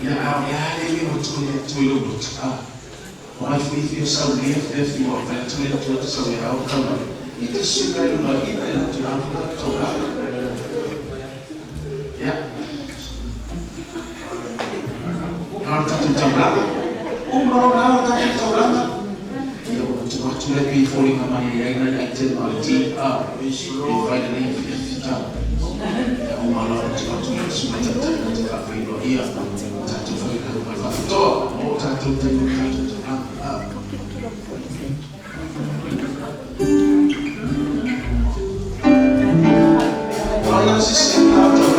ya yale toilet wife if you so if you are toilet so we out come it is sugar you know it and to have ya harta tabla umro harta tabla yo to be falling on my ina item alti finally fita umalo to sumata katika video hii tatu kwa toa tatu wala sisi hata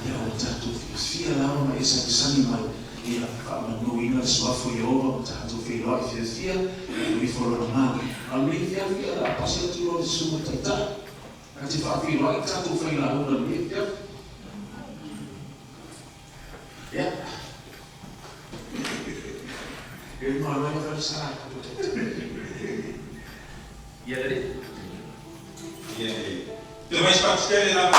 ia o tātou fia lawa ma esa kisani mai ia whamanu ina le suafo i ova ma tātou whiloa i fia i whoro na mana. Al mi fia la pasi atu lo le sumo taita. Kati whawhiloa i tātou whila una mi fia. Ia. E ma mai whare sara kato taita. Ia lere. Ia lere. Te mais patikele na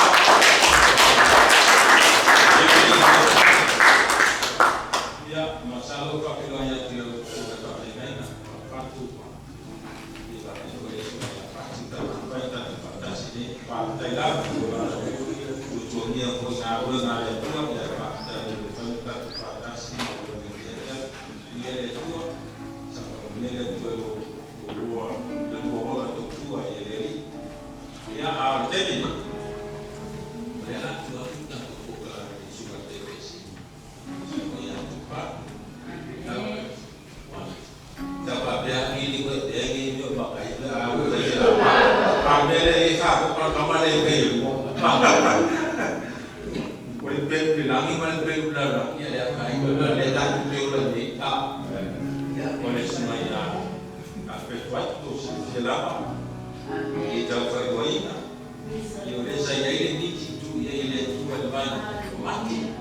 ya masalo ka pelo ya tio ka na patu ya ko eso ya pratica para sini para tailar tujuannya ko sa ulo na ya tu ya para sini ya itu sama menjadi tu ya arteni mereka tu kita buka surat televisi yang cepat dapat dia ini buat dia ini juga pakai pandai satu pertama lebih boleh bilangi mana lebih benar ya dia pakai dia tak lebih lebih tak boleh semuanya aspek waktu selama kita pergoina eu saya ini di situ ya ini tuan mati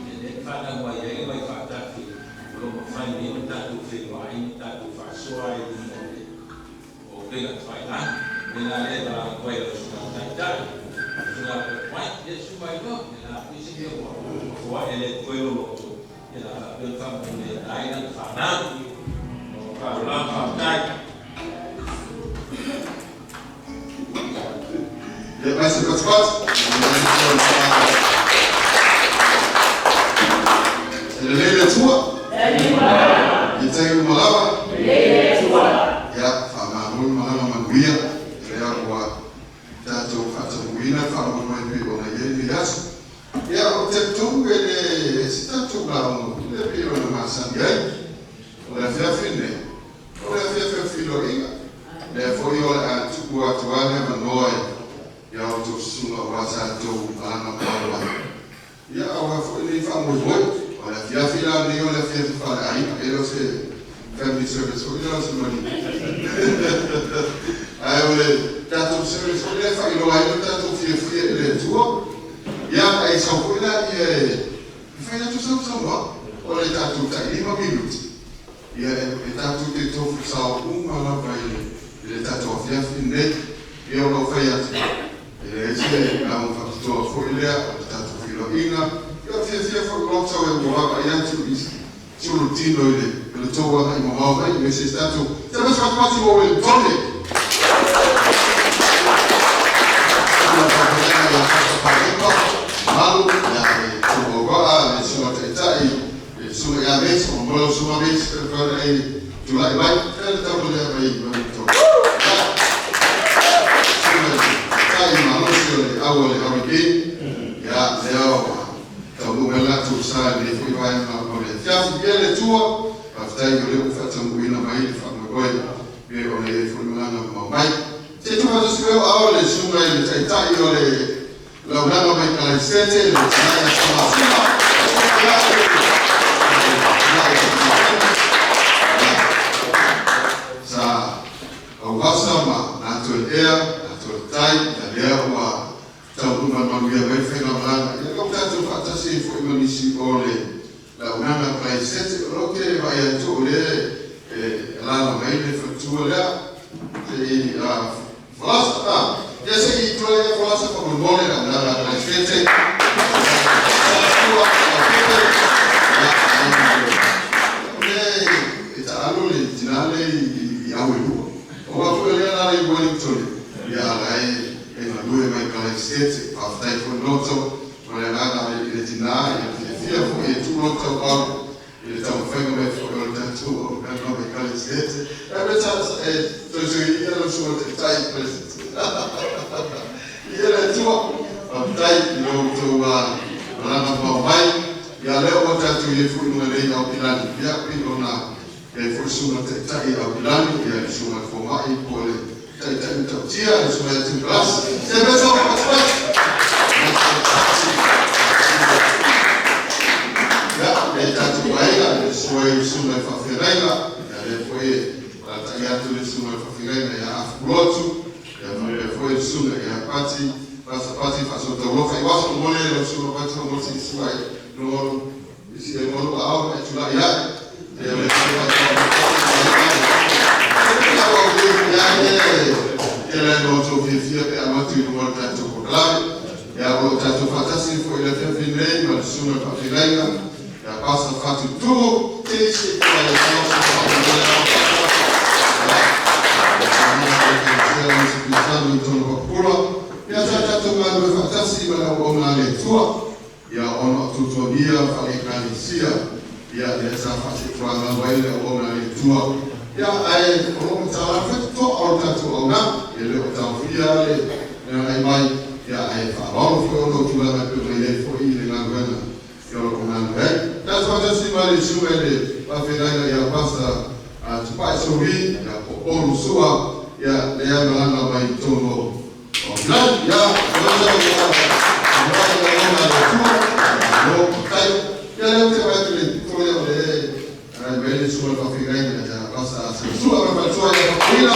jadi pada gua ya ini mai fakta belum fai ni tak tu filma ini tak tu fasua ini oke tak fai lah dengan ada gua itu sudah tak sudah bermain dia semua itu ya di sini gua ini gua itu ya belum punya lain fana kalau fakta Ya, mas cepat. Lele tua. Kita yang malaba. Ya, fama mun malaba manguia. Ya, gua tato fata muina fama mun bi ona yeli yas. Ya, o te tungu ele sita tunga on. Le bi ona masangai. Ora fia fine. Ora fia filo inga. Le foi ora tukua tuana manoi. Ya untuk semua bahasa tu anak bapa. Ya awak ini fahamul boy. Orang fiafila ni orang fiafila air. Elo se family service. Orang semua ni. Ayo le tato service. Orang failo air tato fiafila le tua. Ya air sahaja ye. Failo tu sama. Orang tato tak 5 minit. Ya tato itu fusau malam bayi. Le tato fiafila ni. Ya orang failo. Ese a factor foi lá, tanto filoina, eu fazia foi logo só eu morava aí antes disso. Solo tino ele, ele toa aí morava aí, mas está tu. Sabe só que mais o ele tome. Malu, ya, tu agora, isso não tem aí, isso é a vez, o bolo sua vez, agora aí, tu lá vai, ele tá olhando aí, vamos awal harikin ya leo tamuela tu sali foi vai na olha já ele tua aftai ele ufata nguina mai fama goi be ole foi na mai se tu faz o awal sunga ele tai ole la una mai kala sete le tsaya sama sa au wasama na tu tai na leo tahu memang dia berfenomen. Ia kau tahu fakta sih Indonesia oleh laungan apa iset oke bayar tu oleh lalu main faktur ya jadi falasa ya segi itu ya falasa kamu boleh anda iset itu alur jenale yawu orang tu dia lari boleh tu ya lari due mai calestezze, aftai con l'otto, non è nata le tinari, le figlie, e tu l'otto qua, il tuo figlio mi fa il tanto, per non mai calestezze, e invece tu sei io non sono dettagli presenti. Io le tuo, aftai l'otto va, non hanno mai, e allora ho tanto io fu una lei a Pilani, via qui non ha, e forse una dettagli a Pilani, e sono formati poi. Então, tia, isso vai ter classe. Você vê só uma coisa. suma faferenga ya foi atagatu le suma faferenga ya afrotu ya foi suma ya pati pasi faso torofa iwaso mole le suma pati mo si suai no isi mo au etula ya ele no to vivia per amatu no tanto proclame ya o tanto fantasy foi le faire venir ma suma faferenga ya passa fatto tudo esse ya tatu mambo fantasy bana ona letua ya ona tutoria falikanisia ya dessa fase kwa mambo ile ona letua ya ai ono tawafa to au tatu ona ile utafia ile na mai ya ai fa ono ono tula na ile foi ile na ngana yo comando that's what I see my issue wa fedanga ya pasa tupai sorry ya ono sua ya lea malanga mai tono Auckland ya ya leo te vai ter toya de bele sua para ficar ainda já passa sua para sua ya família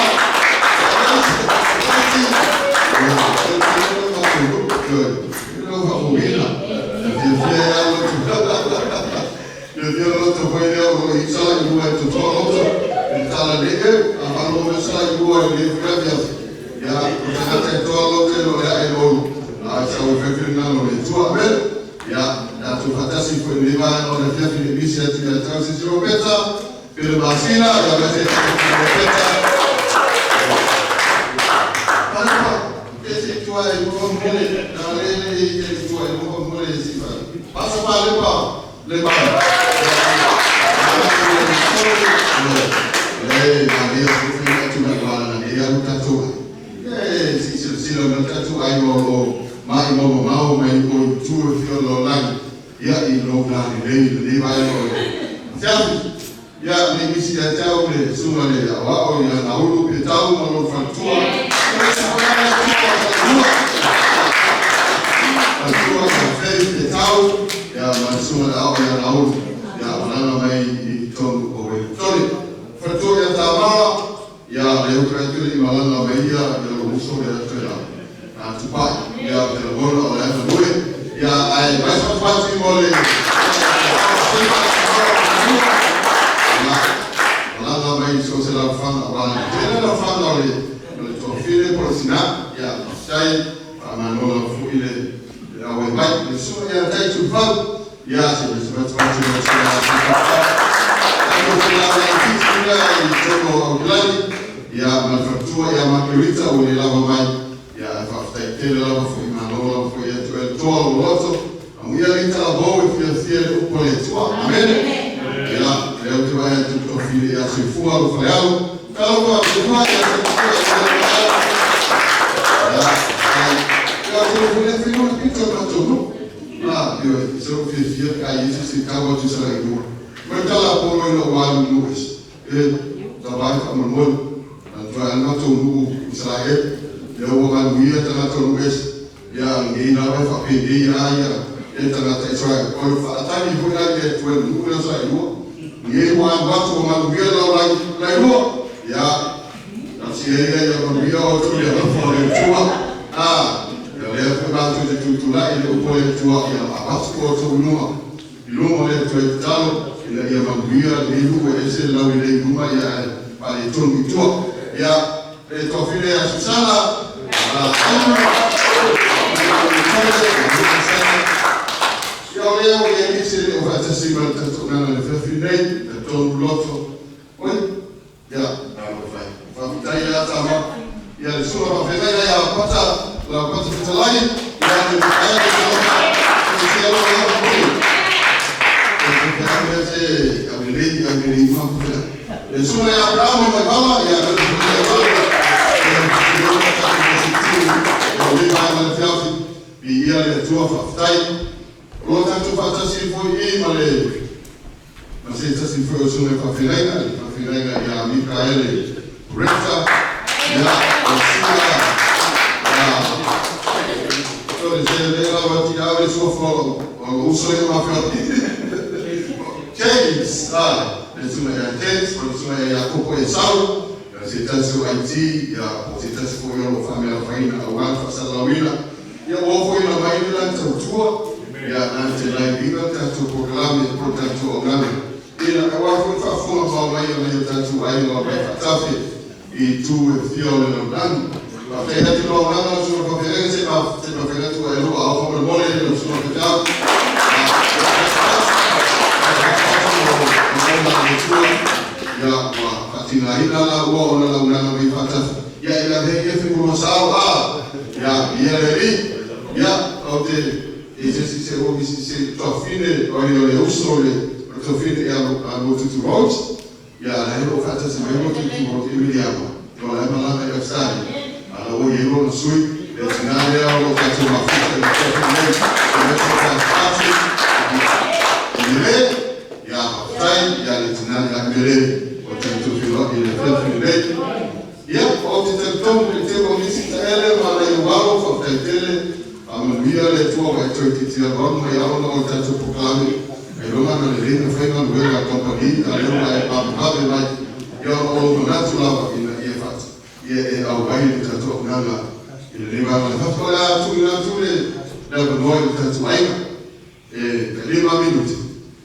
eu outro foi eu sala de rua tu todo sala de eu a falou sala de rua de ya utata todo que lo ya elo a sa o fefina no le tu amen ya na tu fatasi foi leva no le fiafi de bisia tu ya transição peta pelo vacina ya vete peta para esse tu aí no mole na lele esse tu aí no mole esse passa para levar Maria Sofia tu na bala na dia utatu si lo tatu ai lo mai ko tu fio lo lang ya I lo na le vai lo ya ni misi ya tau le suma le wa o ya na ulu pe tau mo lo fatua fatua ka fei pe tau ya ma suma la o ya na ulu ya na mai I tonu o we toni fatua ya tamara ya le ukraturi malana mai ya uso ya tera tupai ya telebono ya tebule ya ai mais fácil mole la mai so se la fan wala tena la fan le to file por sina ya sai amanola fu ile ya we mai so ya dai tu fan ya se se va tu ya malfatua ya makelita ule lava mai ya faftele lava foi manola foi ya tu el tolo loto amuya lita la boa foi fiel o coletua amen ya leo tu vai tu profile ya se fua lo flealo calo va se fua ya tu vole fino pito na todo eu se eu fiz aí se acaba de sair do mas cala por no walo nuvens trabalho como no na tonu Israel eu vou ganhar na tonu ya ngina vai fazer ya entra na Israel quando fala tá me vou dar que tu não na Israel ninguém vai bater uma mulher lá ya na Síria ya mulher outro ya fora tua eu levo para tu lá ele o pode tua ya abaixo outro numa ele tu talo ele ya mulher ele esse lá ele numa ya para tonu tua ya tua filha ya Susana eu ia dizer o fantasy mas tu não le fais finir de ton l'autre oui ya vai daí ya tama ya sua va faire ya pata la pata fitalai ya sua ya Abraham ma bala ya le tua faftai o tanto fantasy foi male mas essa se foi o som da fafirega ya Micael Recta ya Osila so dizer ela vai tirar sua flor o uso de uma flor James suma ya tens, o suma ya kopo e sau, ya se tasu IT, ya o se tasu ko yo family faina awan fasalawina, ya o foi na mai la tautua, ya ante la binga tatu program e tatu ogana. Ina awa foi fa fuma ba mai na tatu ai no ba tafe e tu e fio no dan. A feira de no na sua conferência, a feira tu é no ao como mole no sua hospital. Ya wa patina ina la wa ona la una mai fatas. Ya ila de que fico sao ya yeleli ya ote esse se o se tofine o io le usole tofine ya a tutu road ya la io fatas mai tutu road immediato no la mala ya stadi ala o io no sui le scenario lo faccio ma fuori ya fai ya le scenario a vedere o tanto filo il film ya o te tom te comisi ele ma le wao fa tele via le tuo e tutti ti avranno e hanno tanto proclami e lo hanno le linee fai non la compagnia allora è papà vai io ho donato la in e fatto e a vai tanto nella il rimane fatto la tu le da noi tanto vai e per 5 minuti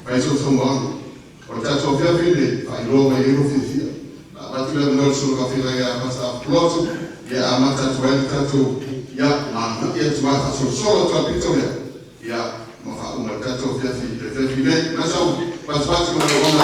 fai sotto un banco o tanto via fine fai Roma e io fifia ma tu la non solo caffè la pasta plotto e a mata tanto ya ma ya tu va solo tu abitoria ya ma fa una tanto via fine ma so ma spazio non lo va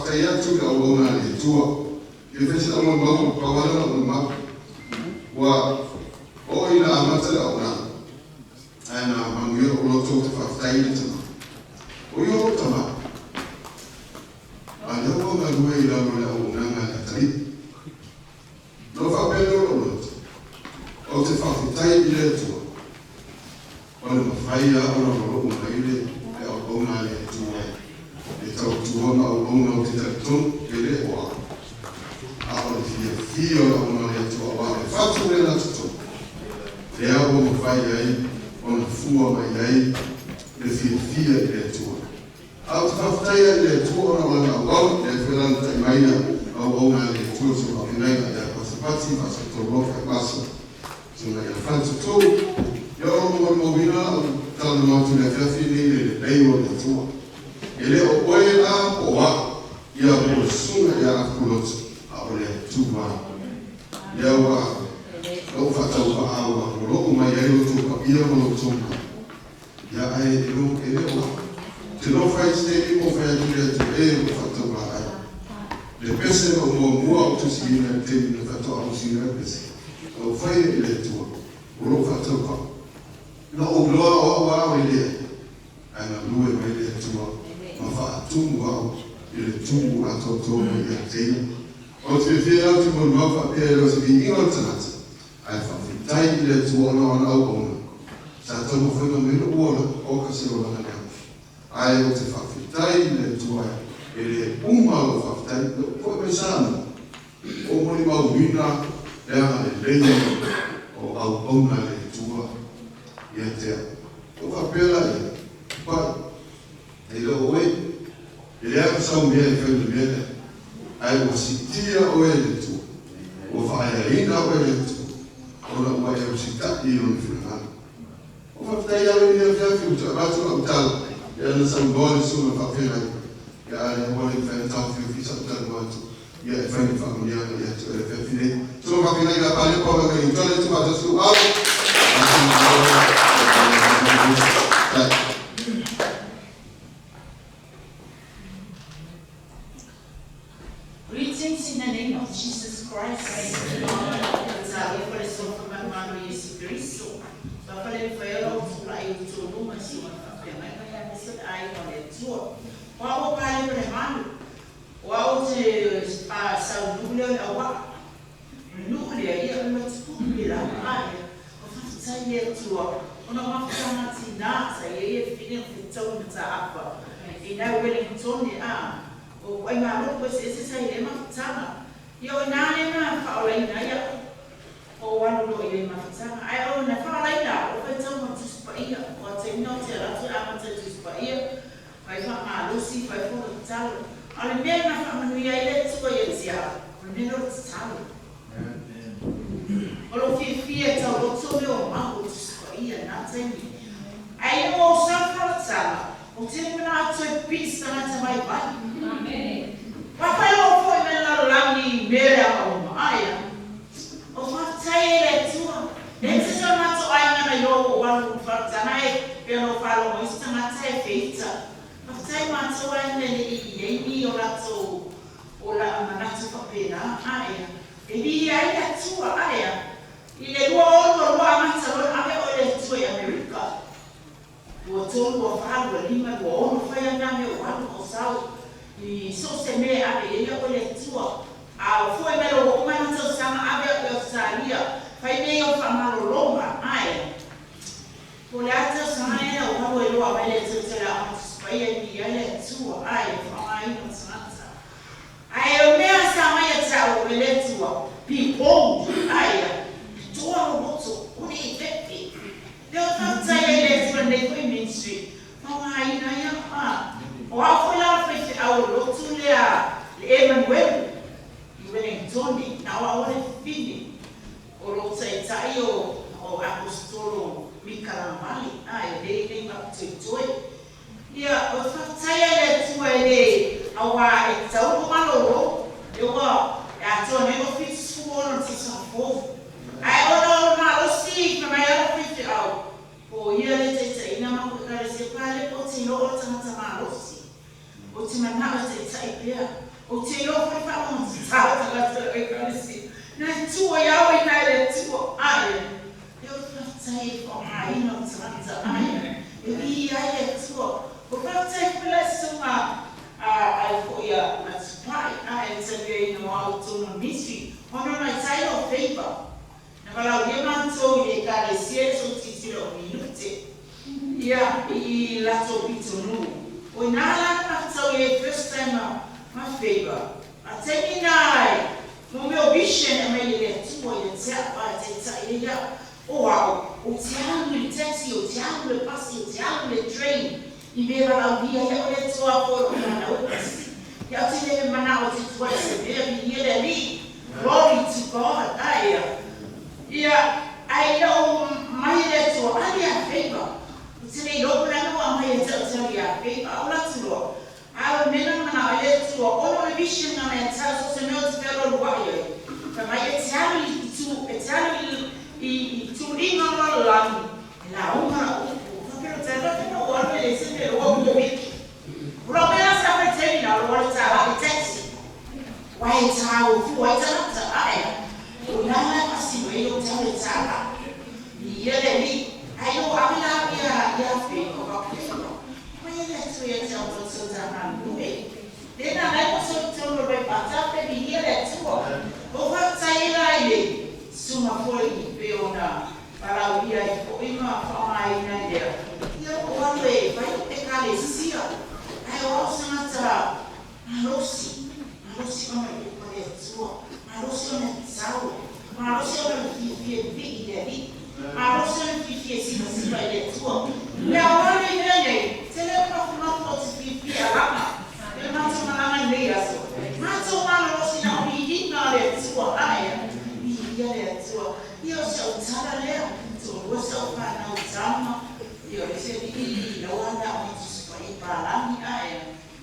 whakataya tu ka o na le tua. Ke whesi na mau pawala o mau. Wa o ina amata la o na. Ana manguia o loto te whakatai le tama. O yo tama. Ana o na lua i la o na ngā katai. No whapelo o loto. O te whakatai i le tua. O le mawhaia o na rolo o na ile e o na le tua. E tau tuona o na o te taktun e le o a. A o le fia o na le tua o a le whatu le na tutu. Le a o mawhaia i o na fua mai ai le fia i le tua. A o te whakatai i le tua o na wala au e whelana tai maina o na le tua so o kenai a ia pasapati pasa toro ka pasa. So na ia whantu tō. Ia o mawina o tala matu le whiawhini le leo le tua. E le o oe a o a ia o sunga ia a kulotu a o le tua. Ia wa o whatau pa awa o loko mai ai o tuka ia o tonga. Ia ai e lo e le o a. Te no whai stedi mo whai aturia tu e o whatau pa ai. Le pese o mua o tusi ina te mina whatau au sina pese. O whai e le tua. O lo whatau pa. Na o loa o wa o ile. Ana lue mai le tua. Ma wha tumu au. Ile tumu a toto mai a teina. O te whia au te mon mawha pia e rosi ki ingo tanata. Ai whawhitai ile tua ona au ona. Sa tamu whaina mero uola o ka se o lana nea. Ai o te whawhitai ile tua e le umalo whawhitai. Koe me sana. O moni mau wina lea le leia o au ona le tua. Ia tea. O whapela e pai. E le oe. E le ako sau mea e whainu mea. Ai o sitia o e le tua. O whaeaina o e le tua. O na ua e o sitaki o ni whirangana. O whaptai awe ni a whiawhi o ta ratu au tala. E ana sau ngore suna whapena. E ana e wale whaina tau whiawhi sa utala watu. Ia e whainu whakunianga i atu e le whiawhi nei. Suna whapena i la pāne pāma ka i tole tu mata su au. Greetings in the name of Jesus Christ. Sabe por isso que meu nome é Jesus Cristo. Só falei foi eu que aí tudo mas se uma mas vai ser aí olha tu. Qual o pai do irmão? Qual de a saúde é o núcleo aí é uma desculpa lá. O sai é tu. Ona mafana tina sai é filho então tá apa. E não ele então a o ai malo pois esse sai é mafana. Yo nane na faulaina ia o wanu lo ile mafutanga ai o na faulaina o fetau mo tuspaia o te no te ratu ama te tuspaia vai fa malo si vai fo talo ale me na fa manu ia ile tsuko ia tia o me no talo o lo fi tau o tso me o ma o tuspaia na teni ai o sa fautanga o te na to pista na te mai vai amen. Papai o foi me la langi mere o maia. O fatai le tua. E se so mato ai na yo o wanu fatai pe no falo o sta matai feita. Fatai mato ai ne ni o lato o la manatu papena aia. E bi ai la tua aia. Ile lo o mata lo ave o le tua e America. O tolu o falo lima o no foi na me o wanu o sau. E so se me ave ele o le tua a foi melo o mana so sama ave o saria fai me o famalo longa ai por ata sama era o ave lo ave le tua la fai e ele tua ai ai no sansa ai o me sama ia tsa o le tua people ai tua o boto o ni pepe deu tanta ele tua nei foi ministry ai na ia o a foi lá foi ao lotu le Emmanuel i Wellington na wa ole fini o lo sai tai o apostolo Mikalamali ai le up to joy ia o fatai le tu ele awa e tau maloro eu a to ne o fit school no tisa fo ai o no na o si na mai o fit au o ia le te ina ma ko ka se pale o tino o tama o ti mana o te tai pia o te lo foi fa un sa la te ekalisi na tu ya we na le tu ai eu tratei com a ino trata ai e ai tu o tratei bless uma ai foi a supply ai te ve no auto no ministry ono na sai o favor na vala o manto e ekalisi so titilo minute ia i la to pitonu o nala na tau e first time my favor a temi nai mo meu vision me ile tu o ye tia ba te ia o wow o tiano le taxi o tiano le passi o tiano le train i me la via ia o le tua por na o ia te le mana o te tua se me vi ile li glory to God ia I know my le tua alia favor Today, open up my head to tell you, okay? I'll let you go. I'll minimum and I'll let you go. All the vision and I tell us to know to fellow warrior. But my Italian to lean on our land. Now, I'm tell you what it is in the world of week. Robin has ever taken our water to taxi. Why it's how white after I will not let us see where you tell it. Yeah, I know I'm not here about people. When you let me tell them so that I'm doing. Then I also tell them about that baby here at 2. Over Taylor, Suma Foley, Beona, Palavia, Oima, Fama, and there. You know, one way, but you can't see her. I also not Rosie on the 2. Rosie on the Sour. Rosie on the big. Ma non sono fifie si vai le tuo. Le ora di lei, se le non posso fifie alla. E non sono la mia adesso. Ma insomma non si no mi no le tuo. Mi le tuo. Io so usare le tu so fare una usama. Io se di la onda mi ci sto parlando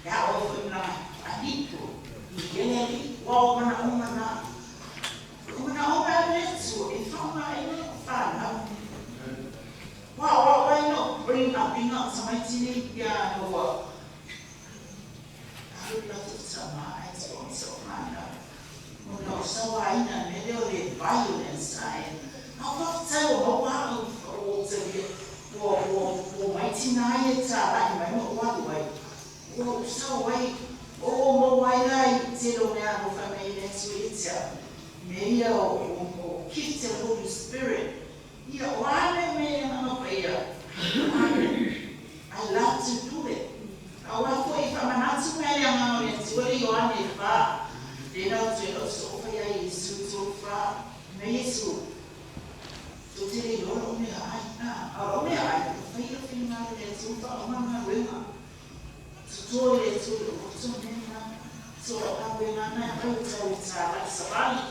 ya o una adito. Mi lì o una adesso e fa mai wow, why not bring up somebody yeah, no what? I would love to tell my eyes on so man. No, so I know the violence I'll not tell what for mighty night I know what way. Oh, so wait. Oh, why I tell me I'm family next May you keep the Holy Spirit. Yeah, why may I not prayer? I love to do it. I want to if I'm not too many amounts, where you are in far, they don't tell us over here is so far. May so. So today, you don't know I feel female and so far, Mamma Wima. So it's so many. So I'm going to tell you, Sabali.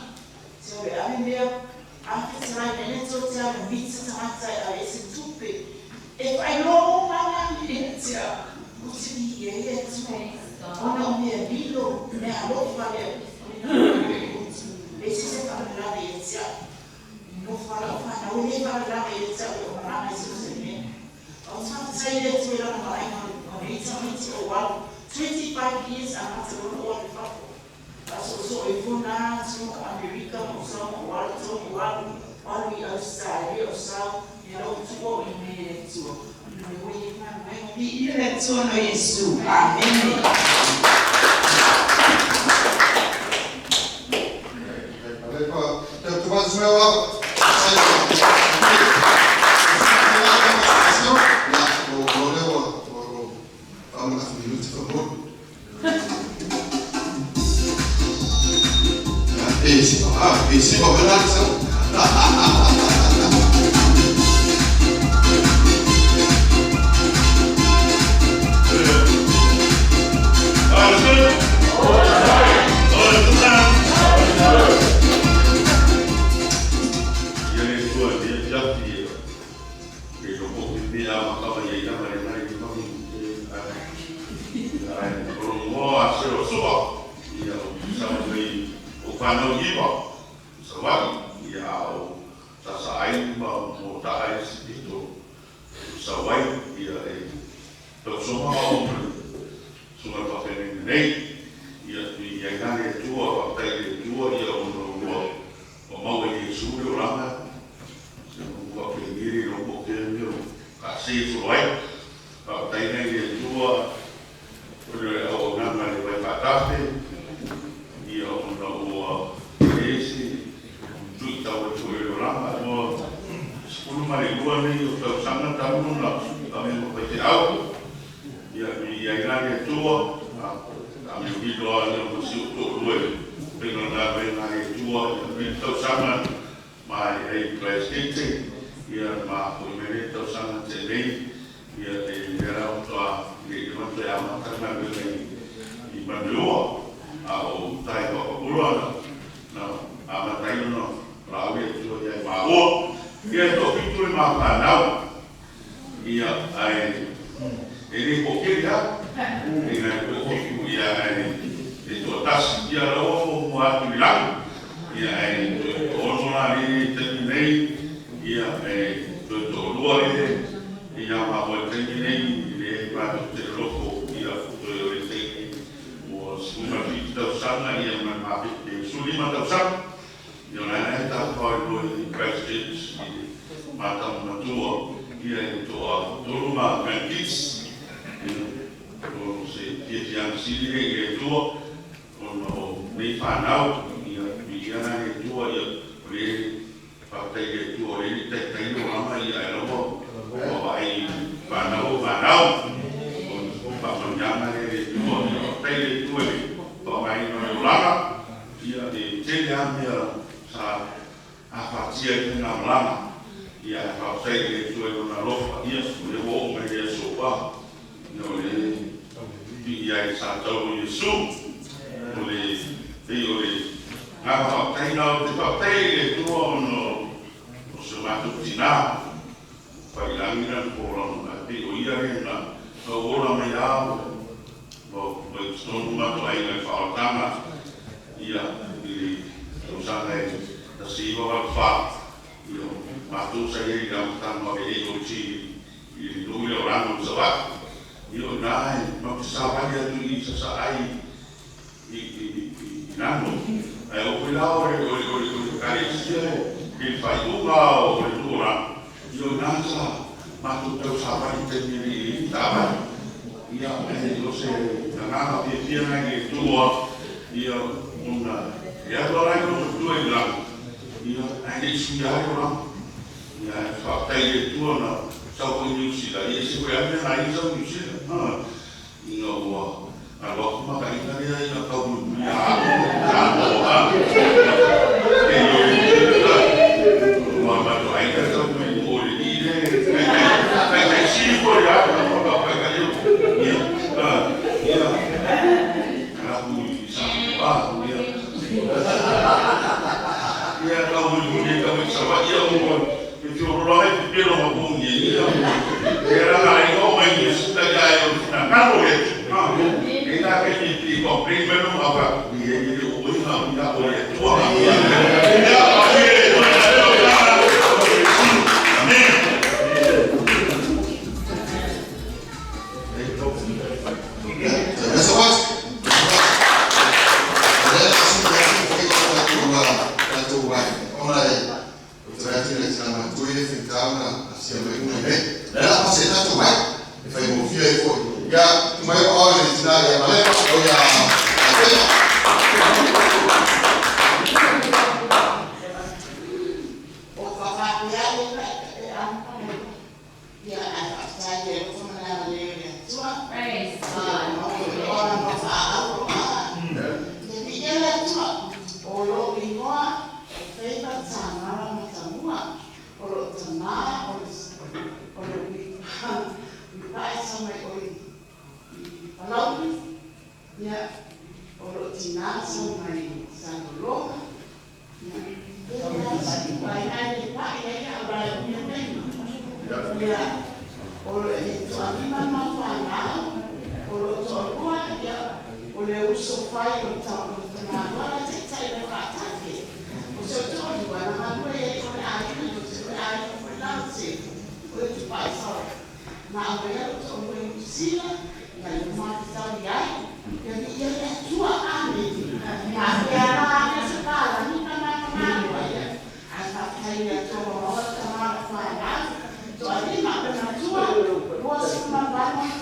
So I'm there. After tonight, and it's all time and meet I it's too big. If I know my name, it's here, oh no, me a below, me a low fire. This is a family, it's no father, I will never love it. I was say that we don't know 25 years and I don't know what the fuck. So if you now so America or some while we outside here or south, you know, to what we made it to. The way you can be let to know is amen. Ici, on va venir ça. whakaina i e tua, ule o ngama le wai patafe, i o na ua esi, tui tau e tue o rama, o skulu mare lua nei o tau sanga tamu na ame mo pai te au, i a inari e tua, ame o hilo a neo mo si o tō lue, pena na venga e tua, i tau sanga, mai e pleskete, ia ma o mene tau sanga te nei, ia e vera o toa, i mantu e amatana vene i manua, a o tai wakapuruana, na amataino no, rawe e tua ia e maua, ia e tō pitu e ma whanau, ia ai, e ne pokiri ha, e nai pokiku ia e tō tasi, ia rao mo atu i langu, ia e tō onona ni temi nei, ia e tō lua ni ia ma o temi nei, i le te loko, ia tō e ore teki, mo suma piti tau sanga, ia ma piti sulima tau sanga, ia nai e tau kawai loi i Christchurch, i mātamu matua, ia e tō a tōruma Grandkids, o se tietianga siri e tua, o nei whanau, ia nai e tua, ia le Pakai e tua le te taino ama i aeropo o ai whanau, o whakanyanga e tua, pakai e tua le o ai no langa, ia e tele amia sa a whatia i ngā langa, ia e whakai e tua i ngā lofa, ia le o me le sopa, no le ia e sa tau Yesu, o le ngā whakaina o te pakai e tua ono se matu tina, pai langina kōrano, a te o ia re na, o ora mai au, o stonu matu ai ngai whaotanga, ia, i o sanga e, ta siwa wak wha, i o matu sa e i ramatanga e e o chi, i nui o rano sa wak, i o nai, ma te sawai atu i sa ai, i nano, e o pilao o kare sia il fai unga o le tura, io nasa, ma tu te usavai te miri tava, ia e lo se nana te fiena e tua, io una, e allora io tu e la, io e studiare ora, ia fa te tua na, sa ko ni usida, e se ko ya na isa usida, io allora ma kai na ia ka u Tuan ini nak kena jual, buat semua barang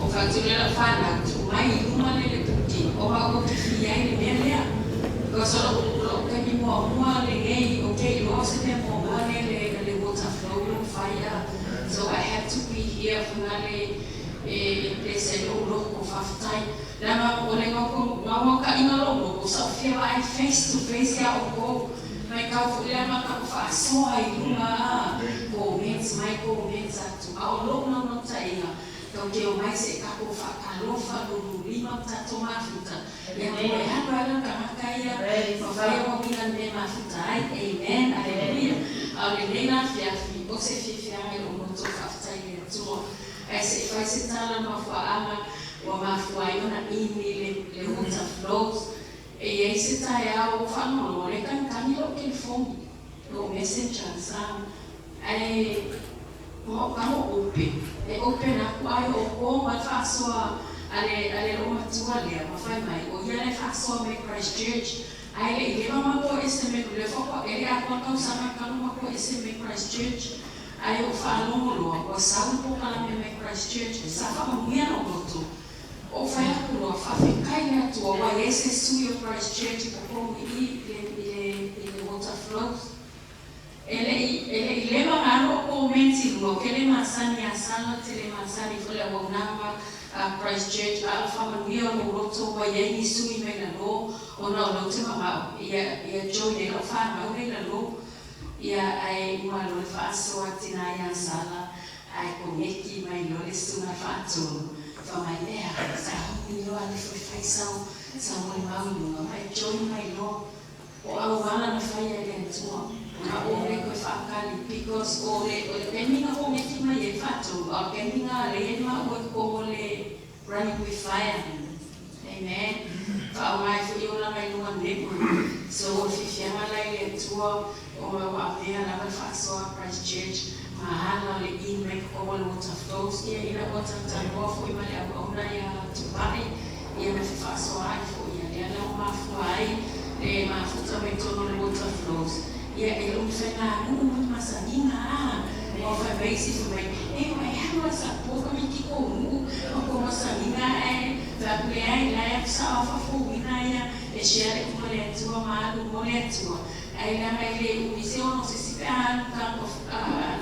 O ka tūlera whānau, tū mai, umane le tū O hau o te whiai le mea lea. Ko solo ka ni mua le ngei o ke lo se te mua le water flow lo whaia. So I had to be here whangale le se lo ko whawhatai. Lama o le ngau ka inga lo ko sa whia ai face to face ya o ko. Mai kau fu lama ka whaasoa I lunga comments, mai comments atu. Au lo no tainga. Kau ke o mai se ka ko whakalofa lulu lima tato mafuta. Ya koe hano ala ka makaya. Whawhai o mina me mafuta ai. Amen. Hallelujah. Au le nena fiafi. O se fiafi o moto whaftai le tumo. Ai se whai se tala mafua ama. Wa mafua iona ini le water flows. E ai se tai au whanolo. Le kankani lo ke phone. Lo messenger sa. Ai mo kamo open. E open aku ai o ko ma whaasoa ale o matua lea ma whai mai. O ia le whaasoa me Christchurch. Ai le ile mama ko ese me le whako ere aku akau sama kanu ma ko ese me Christchurch. Ai o whaalomo loa. O saun po kala me Christchurch. Sa whamamuia no loto. O whai aku loa whawhikai mea tua wa ese sui o Christchurch po komu le water flows. Ele ilema ngaro ko menti lo kele masani asana tele masani fole wa namba Christchurch alfa manuia lo roto wa yeni sui me na lo ona lo te mama ya join le fa ma le lo ya ai ma lo fa so atina ya sala ai ko meki mai lo le suna fa to fa mai lea sa ni lo ale fo fa sa mo ma lo mai join mai lo o au wala na fa ya le tuo na ore ko whakali because ore peninga o meki mai e whatu o peninga le ema o ko le running with fire. Amen. Whao mai fu i ola mai nua nebu. So o whiwhianga lai le tua o wa mea lava whaasoa Christchurch mahana le in make o le water flows ia ina water tanua fu i male au auna ia tupare ia me whaasoa ai fu ia le ala o mafu ai le mafuta me tono le water flows. Ya el ufena nunu masanina o fa base fu mai mai hano sa poka mi kiko mu o como sanina va play la sa fa fu winaya e share ko le tua ma lu mo le tua ai la mai le visio no se si pa campo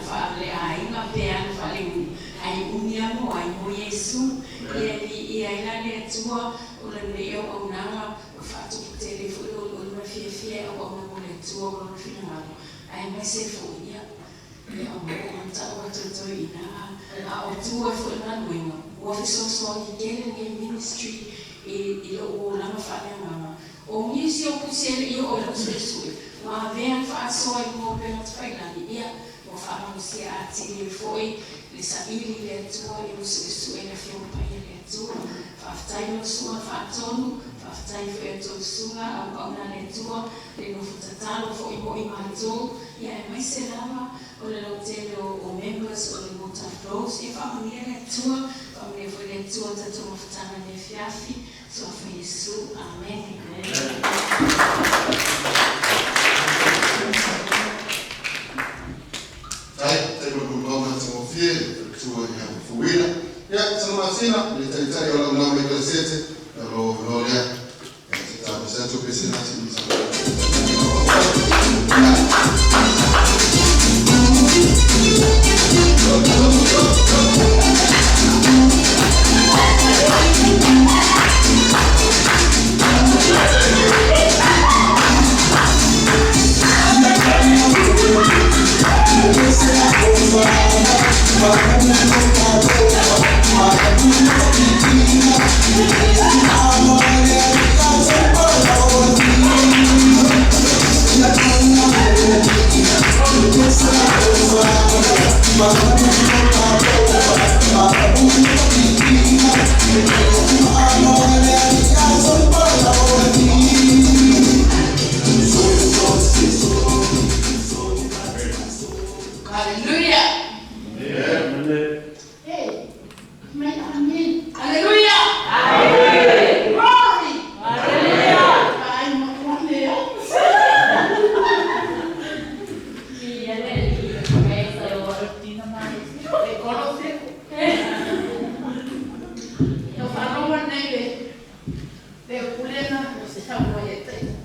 fa le ai na pe an fa le ai uniamo ai mo Yesu e ai la le tua o le o na fa tu telefono o ma fie o tua o finalo ai mai se foia e o mo ta o to ina a o tua fo na luenga o so i gele ni ministry e o na fa mama o misi o kusele o so ma vem fa so i mo pe na fa ina ia o fa no si a ti foi le sabili le tua e o so e na fio pa le tua fa tai no so fa tonu tai fe to sunga au na le tua le no futatalo fo i mo i mato ia mai se lava o le lotelo o members o le water flows e fa mania le tua fa mania fo le tua tato mo futana le fiafi so fa Yesu amen tai mo ngoma tso fie tua ya fuila ya sana masina le tai wala ngoma le sete lo ya Santo Presidente pulena, se tau mai e te.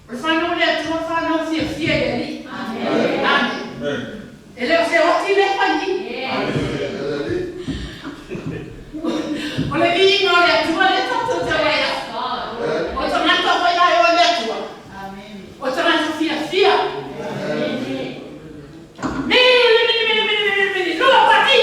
O whanau lea tua whanau fia e li. Amen. E leo se oti le whani. O le vinga o lea tua le tato te waia. O tanata waia e o lea tua. O tanata fia. Mini, lua pati.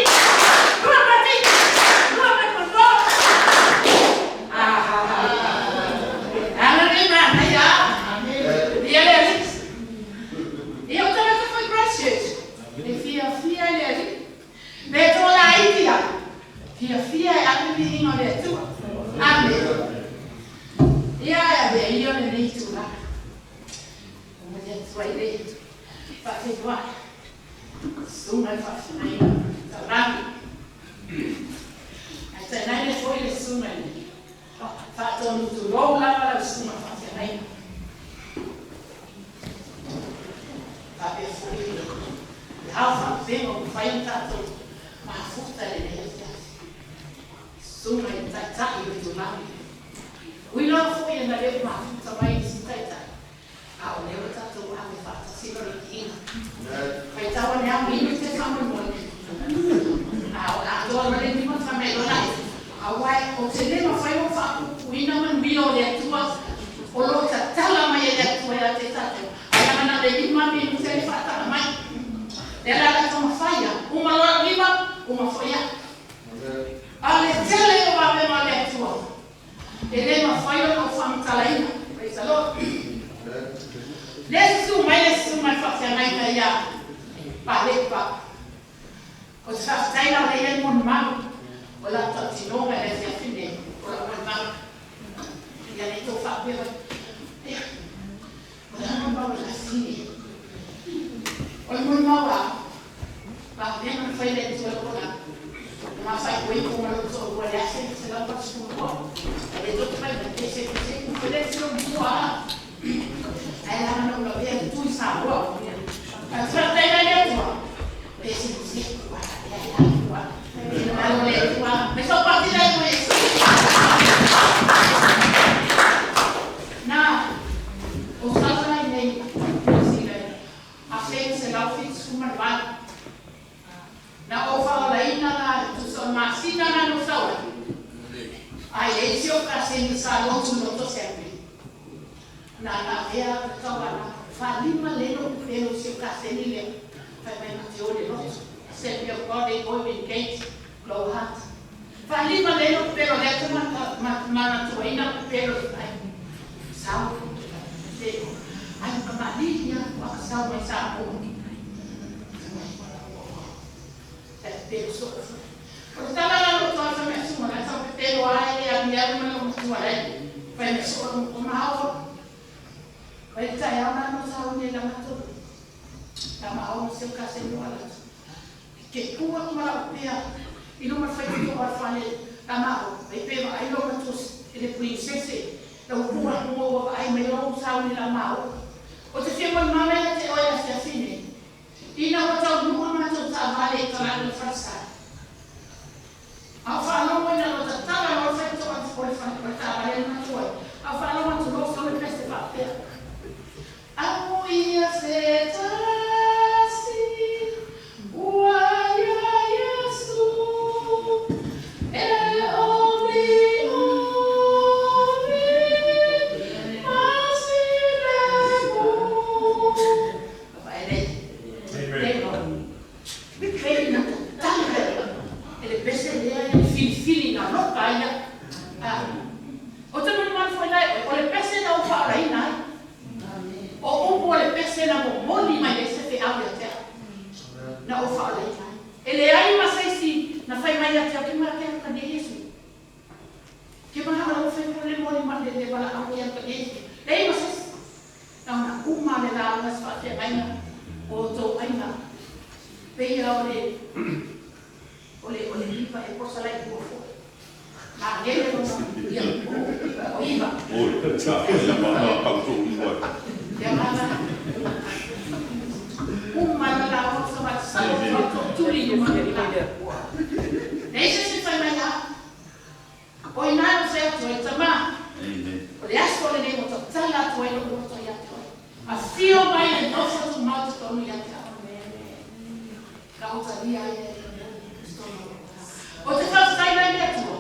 Fia e ake vihinga o lea tua. Amen. Ia be ia le nei tua. O mo lea tua i le. Whate tua. Sunga i whawhinaina. Taurani. Ai tai nai le foi le sunga i le. Whatonu tu rou lava la sunga whawhinaina. Whape foi le. Le hau whawhenga o whain tato. Mafuta le nei. Sunga i tai i tu nami. We know for you that every man to buy this title. I will never touch the one with us. See what it is. I tell you now, we need to come and work. I don't really think what's my life. Why? O te lema whai o whaku. We know when we know that to us. O lo ta tala mai e that to e te tate. Ai ana le lima mi te le whata mai. Le rara tama whaia. Uma lora lima, uma whaia. Ale tele o wawe ma le tua. E le ma whaio o whamtalaina. Praise the Lord. Lesu mai whawhia mai ka ia. Pa le pa. O te whawhitaina le e mon mau. O la tatinonga le fia whine. O la mon mau. Ia le tō whawhewa. O la mon mau la whine. O la mon mau a. Pa nema whai le tua kona. Ma fai quei come lo so, vuole essere se la faccio un po'. E detto fai perché se un pedaggio un po' e la mano lo vede tu sa buono. Ma fratello è tua. E si guarda, guarda. E tua. Mi sono partita da questo. No. O salta in lei. Sì, a fare se l'outfit su manuale. Na o whaolaina na tu sa masina na no saua. Ai e sio ka se sa lotu loto sempre. Na vea kawa na falima leno pelo sio ka se ni le. Fai mai na te ore lotu. Sempre o code open gate glow hat. Falima leno pelo le tu mana tu ina pelo ai. Sau. Ai ka malinha wa sau mai sa o. Pertama lalu tuan sampai semua, sampai teluai yang dia menunggu semua lagi. Pada seorang pemahau, pada saya orang tahu dia lama tu, lama awam siapa kasih dua lagi. Kekuat malah dia, itu macam itu orang lama awam. Tapi ayo terus ini prinsesi, lalu kuat mau ayo melong tahu dia lama awam. Otak dia mana yang saya ayah saya sini. Ina wata dulu macam tak balik kalau ada fasa. Apa lo mana lo tak tahu lo saya tu orang sekolah tak balik macam. Apa lo macam lo sampai festival dia. Aku ia setasi, wahai Yesus, Oi, nada certo. tu e tama. O le aso le nei mo to tala tu e lo to ia tu. A fio mai e no fa tu mau to no ia tu. Ka o ta ia e o te fa sai mai le tu.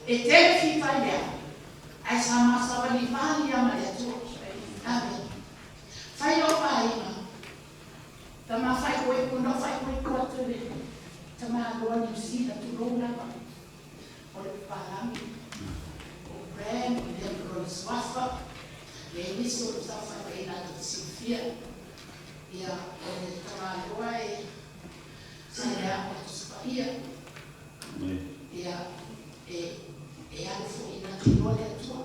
E te fi fa ia. Ai sa ma sa va ni fa ia ma le tu. Amen. Fai o pai ma. Tama fai ko e no fai ko ko tu le. Tama lo ni si da tu lo na. O le palami. O brand le ko swafa. Le inicio lo sta fa e la Sofia. Ia o le tama lo ai. Sai a o Sofia. Ia e a fu ina tu lo le tu.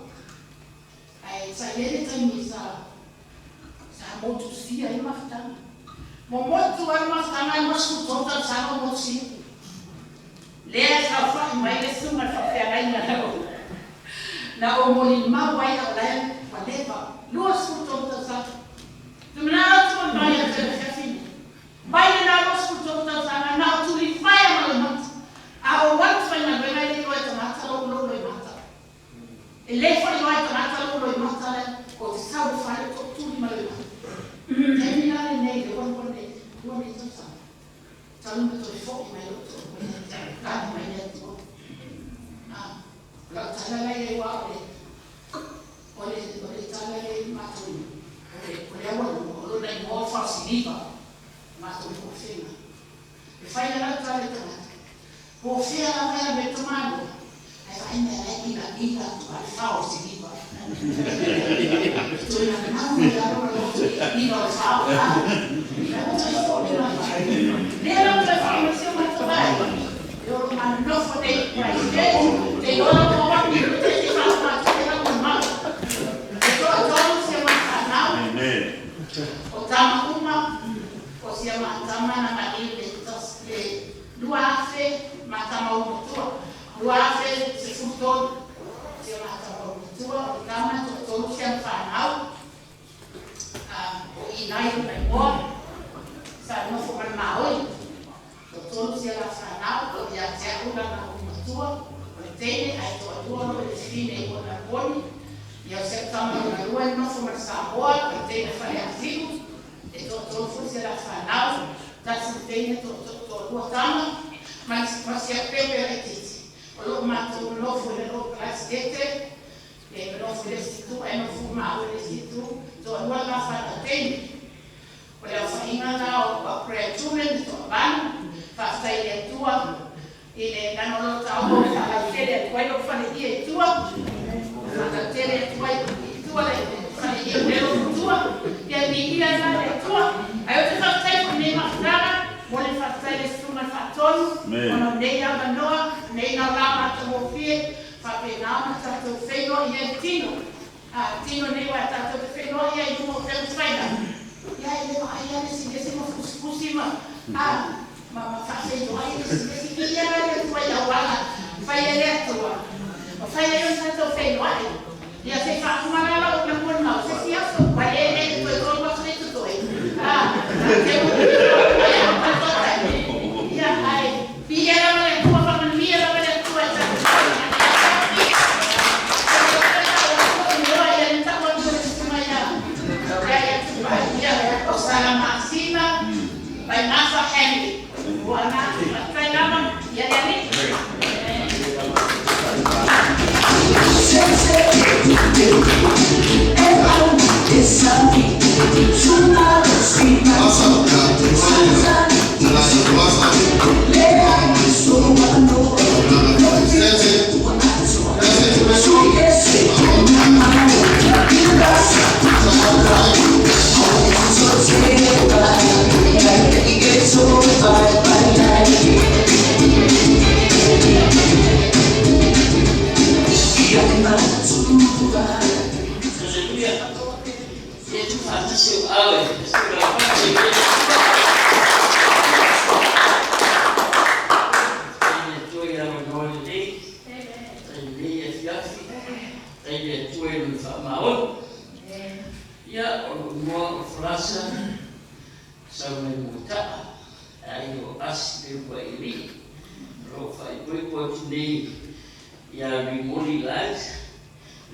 Ai sai le tami sa mo tu sia e mafta. Mo tu ar mafta na mo su tota sa mo si. Le sa fa mai le su ma fa fa ai na o. Na o mo ni ma wai a la fa leva. Lo su tota sa. Tu na tu mai a te fa fini. Mai na lo su tota sa na tu li fa ma le mat. A o wat fa na be mai le ko ta mata lo lo mata. E le fa lo ta mata lo mata le o sa o fa le to tu li ma le mata. Terminale nei le one to sa. Talun to fo mai lo to. Ka mai le to. La tala le wa le. Ole tala le ma to. Ole wa lo dai mo fa si diva. Ma to ko fina. E fai la tala to. Po fia la vai me tomando. Ai fai me la ina to al fa si diva. Tu na na ni no fa. Nella trasformazione naturale, loro hanno fatto dei loro comandi che si fanno una mano. E loro siamo a Amen. Otama uma, siamo a Tamana Marile, Luafe, Matama Umutua, Luafe, se futuro, siamo a Tamama Umutua, Otama, tutto siamo fanno. I nai mai buon sa no fo mal maoi to sia la fanau o ya sia una na tua o tene ai to no le fine o na boni ya se tama na lua no fo mal sa boa o tene fa ya sigo e to fo sia la fanau da se tene to lua tama mas sia pepe retiti o lo mato no fo le ro classete e non fu restituto e non fu mai restituto to lua la fa tene. Olha só, o creature do ban, faz aí a tua, ele não não está o bom, a ter a tua, eu falei a tua, a ter a tua, falei eu tua, e a minha a tua, aí eu te faço com nem mais nada, vou lhe fazer isso uma faton, quando nem a manoa, nem na lama tu vou ver, faz penal, tá tu feio e é tino, tino nem vai tá tu feio e aí tu vou ter feio. Ya ele vai desse uma cima mama fazendo aí desse que ia ele vai dar wala vai ele tua vai ele não tá feio aí e assim faz uma lá o meu não se se isso vai ele foi com você tudo aí eu ya ai pia la tua família la tua by Nasa Henry. Wana, try naman. Yan yan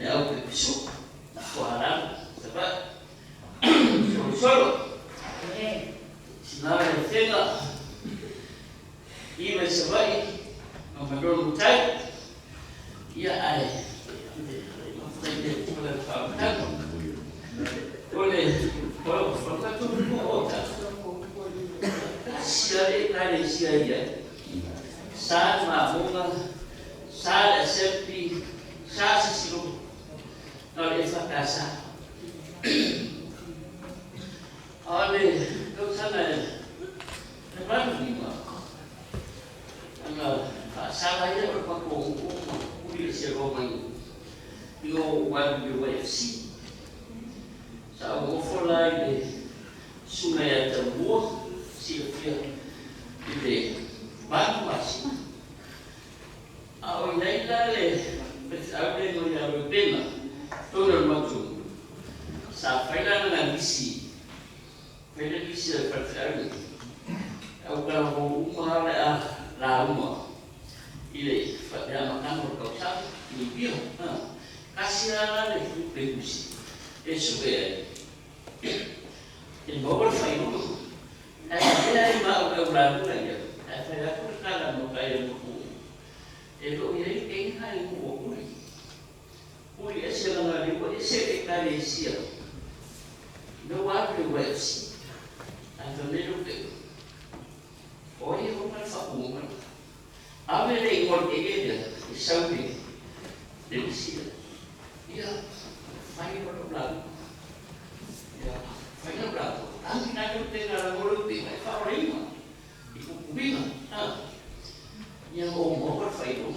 Leo kepisuk, suara, sebab solo. Sinara tena, iba sebaik, menurut saya, ia ada. Oleh kalau pernah tu orang siapa kali siapa saat mahu saat sepi saat sesiru oleh fakasa oleh tu sana lepas ni anga salah dia berpaku kulit siapa main yo wan yo UFC sa o fola de sunaya tambo sifia de mas ao naila le ave no ya pena todo el mundo sa faila na bisi para au ka ho uma la uma ile fa ya makan ko sa ni bio kasih ala le pegusi eso é embora foi no aí mal eu lá por aí foi lá por cá no caio no eu irei quem cai no por esse lá ali por esse carecia não abre o UFC então eu pego oi eu vou fazer uma abre aí por que ele sabe delicioso ya fai por lado ya fai por lado antes na eu tenho a morte vai falar e com cubina ya o morro fai por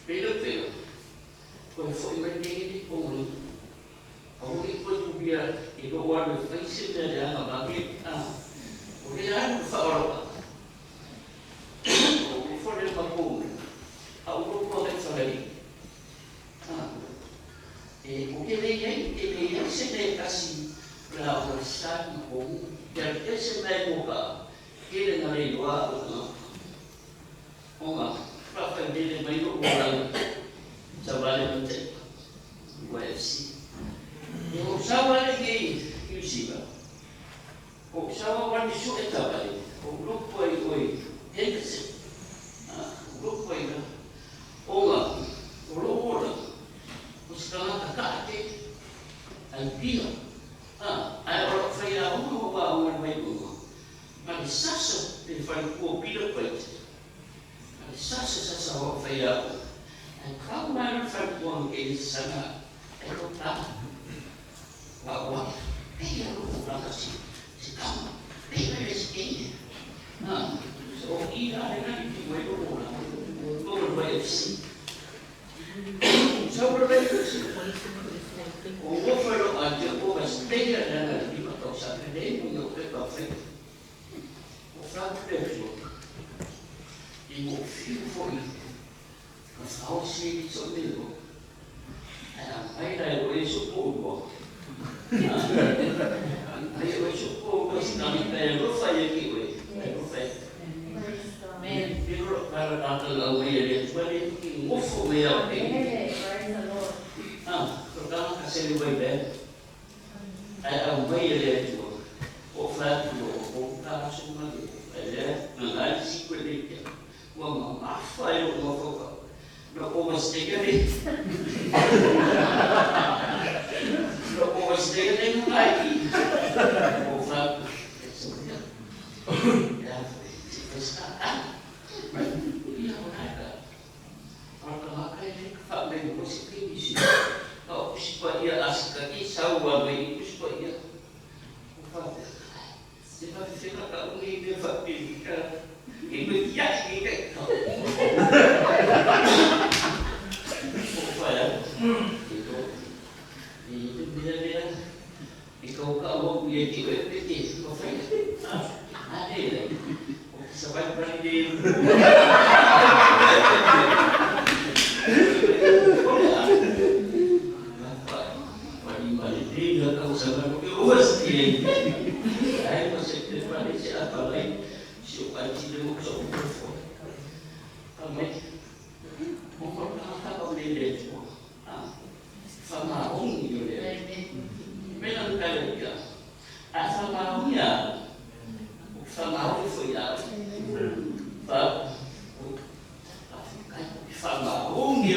pero quando foi mais dele com o que foi cubia e o guarda fai se já na banque o que já não falou o foi ele para ao grupo de família o que ele se deve assim para o estado com que esse médico que ele não é igual uma para fazer bem o trabalho trabalho no tempo vai assim eu trabalho que usiva o trabalho que isso é trabalho o grupo foi tem que ser o grupo foi uma o louro sekarang kakak Alpino ada orang kaya umum orang baik umum ada sasa di depan kopi depan ada sasa orang kaya dan kalau mana depan uang ini sana itu tak bahwa dia lupa kasih si kamu dia rezeki so ia ada di mana orang baik sih sobre isso o governo antigo esteja na língua do sagrado no que para frente o fraco pessoa e o filho foi mas ao se isolou aí daí o isso pouco aí o isso pouco está me pegando foi aqui o foi men people para dar a lei de ele o foi aqui pertama kasih lebih baik ada bayi dia tu oflat tu oflat semua tu ada nggak sih kulit wah apa yang mau kau nak kau mesti kene nak kau mesti kene lagi oflat ya sekarang iya benar orang makan ini tak boleh mesti tinggi oh supaya askari sawa bayi supaya apa dia fikir tak boleh dia fikir ibu dia fikir apa ya itu dia kau punya tiga PT apa ada lagi sebab berani kaya asal maunya sama itu ya pak sama umum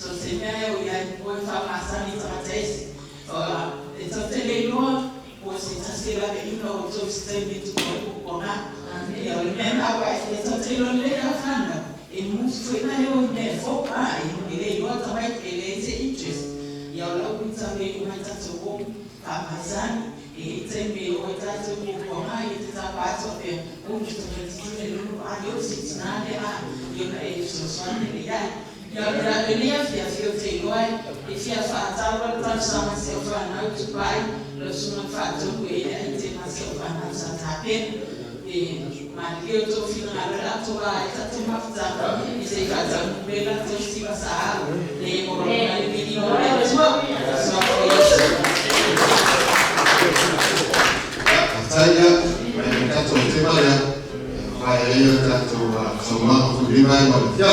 So c'est bien, il y a une bonne femme à sa mitraise. Et ça fait les lois, pour c'est là que nous avons tout système de tout pour qu'on et même après, ça fait l'onlet à faire. Et nous, c'est là où il ne faut pas, et les lois travaillent et les interests. Il y a là où ça fait une attaque par Mazani, et c'est mieux, on est à ce moment-là, il est à partir de où je te dis, c'est un il y a une solution légale. Il y a la dernière qui a fait au Tégoy, et qui a fait un tableau de temps, c'est un autre bail, le son facteur où il a été massé au Panama, ça tapé, et malgré tout, finalement, là, tout va être tout matin, et c'est qu'à ça, nous mettons la tosti à ça, les morons, les minimums, les soins, Saya mkate mtemaya kwa hiyo tatu soma kulima ya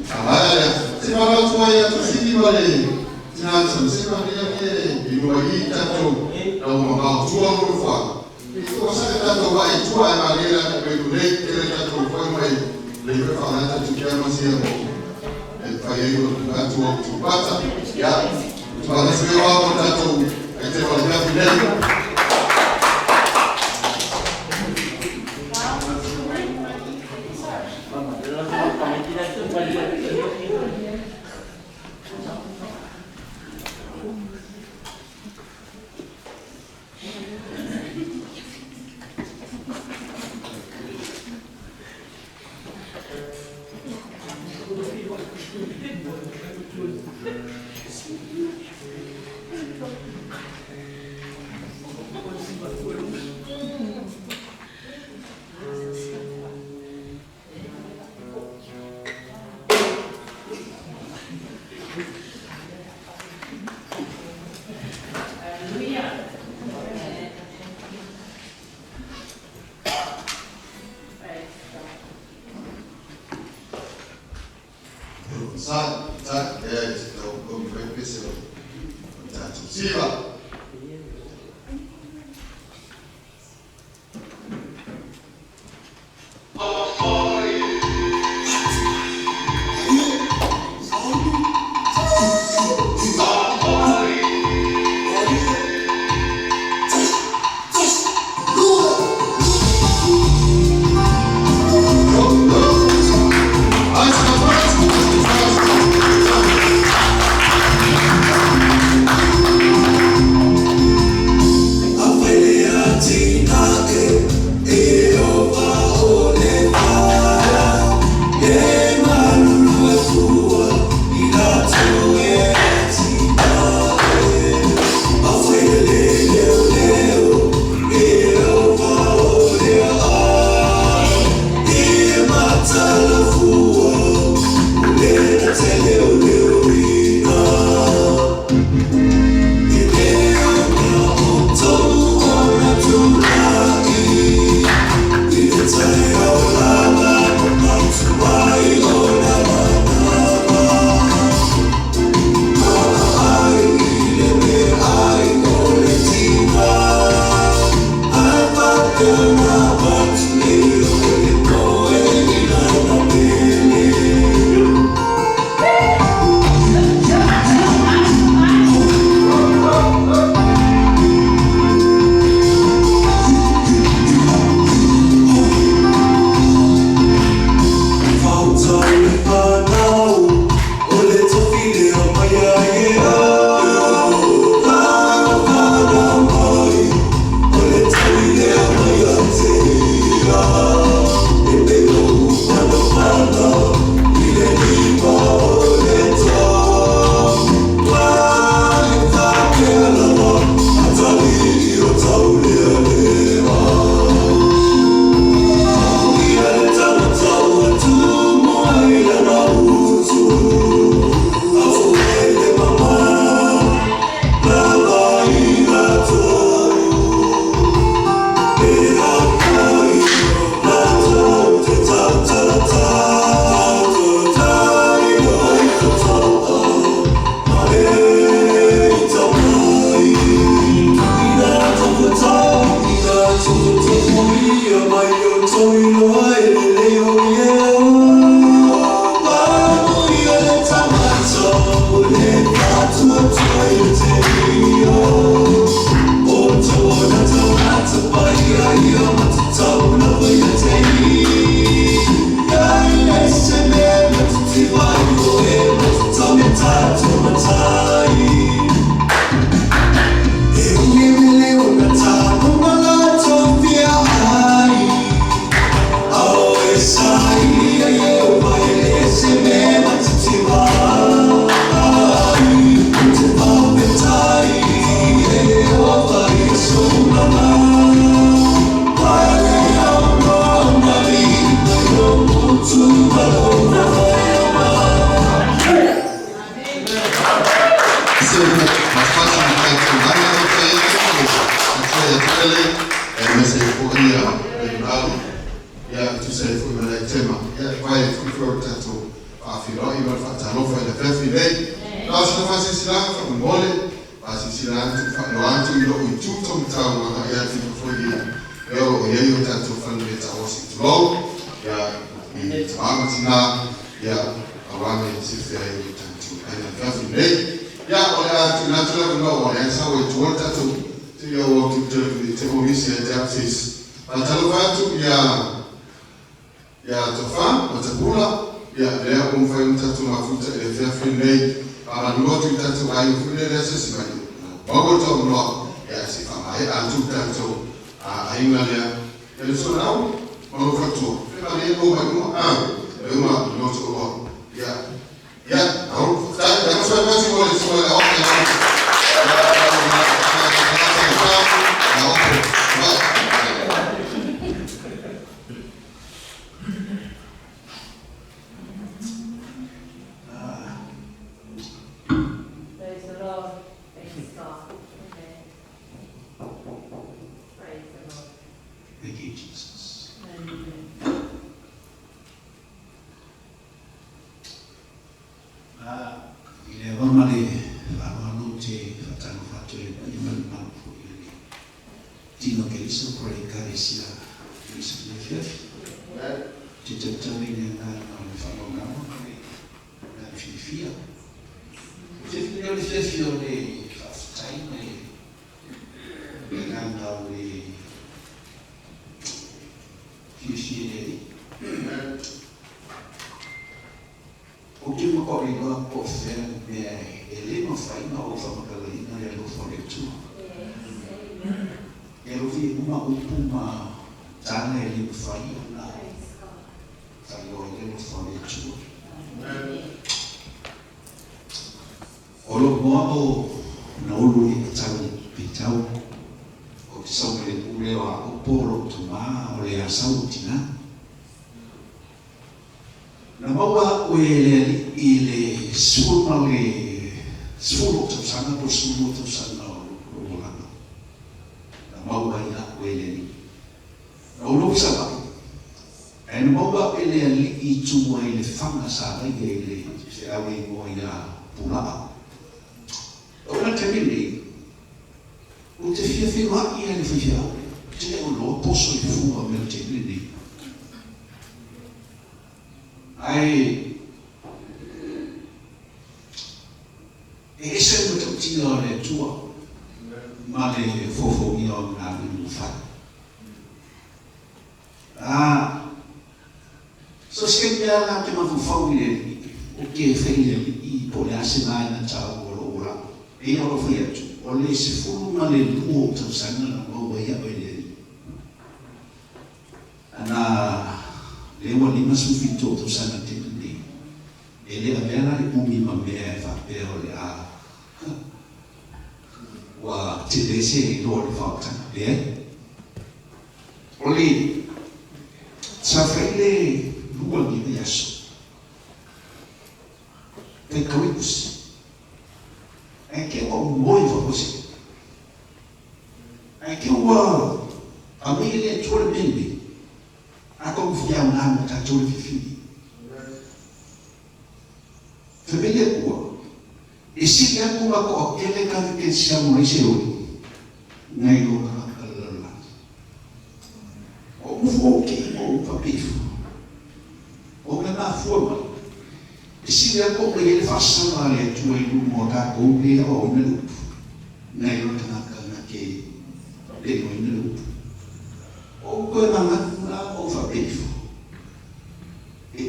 habari sema watu wa tusiki wale tunaanza sema ile ilikuwa hii tatu na mambo tu mrufa kwa sababu tatu wa itu ya magera kwa ile tatu kwa mai leo fanya tatu kama sio kwa hiyo watu wa kupata ya tunasema wao tatu ete wale vile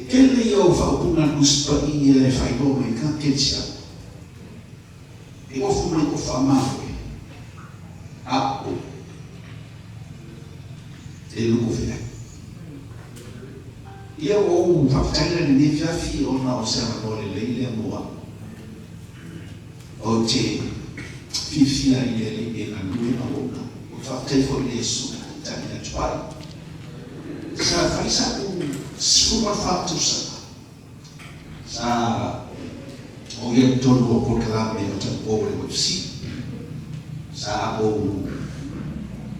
Quelle io fa una gusto in fai come che sia e o fu mai o fa mafu a o e luku fia ia o whakataira ni whiawhi o na o sara nore leile moa o te whiwhia i le e na nui na ona o whakatai fo i le su tani na tupai sa whaisa o sfuma whakatu sa o ia tonu o porkalame o tapu o le wapsi sa o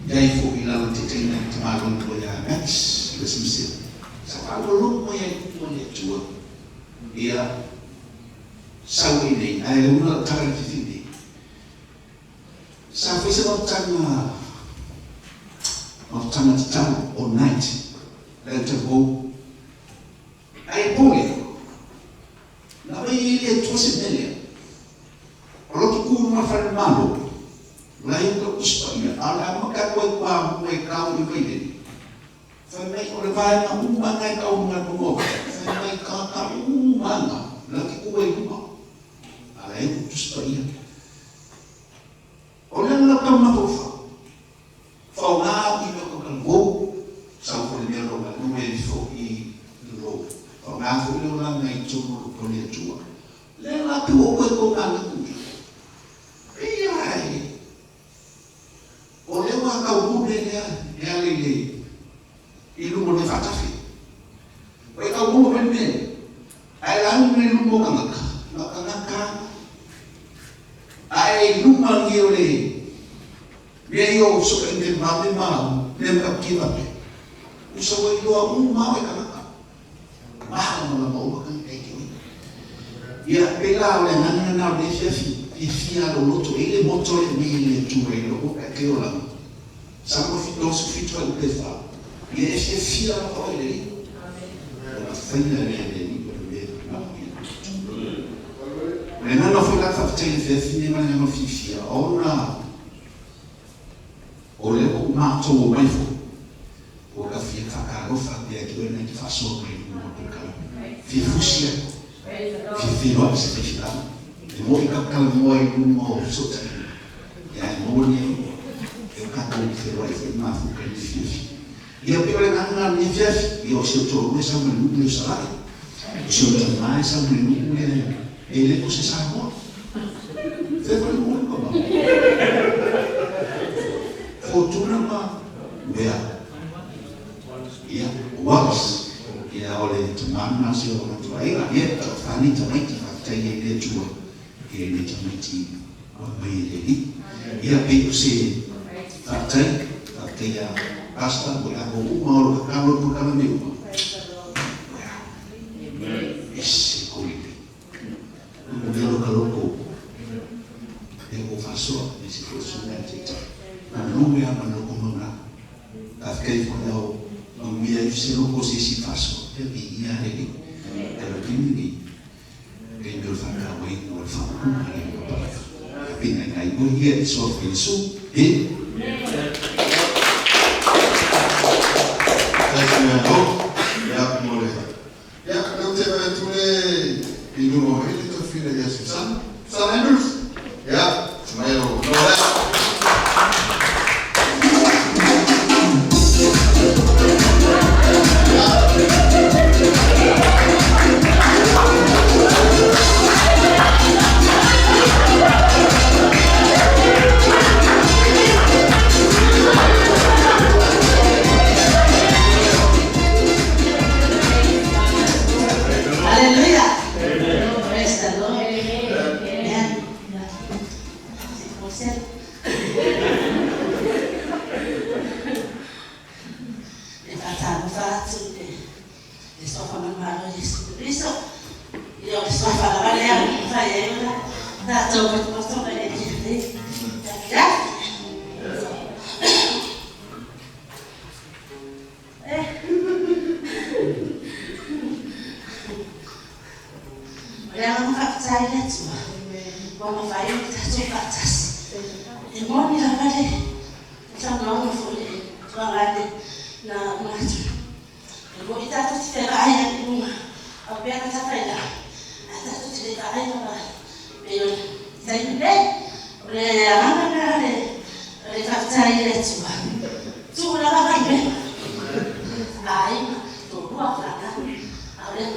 iai fo i lana te teina i te marong ko ia Max le simsir sa walo mo ia i mo le tua ia sau i nei ai le una tara ki fini sa whaisa o tanga tau o night le tapu ai pole na mai ile tose melia o lotu kuru ma fare malo la yuka uspaia ala maka koe pa mo e kau i vaile fa mai o le vai na uma ngai kau nga mo fa mai ka uma la ki koe uma ala yuka uspaia o le na ka ma fa fa nga i lo ka go sa ko le melo na no e fo i lo fa nga fo le na ngai tunu ko le tua le la tu o ko ka na ku ai o le wa ka u le ya le i lu mo le fatafi o ka u mo me ai la ni lu mo ka ka ai lu ma ni o le ye yo so ka ni ma le ka ki va pe o so wa yo u ma ka ma no mo ka ni ki ia pela o le nana le fia lo loto ele moto le mele tu e lo ka ke ola sa ko fito su fito al pefa ie fia o le la fina le le nana foi la fa te fini ma no fia ona o le o ma to o mai fo o ka fia ka fa be ki na ki fa so mai no ka fi fusia fi no se fi e mo i ka mo i mo so te ya mo ni e ka ko fi ro i ma fu ka fi e o pele na ni fiaf e o se to me sa mo ni sa o se o mai sa mo ni e le ko se sa mo se fa mo ko ba fortuna ma vea ia was ia ole te mana se o na tua ia ia fani ta mai ta tai le tua e le tamiti o mai le li ia pe se tai ya basta o la o uma o ka lo por cada meu esse coide o meu caloco eu vou fazer esse funcionamento na nome a mano como na afkei quando o meu se não conseguisse faço eu ia ali era que que eu falava aí no falava pina ngai o ia so fisu e ya mole ya não te vai tu le e no momento tu filha ya Susan sabemos ya mayo no Say, Le amana le fatai le tua. Tu la vai bene. Ai, tu puoi fare. Allora,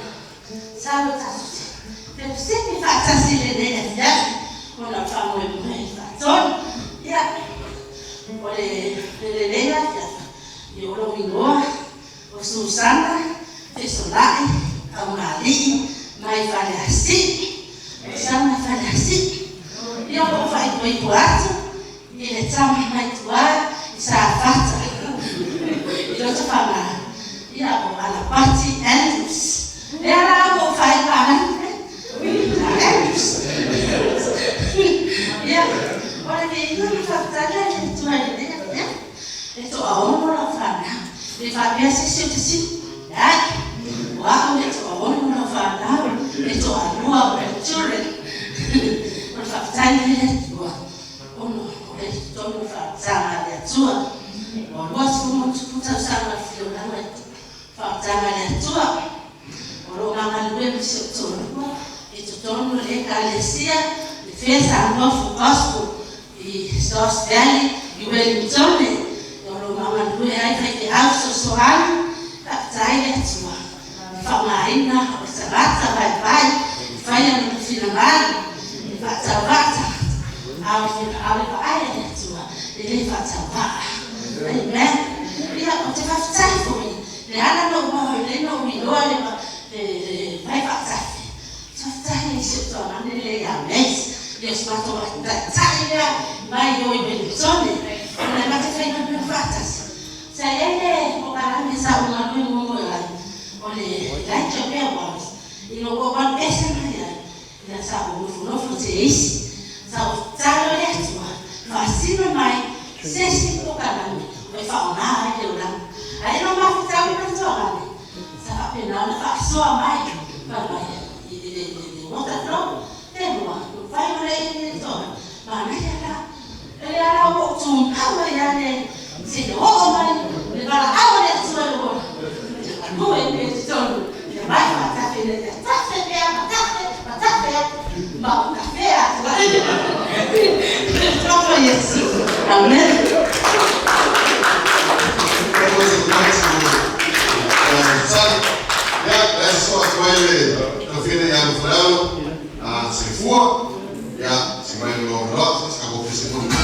salve tutti. Per sempre facciasi le delle con la fama e il fazzone. Ya. Ole le lega io lo minua. O Susana, Fesolai, Amali, mai fare assim. Sama fare assim. Io lo fai quei quattro. E le zame mai tua, sa fatta. Io ti fa male. Io alla party Andrews. E allora lo fai male. Andrews. Io, ora che io mi fa tagliare le tue idee. E tu a uno lo fanno. Mi fa piacere sì. Dai. Wow, e tu a uno lo fanno. E tu a nuovo per giure. Non fa tagliare le tue. Uno. Don't fazana le tua, o luogo non ci può usare la fazana le tua, o lo mamma lui mi si torna e tu torno le calesia, difesa a nuovo gospel, i stos valley, i Wellington, o lo mamma lui hai fatto house soano, fazana le tua, fa marina, o salata vai, fai un finale, fazza. Aveva tua e lei faccia va. Amen. Io non ti faccio tempo. Le hanno non le non mi lo aveva vai faccia. Faccia si torna nelle ames. Io sbatto la taglia, ma io i bellissoni. Non è mai fatto più faccia. Se lei o parami sa una lui non o le lancio per voi. Io ho un essere mai. La sa non faccio Sao talo le tua, fascino mai, se si può calare, vuoi fare una idea, non mi facciamo per giocare, sarà appena una fa sua mai, per mai, di molta troppo, non fai una idea di giocare, ma non è là, e allora ho fatto un cavolo di se ne ho mai, le va la ava del suo lavoro, come mi sono, vai a caffè, ma un caffè, troppo Gesù, amen. Ja, adesso attuale alla fine di anno fratello, si fuori, ja, si va in nuovo lotto, si acabou per secondo.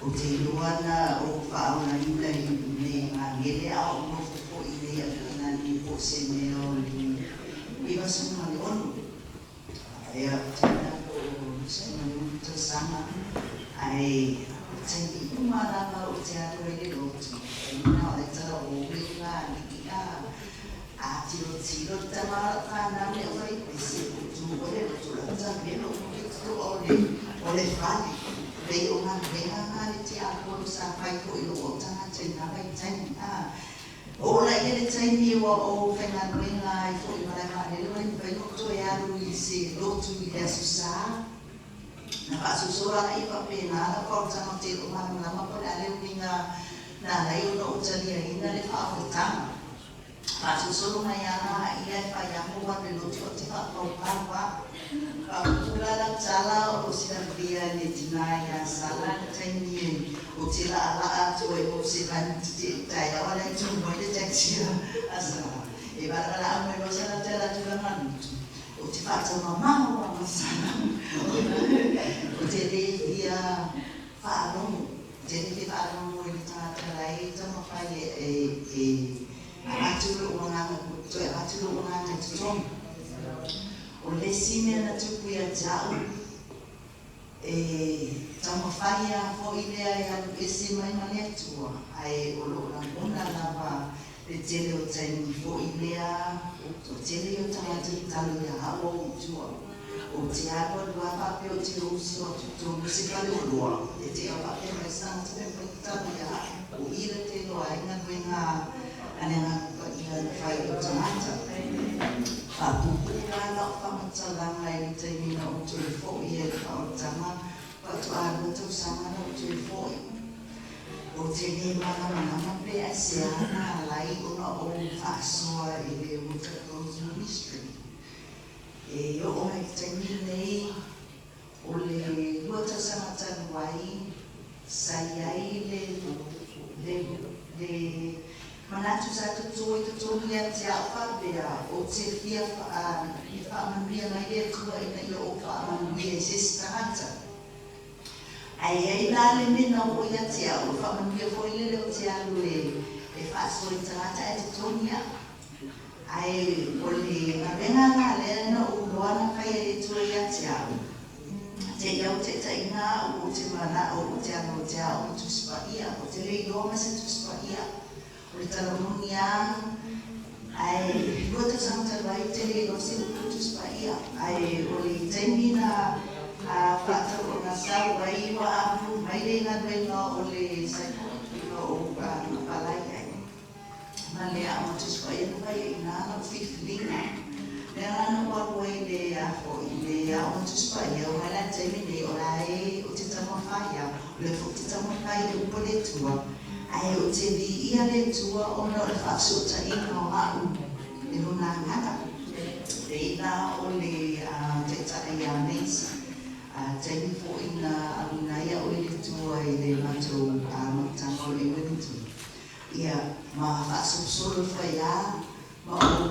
o te luana o whaona ina I me ngele a o mo fo I le a na ni po se me o ni iwa suma ni onu ea tena ko se na muta sama ai te umara o te ato ele o tu ina o le tara o wika ni a tiro tamara kana me o I pese tu o le tu la tamelo o le fani They don't have reality of sa pai ko I o tanga te na pai tani o la ele tani o fena wenga I fo I mara le lo I pai ko to ya lu I se lo tu I le susa na pa susura I pa pena na ko tanga te o ma na ma pa le winga na la I no tani ina le pa o tanga pa susura na ya na I pa ya mo wa le lo tu te pa ko pa Pula cala o sila bia ni tinaya sala tani o tila ala to e o sila taya wala tu mo de taxia asa e bara la mo sala tela tu man o ti fa mama wa masala o te de dia fa no te de fa no mo ni ta trai to mo fa atu o na to atu o na to o le sime na tupu ya jau tama faya fo ile ya esi mai mane tua ai o lo na ona lava le tele o tani fo ile ya o tele o tama talo ya hawo tua o te ago lua pape o te usi o tuto musika le olua e te o pape mai sana te pe talo ya o ile te lo ai na wenga anena pa ia fai o tamata Pupukana whamatalanga I te mina o tui fōi e whaotama patu āna tau samana o tui fōi. O te ne mana pe a se ana lai ona o whaasoa I le Auckland Ministry. E o mai te nei o le luata samatanu wai sai ai le Manatu sa tutu lia te apa bea o te fia I whaamanuia mai ea tua ina I o whaamanuia se stahata. Ai la le mena o ia te au whaamanuia fo I lele o te alu e whaaso I tangata e te tonia. Ai o le marenga ngā lea na o loana kai e tua ia te au. Te iau te taina o te mana o te anu o te au tu spaia o te rei o mase tu spaia. O le taramonia ai luata samata vai te le o se tu spaia ai o le temina a fata o na sa vai wa apu mai le na no o le sai o palai ai ma le a o tu spaia no vai ina no fiflinga le ana wa wai le a fo le a o tu spaia o la temine o lai o te tamafaya le fo te tamafaya o pole tua ai o te vi ia le tua o no le whaasota I no au e luna ngata. Te ina o le te tana ia neisi. Te fo ina aluna ia o le tua I le matou matanga o le Wellington. Ia ma whaasopsolo whaia ma o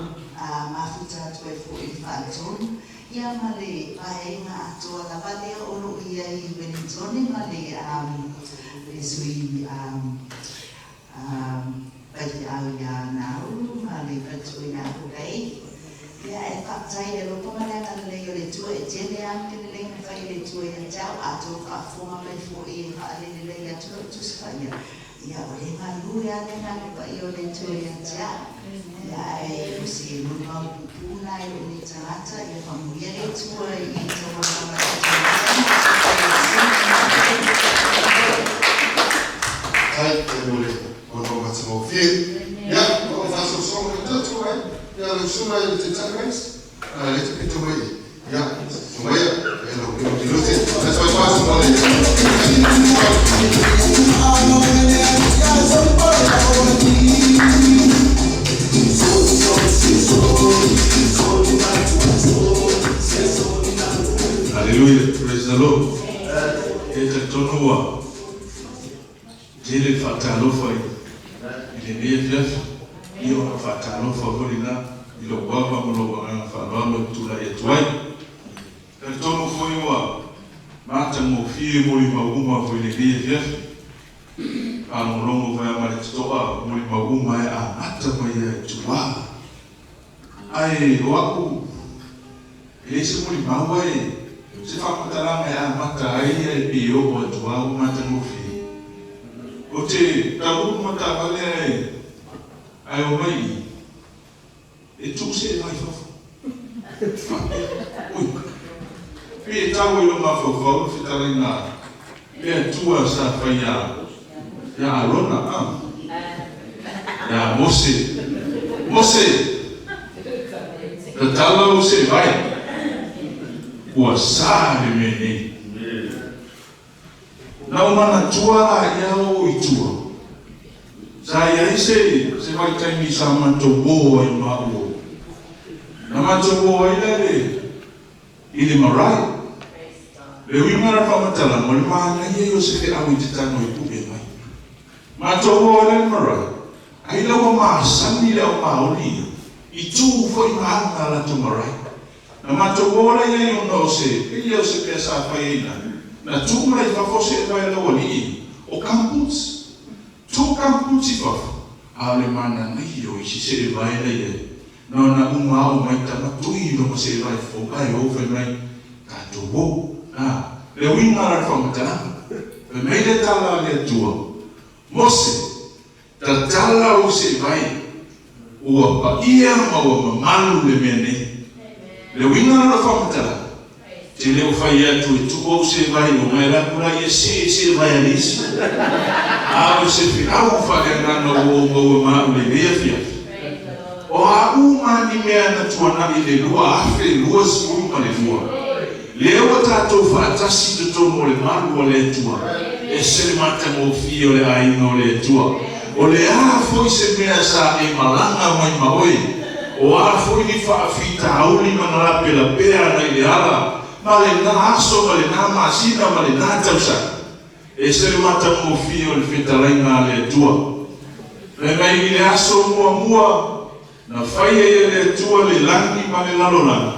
mafuta atu e fo I whaatonu. Ia ma le paenga atoa la vale o lo ia I Wellington ma le sui pai au ia nau ma le patu I ngā kukai. Ia e whaktai e ropa mananga le o le tua e tele ake le lenga whai le tua ia tau ato whaafonga mai fo I whaale le ia tua tuskaya. Ia o le malu ia le ngā pai o le tua ia tau. Ia e usi e luma o pupuna e o le tangata ia whamuia le tua I tawa Ai, e mole, ono matamo fie. Ya, o faso songo tatu ai. Ya, le suma I te tangais. Le te pito mai. Ya, mai, e no dilute. That's why faso mole. Hallelujah, praise the Lord. E tonua. Ele fatalofa ile nefia iyo fatalofa kolina ilo baba mulo wana falalo tula yetwai tono foi wa mata mo fie mo ima uma foi ile nefia Longo vai mare toa mo mauma a mata mai tua. Ai waku ele se mo maua se fa matala mai a mata ai e o tua o mata mo fi. O te tabu mata vale ai o mai e tu se vai fa. Pe tawo yo ma fo fitarina. Pe tua sa fa ya Arona ya Mose tala o se vai o sabe mene na uma tua ya o itua saya ise se vai kai mi sama to boa e mau na ma to boa ile marai le wimara fa matala mo ma na ye yo se ke awi titano i ma togo le mara ai lo ma sani le ma oli I tu foi ma la tu mara na ma togo le ye no se e se pesa fa ina na tu mai fa fosse vai lo oli o campus tu campus fa ale mana na yo se vai le ye no na uma o mai ta tu I no se vai fo ai o fe mai ka togo le winga la fa mata le mai le tala le tu Mose, tatala o se vai, ua pa ia ma ua mamalu le mea nei. Le winga na whamatara, te leo whai atu e tuko o se vai, o mai rakura ia se vai alisi. Ao se whiau whare ngana ua mau le mea fia. O a umani mea na tuanari le lua afe, lua si uma le lua. Leo tatou whaatasi te tono le maru o le tua. E se mata mo fio le aina o le tua. O le a foi se mea sa e malanga mai maoi. O a foi ni whaafita auli manarape la pea na ile ala. Ma le na aso, ma le na masina, ma le na tausa. E se mata mo fio le fitalaina le tua. Le mai ile aso mua na whaia e le tua le langi ma le lalona.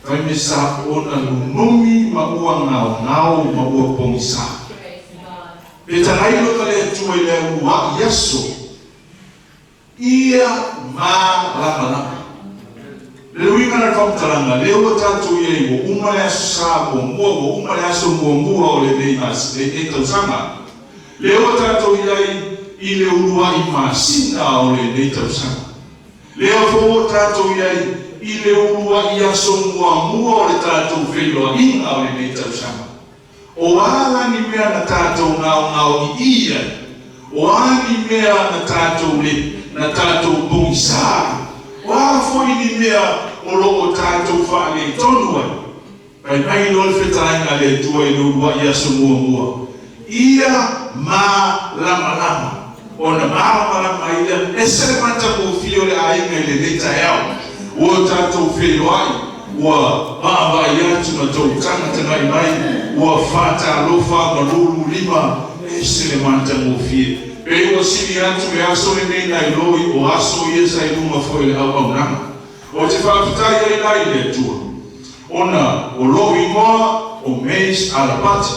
Kai me sa ona lunumi ma ua ngao ma ua pongisa. E tarai lo tale tua I le ua Yesu. Ia ma lama. Le winga na whamtaranga, le ua tatu ia I wo uma le aso sa wo mua, wo uma le aso mua o le nei mas, le tausanga. Le ua tatu ia I le urua I masina o le nei tausanga. Le ua tatu ia I le urua I aso mua o le tatu whelo inga o le nei tausanga. O ala ni mea na tātou ngao I ia. O ala ni mea na tātou le, na tātou bongisa. O ala foi ni mea o loo tātou whaale tonua. Pai mai lol whetarainga le tua I lua I aso mua. Ia ma lama. O na lama ia. E se mata mo fio le ainga le leta eo. O tātou whelo ai. Ua mawa I atu na tau tangata mai ua whata alofa ma lulu lima e se le manta mo fie. Pe ua sini atu e aso e nei nai loi o aso I esa I lunga foi le au nanga. O te whaafitai ai nai le tua. Ona o loi moa o meis alapati.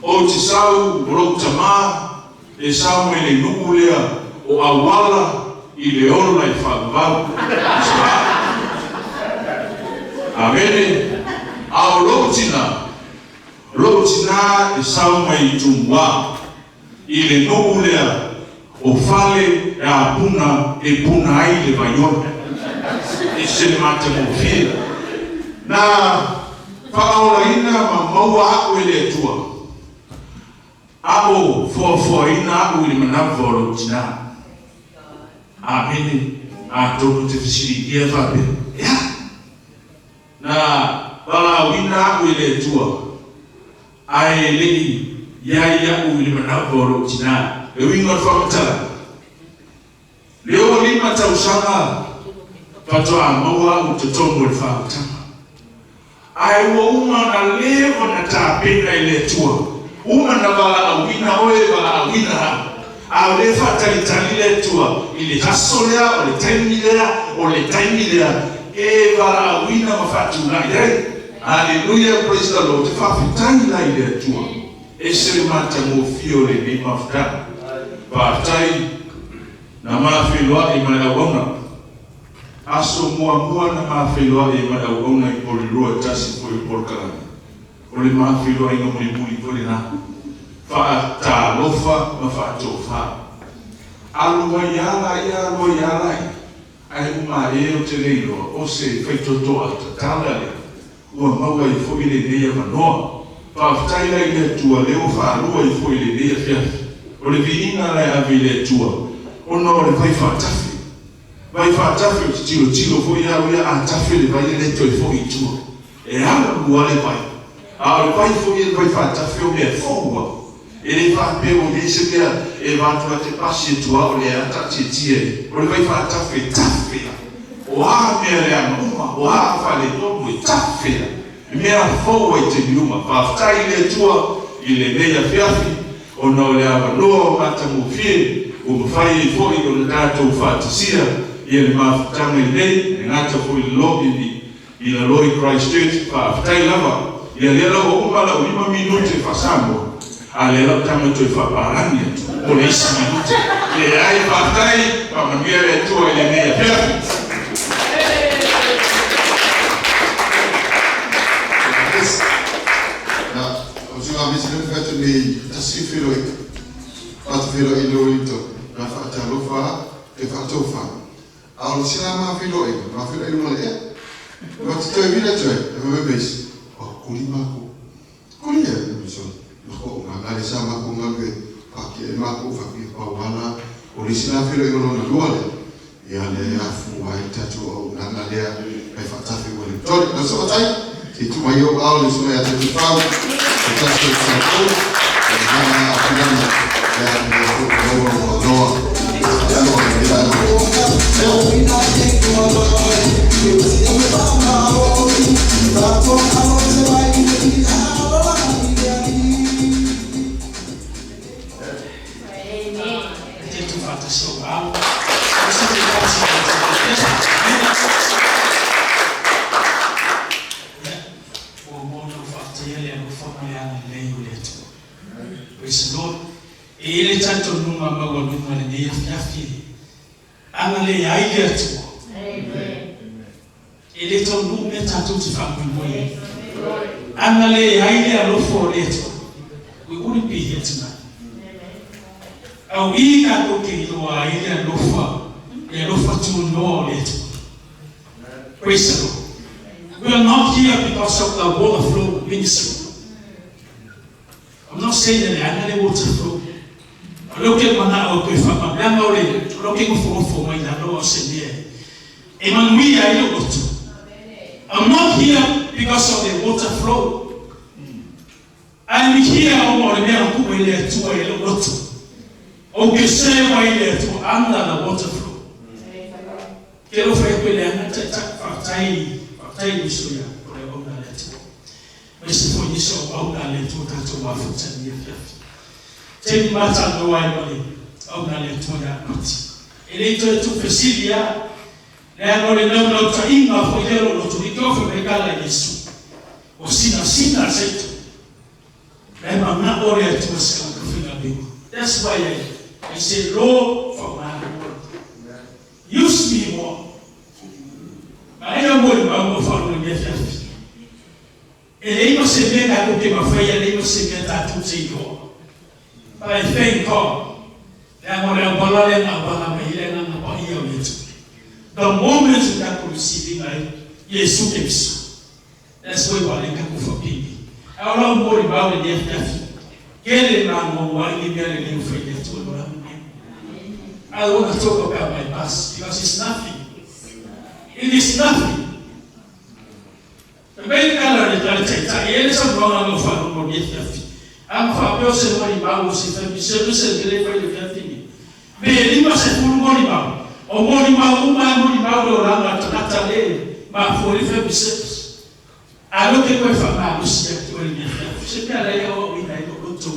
O te sau o lou tamā e sau me le nuku lea o awala I le oro nai whaavau. Amene, ao lotina e sau mai tumwa I le nobu lea o fale e a puna ai le vaiona e se le mata mo fia na whaaolaina ma maua aku e le tua ako foafoaina aku I le manawa o lotina. Amene, a tonu te fisiri ia whape na wala wina I le tua ai lei ia u le manavoro tina e winga whamatala leo lima tausanga patoa maua u te tongo le whamatanga ai wa uma na levo na tāpena I le tua uma na wala awina oe wala awina a le whatalitali le tua I le tasolea o le taimilea e vara wina mafatu na idai. Hallelujah, praise the Lord. Te whawhitai na i le tua. E se mata mo fio le ni mafutanga. Whātai, na mawhiloa I mai au auna. Aso mua na mawhiloa I mai au auna I pori rua tasi pori porkarani. O le mawhiloa I ngamuri muri pori na. Whaata lofa ma whaatofa. Alua iala ai uma o te reiro o se whaitotoa ta tālale. Ua maua I fo I le neia manoa. Whaafitai lai le tua leo whaarua I fo I le neia whiafi. O le viina lai avi le tua. Ona o le vai whaatafi. Vai whaatafi o te tiro fo I au ia a tafi le vai le toi fo I tua. E ala lua le vai. A le vai fo I le vai whaatafi o mea fōua. E le whape o le se mea e wātua te pasi e tua o le atati e tie. O le vai whaatafi e tafea. O a mea le anuma, o a whale tomu e tafea. Mea fōua I te niuma. Whaafitai le tua I le mea whiafi. O no le awanoa o mata mufie. O mawhai I fōi o le tātou whātisia. I le mawhitanga I nei. E ngata fōi lobi I la Loi Christchurch. Whaafitai lava. I a lea lau o umala o 5 minute whasamua. A le lau tama toi whaparani atu. O le 1 minute. Le ai whaafitai. Whamania le tua I le mea whiafi. Ni tasi filo pat filo I lorito na fata lofa e fatofa al sila ma filo I mole wat te vile te e bes o kulimako kulia so ko ma ale sama ko ngalwe pake mako fa ki pa wana o sila filo I no luale ya le afu wa tatu o na le e fata filo I to na so tai ti tu mai o al so ya te fa That's what Praise the Lord. Ele tanto numa maua numa le neia fiafi. Ana le aile atu. Amen. Ele to nume tanto te fa moye. Ana le aile alofo le atu. We wouldn't be here tonight. Au ina ko ke lo aile alofa. E alofa tu no le atu. Praise the Lord. We are not here because of the water flow ministry. I'm not saying that I'm not water flow. I look at my now, okay, from my memory, looking for my Lord said here. And we are able to. I'm not here because of the water flow. I'm here on the air to a water. Okay, say why there to under the water flow. Get over here, I'm tiny, so yeah. Mese for you so au na le tu tato wa futa ni fiafi. Teni mata no wa ni au na le tu ya mati. Ele tu fesilia na no le no ta inga fo yelo no tu iko fo me kala Yesu. O sina setu. Na ma ore tu se ko fina bingu. That's why I say Lord for my word. Use me more. I don't want to follow me fiafi. E io se viene a che ma fai e io se viene a tutti I go. But I thank God. That when I ballad and I the moment you can receive it, yes, yes. That's why I can go for people. I don't worry about the death. Get it now, one you get a new friend to I don't want to talk about my past because it's nothing. It is nothing. The main color is that it's a wrong of fun or get I'm for a person when he bows if I'm service and deliver the thing. May you must have full money bound or money bound or around at Natale, but for if I'm service. I look at my family, to we like to.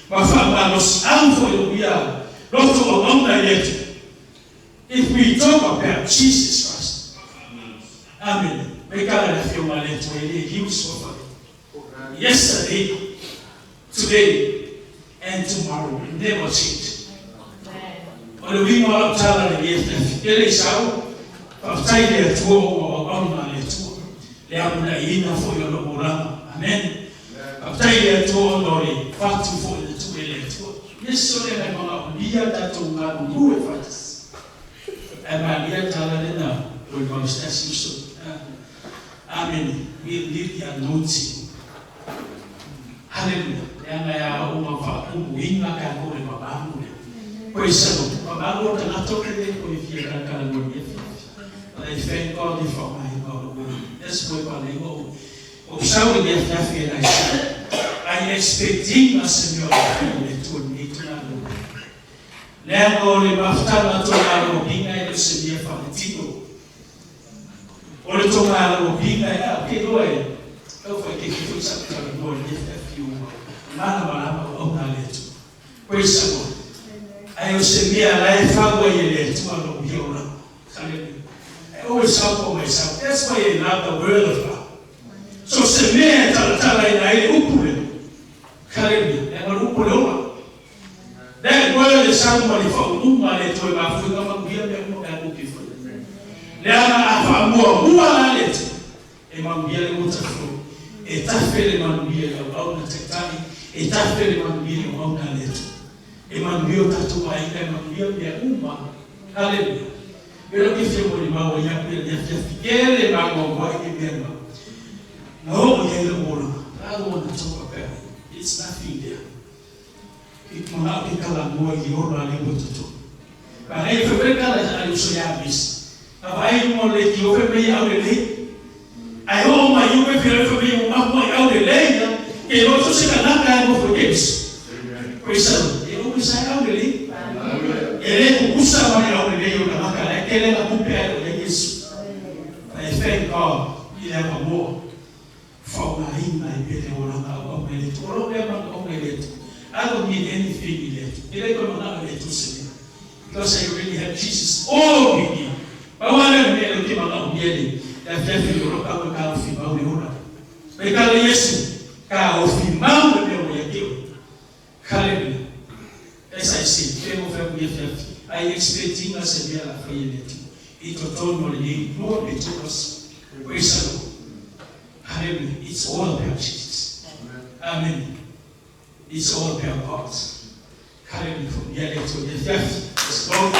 My family was for we are not to along yet. If we talk about Jesus Christ, amen. May God have your money to He was so yesterday, today, and tomorrow will never change. o le winga o tala le EFF ele sau tai le tua o auna le tua le amuna ina fo yo lo morama amen tai le tua no le fatu fo le tua le tua yeso le na mama dia tato nga mu e fatas e ma dia tala le na o ma stasi so amen we live the anointing hallelujah yana ya uma fa winga ka ko le mabamu praise the Lord mabamu ta toke le ko ifia ka la mo I thank God for my God. That's why I go. Observe the affair I said. I expect him as a new to me to know. Never le maftana to la binga e se dia fatino. Ore to la binga e che due. Eu foi que foi sabe no FFU. Mana o na leto. Praise the Lord. Aí se mia lá e fago ele to no biora. Hallelujah. I always talk for myself. That's why I love the word of God. So se me tala ina ile upule. Hallelujah. Na upule uma. That word is somebody for umma le to ba fu kama kuya be mo ka ukifo. Na afa mo muwa le to. E mambia le mutafu. E tafele mambia au na tetani. E tafele mambia au na le to. E mambia tatu wa ina mambia ya umma. Hallelujah. Pero que se mori ma o ya pe ya fikele ma go go ke bema. No ya le moro. I don't want to talk about it. It's nothing there. It ma ke kala mo ki o na le botuto. Ba ai fe pe kala ya so ya bis. Ba ai mo le ki o fe me ya le. Ai o ma yu pe fe me ma mo ya le na. Ke o so se kana ka mo fo kes. Praise the Lord. E o sa ya le. Ele kusa ma ya le yo na ka. Ele na kupea ya Yesu. I thank God. Ile ya mo. For my bele ora na o bele to ro le ma o bele to. I don't need anything in it. Ile ko na le to se. Because I really have Jesus all in me. Ba wale me le ma na biele. Ya fiafi ro ka fi ba o ora. Be ka Yesu ka o fi ma o le o ya ke. Hallelujah. As I say, pemo fa mi fiafi. I expecting us to be a failure. It will turn only more to us. Praise the Lord. Hallelujah. It's all about Jesus. Amen. It's all about God. Hallelujah. From the other to the fifth. Let's go.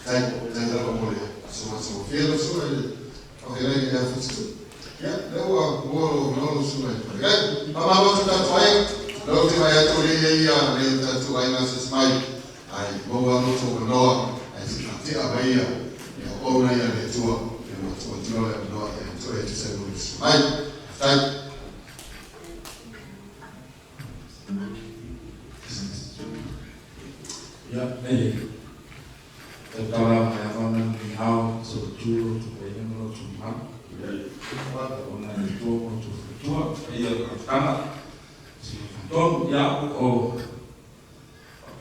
Thank you. So feel so okay, ya lewa woro no suma ya mama watu tatwaye leo tema ya tole ya leo tatu aina sismai ai bowa no to no ai sikati abaya ya ona ya letua ya watu ya no ya to ya tselo sismai thank ya tetara ya fana ni hao so tu tu ya no tu ma ona ni to tu ya kana Tom ya o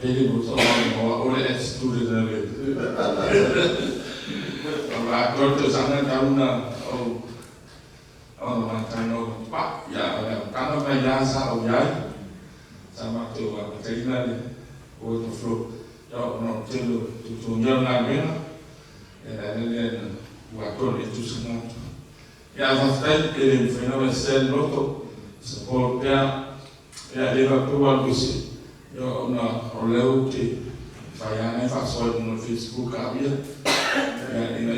pele no so o le student na le ora corto sana kauna o ma tano pa ya kana pa ya sa o ya sama to wa kaina le o to flo ya no telo tu nyona mena ya le wa to le tu sana ya vastai che fenomeno sel noto se può ya leva qua così io ho leuti fai fa soldi no Facebook avia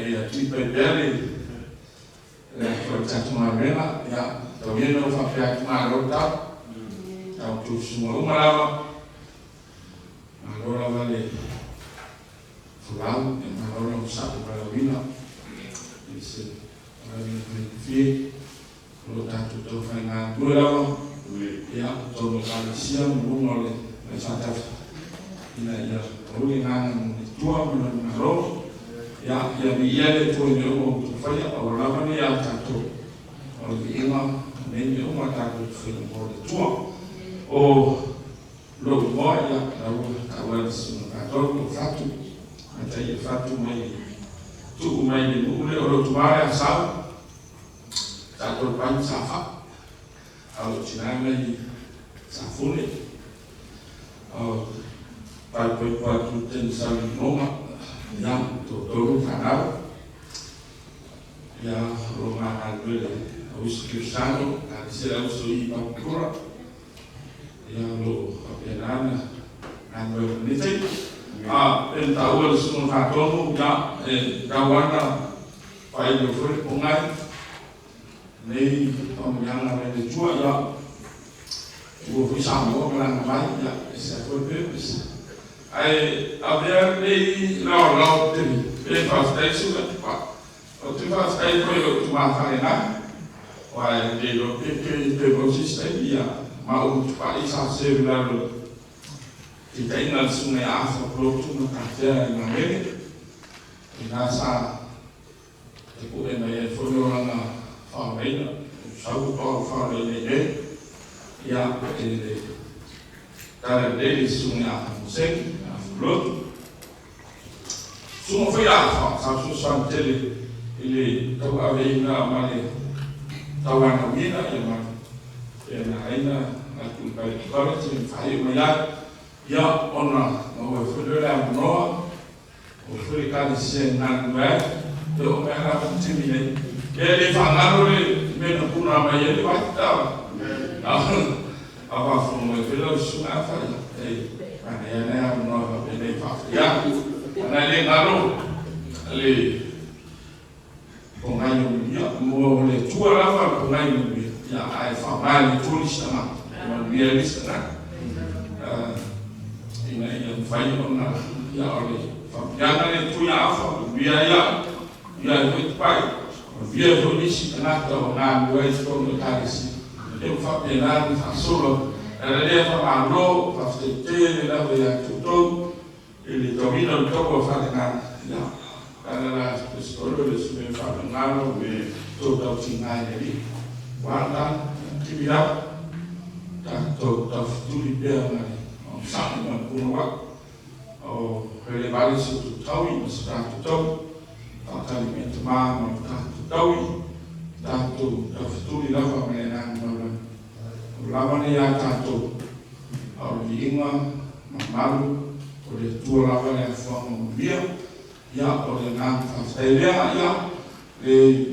ya tipo bene facciamo una bella ya todavía no fa piac ma rotta tu sono umava allora vale fulano e allora un sacco per la vina dice fie lo tanto to fai na due ya to lo kana sia mo le fata ina ya uli na tua mo na ro ya mi le to ne mo to fai o la mani ya tanto o di ina ne mo tanto fai mo le tua o lo mo ya la wa sono cattolico fatto anche il fatto mai tu mai ne mo le o lo tumare a sa tanto pan sa fa au tinanga I safune au pai tu ten sali noma yang to kanau ya roma alvele au iskirstano sila uso I papura ya lo apenana ando nite en tawel sun hatono ya kawana pai lo foi pongai nei om yang ame jua ya o foi samo lang mai ya esa foi purpose ai avea nei no te faz isso pa o te faz ai foi o tu ma faina Why they don't take the consistent ya mau pa isa sebelah kita ingat sungai Asa produk kerja yang ini nasa itu yang follow orang farmer sabu tahu farmer ini ya ini kalau dari sungai Asa musim produk semua faya sabu sampai ini tahu apa yang namanya tawana mina yang aina aku baik kalau sih saya melihat ya ona mau fulera no o fulika sih nanti tu mereka pun ini jadi fangarole mena puna maya di waktu apa semua film sudah apa mana yang no ini fakta ya mana ini ngaruh ali pengayu ya mau le tua apa pengayu ya ai famali tulis nama dia di sana ini yang fai ona ya oleh jangan itu ya apa biaya ya itu pai biaya tulis kena tahu ngan dua itu mekanis itu fapelan solo ada dia famalo fastete la dia tutup ini domino topo fatenan ya karena sekolah sudah fapengaruh be total tinggal jadi warna kibirap dan total studi biar sama punwa oh relevasi itu tahu sudah tahu tak kali teman tak tahu tak tahu studi apa mengenang ulama ni yang tahu oh diingat malu oleh tua lama yang form dia ya oleh nang saya ya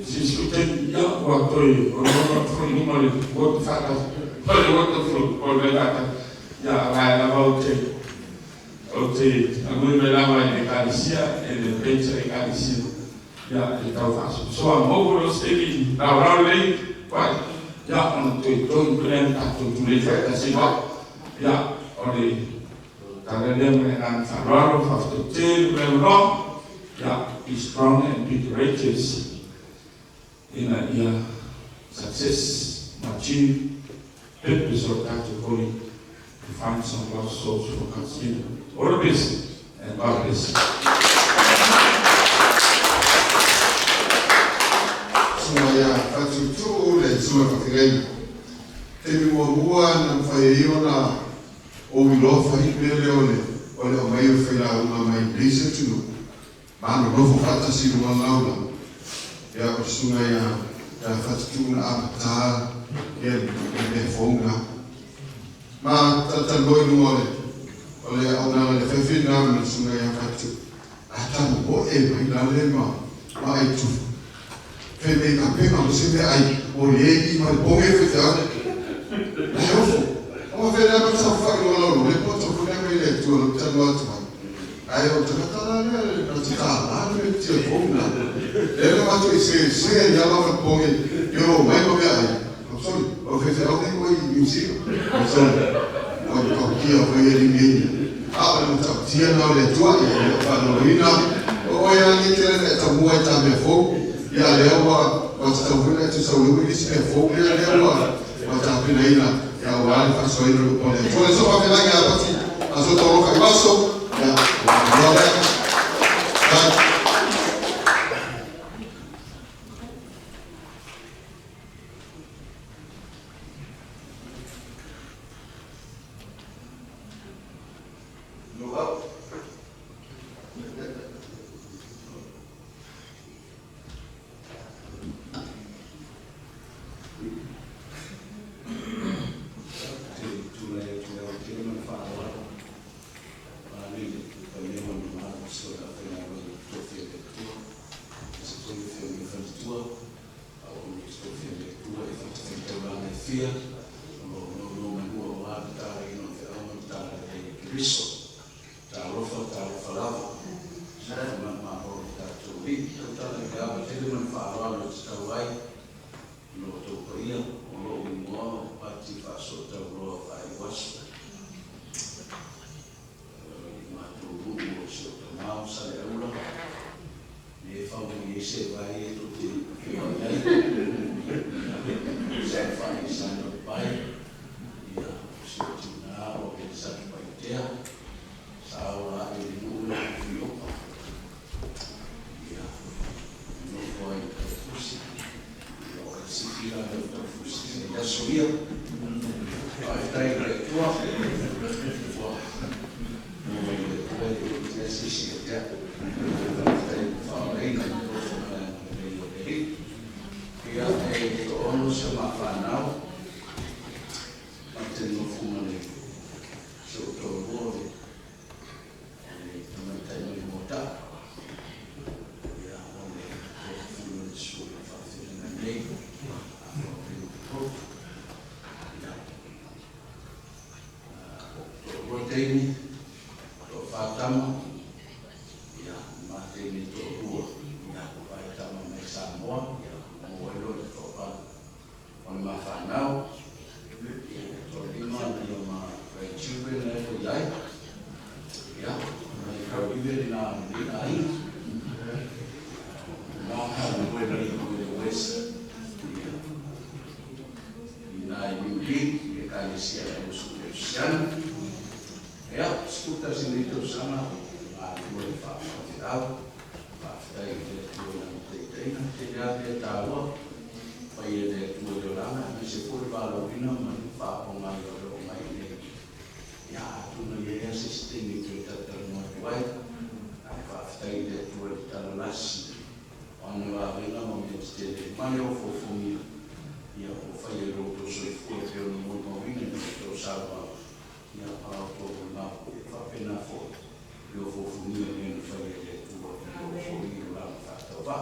sesuatu ya waktu orang ini malu waktu saat waktu ya lain oke aku melama di Kalisia di Petra Kalisia ya di tahu soal mau bolos ini tahu lagi pak ya untuk itu kalian tak tulis kasih ya oleh karena dia mengenang Faraon faktor belum ya is strong and be courageous in a success achieve purpose of that holy to find some lost souls for God's kingdom. All this and God bless. Semua fatu tu le semua pakai. Temi mua na faiona o wilo fai pele ole o mai faila uma mai blise tu. Mano novo fata si uma laula. Ya sunga ya fatu tu na apta ya fonga. Ma tata loi ole ona le fefina na sunga ya fatu. Ata mo mai la le ma tu. Feme kapena mo se ai o ye ma bonge feta. O vela ma sa fa lo le poto ko ne le tu ta lo ta. Ai o ta le na ta le ti fonga. Le ma tu se ya ma bonge yo mai mo ai. Sorry, o feta o ne mo museo. Sorry. O ki o ye ni ni. Aba ta ti na le tu ai fa no ina. O ya ni te ta mo ta me fo. Ya lewa watafuna tusawulishe fomu ya lewa watapina ina ya wale fasoiro pole pole so kwa kila ya basi azotoroka baso ya wale fia no manua o ata i no fe o ta e Kristo ta rofa lava sa ma o ta to ri ta ga te le man fa ro no sta wai no to ko ia o lo mo pa ti fa so ta ro fa i was ma to ru o so ta ma sa le ula e fa o ni se vai e to te ke o nei se fa i sa no pai ia se tu na o ke sa pai te sa o la e nu na fi o ia no foi fusi o ke si fila do fusi ya subia ai tai re tua no me se si ya ono se mafanao matendo fumane so to bore e matendo mota ya one fumane so fa fina nei to roteini to fatama ya mateni to rua ya fatama me samoa on my fan now, so my children will die. Yeah, I even now, now have the West. I will be the Calicia Christian. Yeah, scooters in little summer, I will find it out. After I get the tower. Pai de tua de lana, mas se for valorina, mas fa com mais o mais ne. Ya, tu não ia assistir ni tu tá no vai. A fa tai de tua de las. On va ver no momento de mano fofomi. Ya, o fai ro to so foi que no mundo vinha to salva. Ya, para o na fa pena fo. Eu fofomi no fai de tua, fofomi lá fa to va.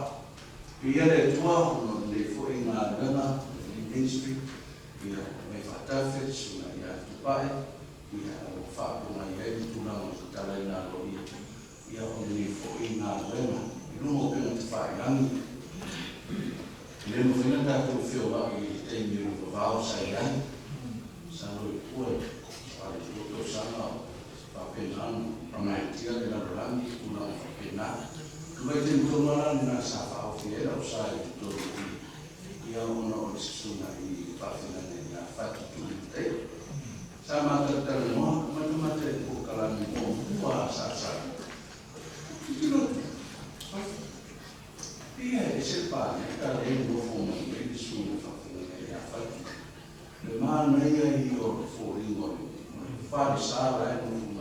Ia le tua no le foi na gana ministry ia me fatafe suna ia tupai ia o fa ko na ia tu na tala ina lo ia o le foi na gana no mo que não faz nada le mo fina da to fio ba i te mi ro va o sai ai sa lo ko ale to sana pa pena na tia de la rolandi una pena Vai ter um tomar na safa ao fiel ao sai todo e a ono suna e fazendo na fatu tudo tem sama tratar no mas não mate o calame bom boa sasa tudo e é esse pai tá lendo o fumo ele suna fazendo na fatu de mano aí o forinho faz sala é no fumo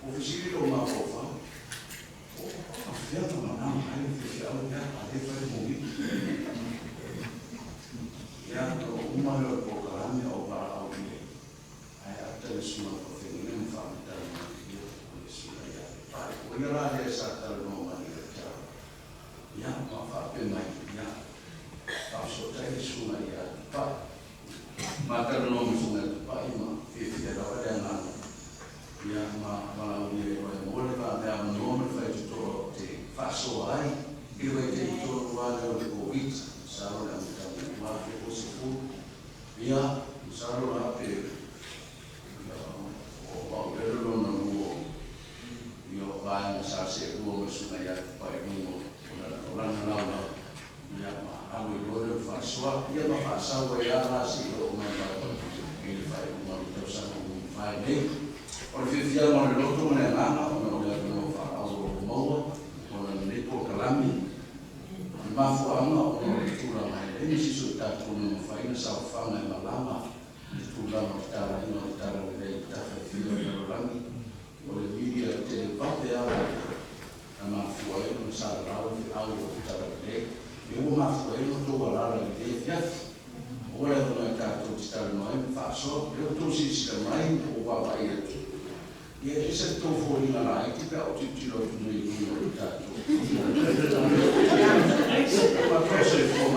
o visível uma fofa ya to na ai fi ya ya ate fa mo ya to uma lo ko kalame o ba au ni ai ate suma ko fe ni fa ta ni ko suma ya pa ko ya la de sa ta no ma ni ta ya ma fa pe mai ya pa so ta suma ya pa ma ta no mi suma pa ma fi ya la de na ya ma ni ko mo le pa me no me fa to faço ai e vai ter todo o ano de Covid, sabe lá no mar que você for, via sabe lá que o governo não e o vai nascer se o mas não é para mim lá não via a mulher faço e a faço vai lá se o mais ele vai uma situação vai bem porque via uma loto não é nada não é faz o mal po kalami ma fu ana o tura mai e si so ta tu no fai na sa fa na malama tu la no ta no ta le ta fa filo no lami o le media te pa te a ma fu ai no sa ra o ta le e o ma fu ai no to la le te fia o le no ta tu sta no ai fa so e tu si sta mai o va vai e se tu fuori la lai ti pa o ti lo tu no ta ma cosa è fuori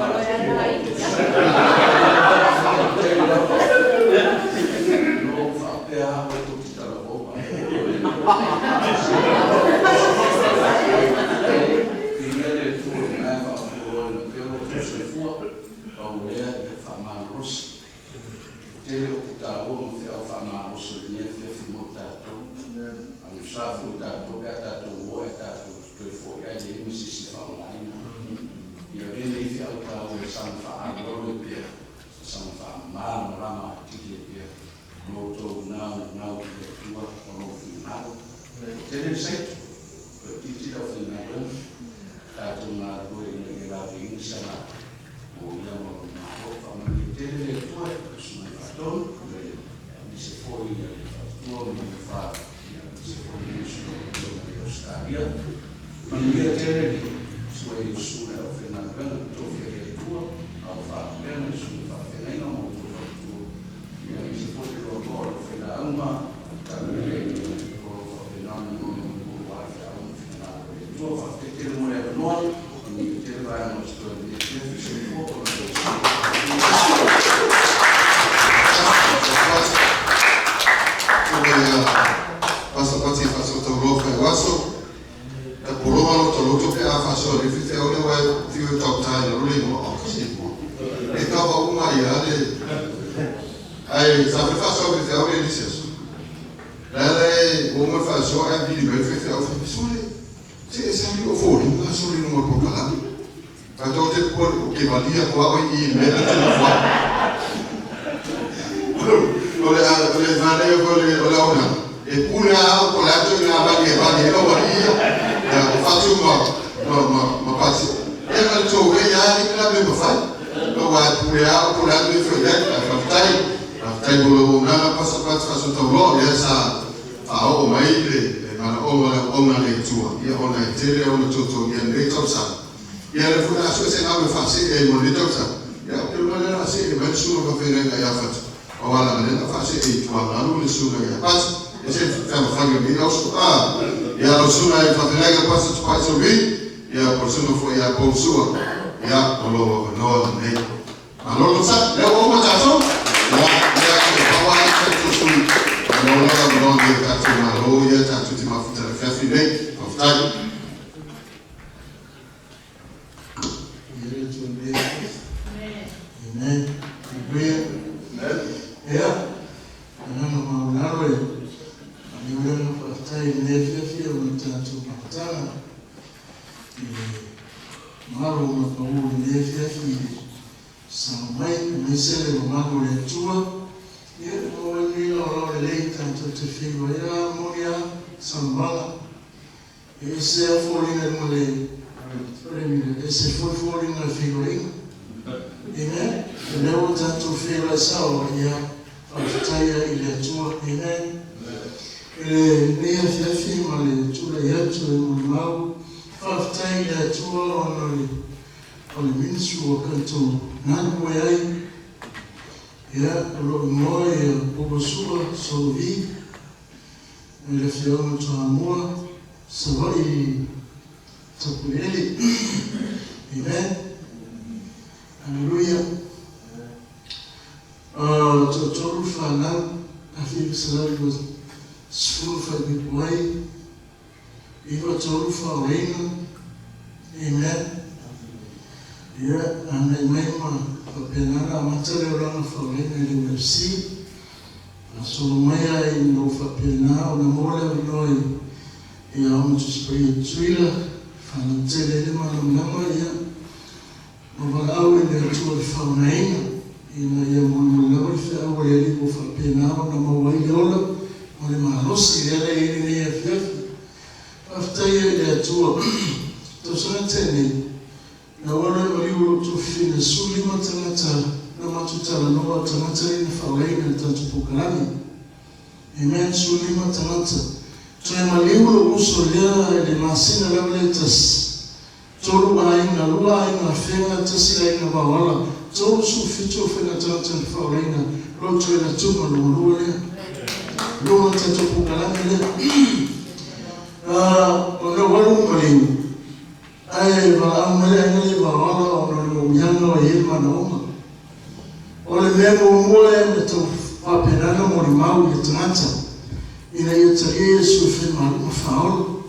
Ina yetu Yesu malu faul.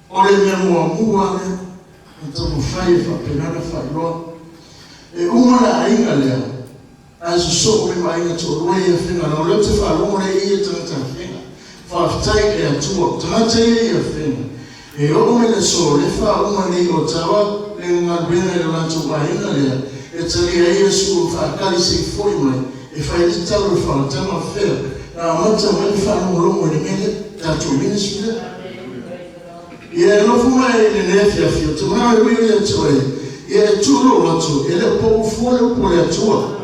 Ole me mua então mo fai fa penana fa lo. E uma ainda lea. As so me mai to roe e finga no le te fa lo le e tanta finga. Fa tai e tu tanta e finga. E o me le so le fa uma ni o tawa le nga bena le la tu ainda lea. E tali e su fa kali se foi mai. E fa il talo fa tama fe. Na mata me fa no lo le mele da tu ministry. E no fuma e ne fia fio. Tu ma e le tu e tu lo tu e le po fuori pure a tua.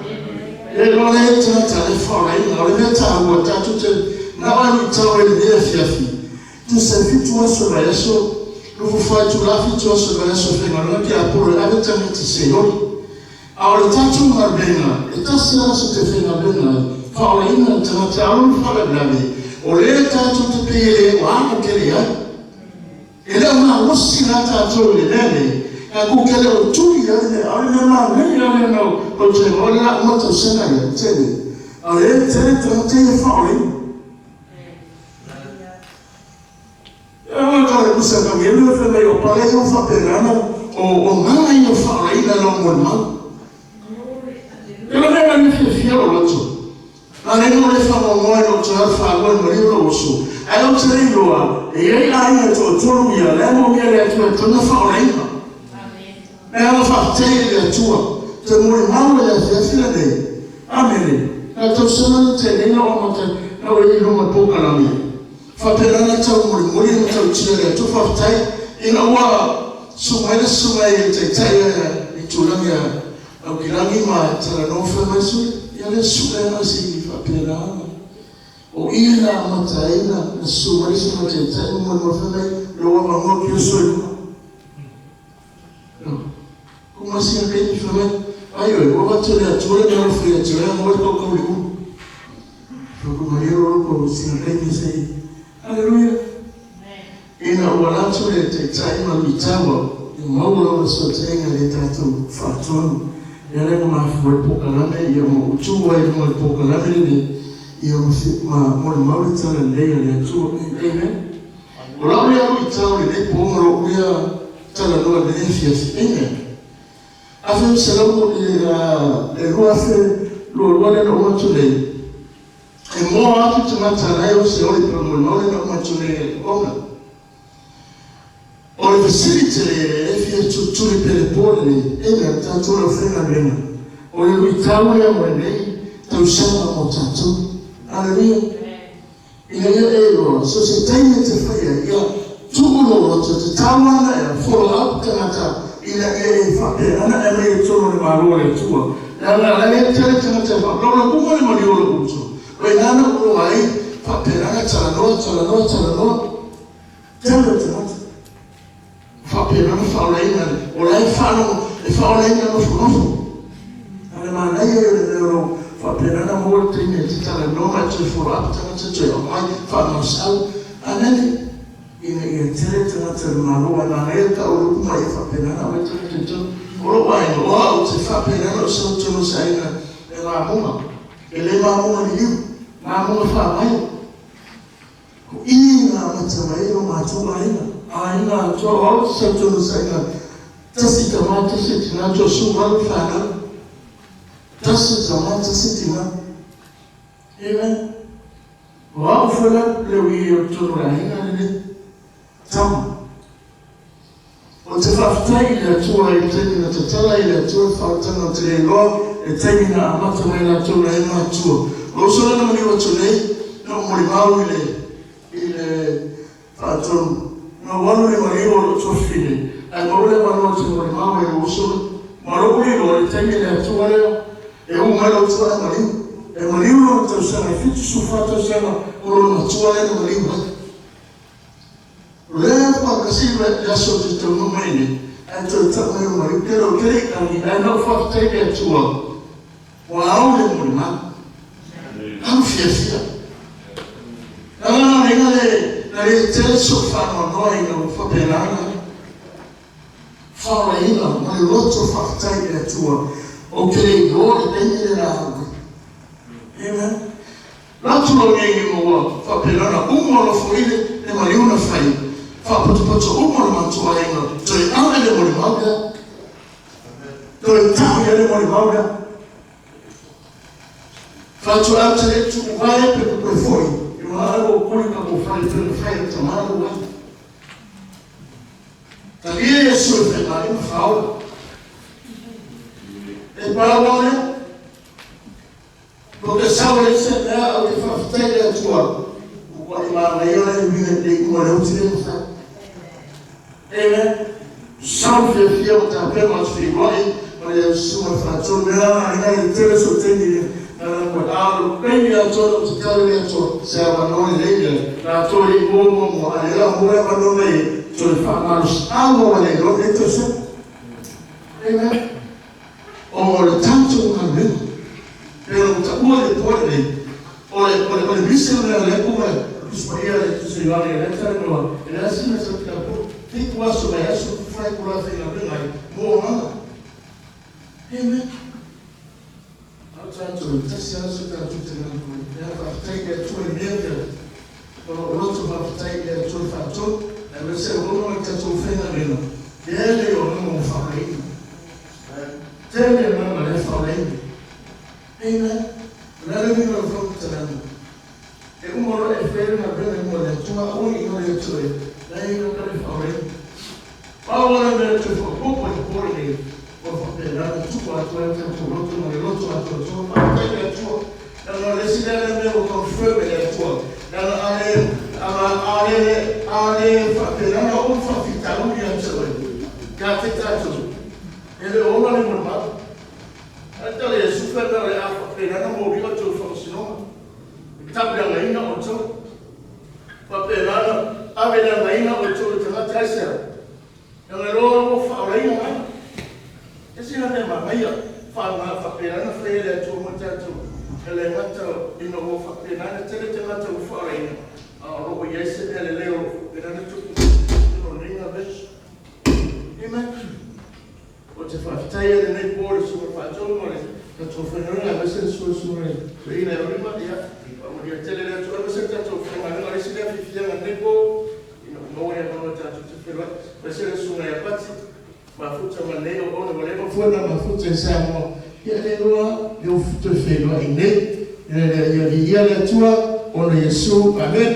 E non è tanta le fare in la vita vuota tutte na va mi tawe ne fia fio. Tu sei fitu so adesso lo fai tu la fitu so adesso fino a che a pure la vita mi ti sei ora. Ora tanto una bella e tassera su che fino a bella. Fa in tanta non fa la blame. O le tanto te pere o anche che le e la una oscillata trolle bene. Aku kele tu ya ne ale ma ne ya ne no o te wala mo to sena ya tele ale tele te fa ole ya mo to le sa ka mi le fe me o pare yo fa perana o ma yo fa ole na no mo ma e lo ne ma mi fio lo to ale no le fa mo no to fa mo lo so ale o te lo e ai ai to to ya le mo mi le to na fa ole ela fa tele tua te mo mau le fia de amene na to sona te ne no mo te no e no mo poka la mi fa perana ta mo mo ni ta tele to fa tai ina wa sumai te tai e tu la mia o kilami ma tra no fa masu ya le sumai si fa perana o ina ma tai na sumai te tai mo fa mai lo wa mo ki so como assim a gente falou aí eu vou bater a tua na frente a tua não vai tocar o livro como eu vou assim a gente sei aleluia e na hora tu le te trai ma mitawa e mau so tenga le tato fatun ele ma foi pouca lá né eu o tu vai mo pouca lá né e eu ma mau tala le tu amen ora eu então le pomro ia tala no le fia amen afin selon le roi fait le roi de notre soleil et moi tout ma travail c'est on le promouvoir le notre soleil on le facilite les filles tout les pélépores et même tant le fait la bien on le lui tawe à monnaie tout ça mon tanto alléluia il y a eu société qui te fait il y a tout le monde te tawana follow up kanata ila e fa ana e me tono le marole tua la tele tele fa lo come le mariolo uso e nana uno mai fa ana tala no tele fa ana fa lei o lei fa no e fa lei no fu ale ma lei io fa ana molto in tala no ma ci fu up tele mai fa no sa anani ina tele tele marole na leta o kuma e fa penana o tele o vai o se fa penana so tu sai na e la muma ele ma muma ni ma muma fa mai ina matamai no ma tu aina to o so tu sai na tasi kama tasi na to su va fa na tasi kama tasi tina amen wa fala le wi to ra ina ne tam o te whaftai la tua e tēmina te tala i la tua whaatanga te rei loa e tēmina a mata mai la tua e mā tua o sora na maniwa tu nei no mori mau i le whaatonu no wanu le maniwa o tua whine ai maule wanu te mori mau e o sora maroi lo e tēmina a tua leo e o mai lo tua e maniwa o tau sana fitu su whātau sana o lo na tua e maniwa le pa kasi le so te to no mai e to ta mai mai pero que ani no fa te ke tua wa au le mo ma am fia na le te so fa no fa penana fa ina ma lo to fa te ke tua o que go e la amen Latu lo ngengi mo fa pelana umo lo fuile ne maliuna fai. Fa putu umo lo mantua inga. Toi ame le mori mauga. Toi tau ya le mori mauga. Fa tu ate tu vai pe pe foi. Eu alo kuli ka ko fai pe fai tomado wa. Tabia ya sufe mali faula. E para porque sabe se é o que faz ter a tua o maior inimigo de como eu te digo né sabe que eu também mas figure mas sua fração não ter soutenu na bem a todo o que eu tô se abandonou ele na tua igual ela morre abandonei tu faz algo ali não é isso né o tanto caminho pero utakuwa report ole mission na le kuma kusaidia le tusiwale le tano ila sina sauti hapo tikwa soba yaso kufai kula fika bila mo mama amen Tanto tasi yaso ta tutena ko ya fa take to media or lot of take to fato na vese uno ta to fena beno ele yo no fa mai tele mama le fa mai amen. Nada me lo vou trazer. É hora de ver na bem mo le tua o ino le tua. Daí não quero falar. Paula me te foi pouco por ele. Por favor, tu pode tu outro no outro tu para ter tu. Não decide mesmo com fome le tua. Não ale fa não fa ficar no dia de cá tu. Ele olha no normal. Então ele super bem a pena não moviu o teu funcionou. Tá bem ainda o teu. Papelada a ver ainda o teu tá atrás. Ele logo fala ainda. Esse não é mais aí. Fala papelada foi ele teu muito ele matou e não vou papelada ele tem matou fora ainda. Logo esse ele leu ele não tu não nem a vez. Imagina o te fataia de nei por su fato mole che tu fai non la vesse su lei la prima dia o dia tele la tua vesse tu fai ma non si deve fare nei po non vuoi non ta tu fai vesse su na pazzi ma fuccia ma nei o non volevo fuori ma fuccia siamo e allora io te fai lo in ne io la tua o ne Gesù amen.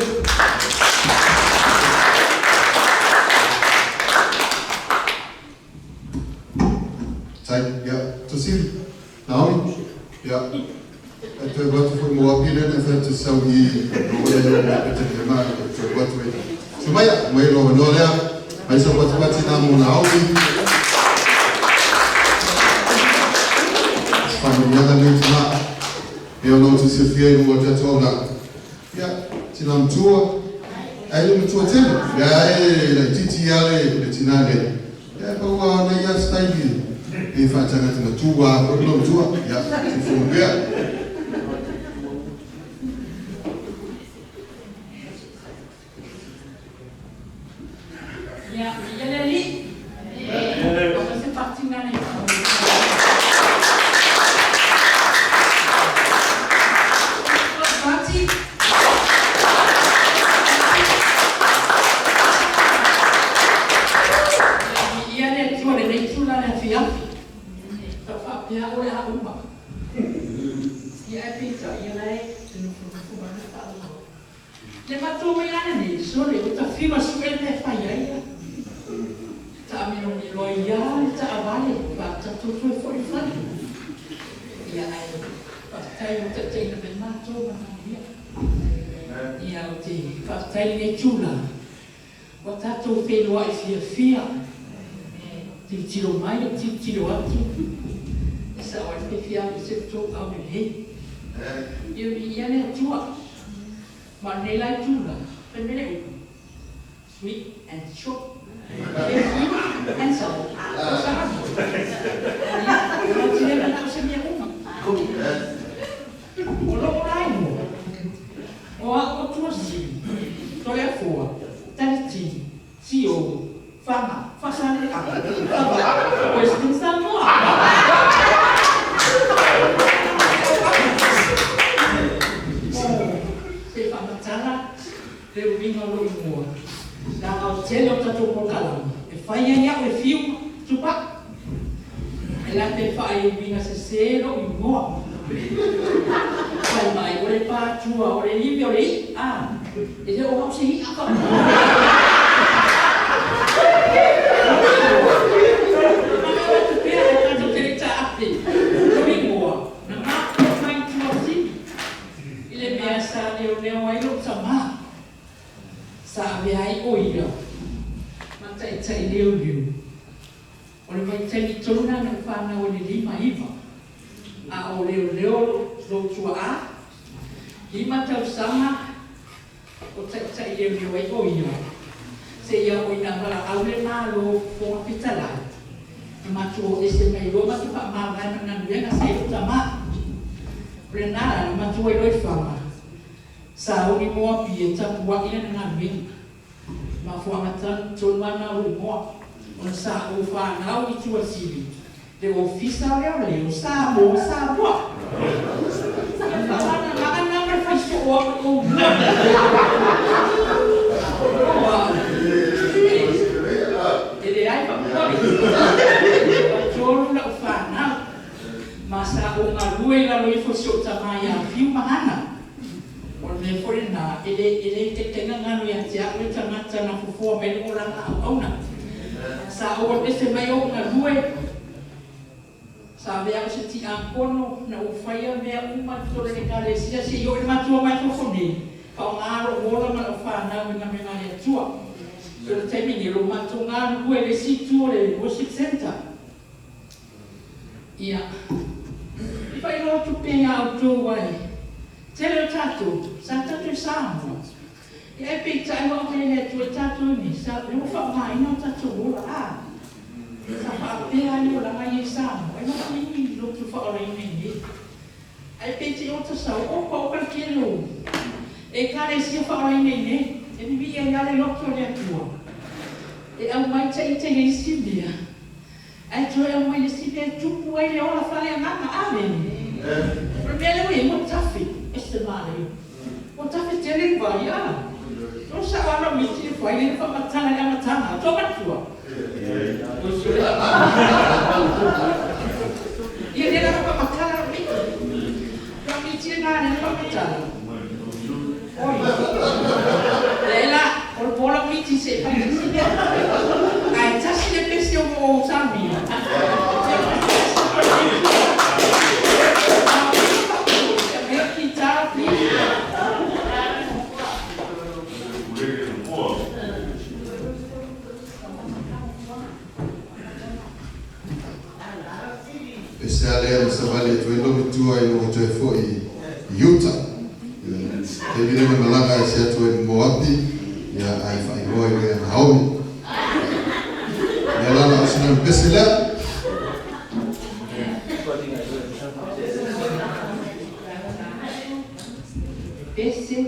Naomi, ja, het wat voor mobiele en het is zo hier, het is maar het wat we. Sumaya, maar lo nolia, hij zou wat in Naomi. Familia niet maar. Eu não te servia no outro toda. Ja, tinam tua. Aí no tua tem. Ja, ele titi ale, ele tinale. Ja, para na ya style. E faccia una tua, non tua, ja, si funziona. Ja, je lì. Come si fa in mano? Ya oleh rumah. Ya pizza, ya naik. Lepas tu mainan ni, sorry, kita firma suka ni faya. Tak minum ni loyal, tak abalik, baca tu foi fun. Ya ayo, pastai tak cakap benar tu mana dia. Ya uti, pastai ni chula. Bota tu pelo ai fia. Tiro mai, tiro atu. Essa hora que fiar você tô ao rei. Eu ia na tua. Mas nem lá tua. Primeiro. Sweet and short. And so. Não tinha nada para ser minha uma. Olha lá irmão. Olha tua sim. Olha fora. Tanti. Cio. Fama. Façana de capa. Pois tem que estar no ar. inga lo ingoa. Na au tele o tatou pokala. E whaia ia o e fiu tupa. E la te whaia winga se sero ingoa. Whai mai, ore pātua, ore liwi, ore i. E te o hau se hi aka. Sabe ai oia, matai tai leu leu. Ore vai tai tona na whana o le lima iwa. A o leo leo lo tua a. Lima tau sama o tai tai leu leu ai oia. Se ia oina mara aule na lo po pitala. Matu o ese mai lo matu pa ma vai na nuenga se o tama. Prenara matu o loi fama. Sa uni moa pia tapu wa ina na ngami. Ma fuangatan tolmana ui moa. On sa o whanau i tua siri. Le ofisa o leo sa mo sa moa. Naka nama fiso o o mua. Ele ai pa kori. Tolu na o whanau. Ma sa o ngarue la loi fosio tamaya fiu mahana. Me fore na ele te tenga ngano ya tia le tangata na fufua me ora na auna sa o ese mai o na lue sa vea se ti ankono na o faia me uma tole de kalesia se yo ma tua mai fofone ka ngaro ola ma fa na me na me na ya tua so te mi ni lo ma tu ngaro lue le si tu le worship center ia fa ino tu pe ya tu wai Tele tato, sa tato samo. E pe tai o te he tu tato ni, sa le fa mai no tato ola a. Sa pa pe ai o la mai samo. E no ni lo tu fa ora ni. Ai pe te o ta sa o pa o ka kelo. E kare si fa ora ni. E ni vi ia le lo to le tua. E au mai te he si dia. Ai tu e mai si dia tu puai le ola fa le ngata ave. Primero e mo tafi. Este mare. O tafi tele vai a. No sa ora mi ti fai le fa matana la matana. To matua. Ia le la fa matana mi. No mi ti na le fa matana. Oi. Lela, o bola mi ti se fa si. Ai tasi le pesi o sami. Leo sa vale tu ilo tua i o te fo i Utah. Te vire me malanga i se tu i Moapi ya ai fai hoi i na haumi. Ya lana asina besila. Esse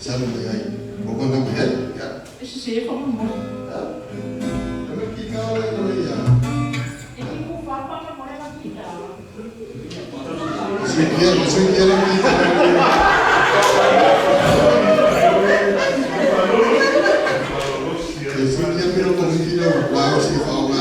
Sabe aí, vou contar com ele? Esse seria como um bom. Como que cala aí, já? Ele não vai para a memória da vida. Se quer pero como que não, lá se fala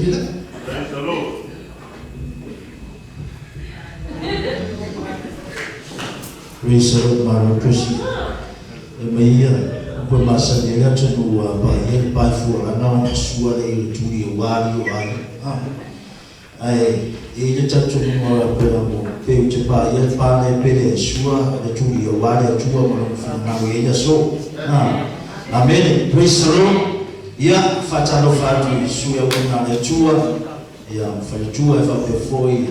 bila. Praise the Lord. Praise the Lord, Mara Presi. Meia, kwa masa ni leo tu ba yel ba fu ana na suara ile tu ya wali wali. Ai, ile tatu ni mara kwa pe utepa yel pa le pele sua ile tu ya wali tu mara na wewe so. Amen. Praise the Lord. Ya fatalo fatu suya kuna le tua ya mfanitua fa before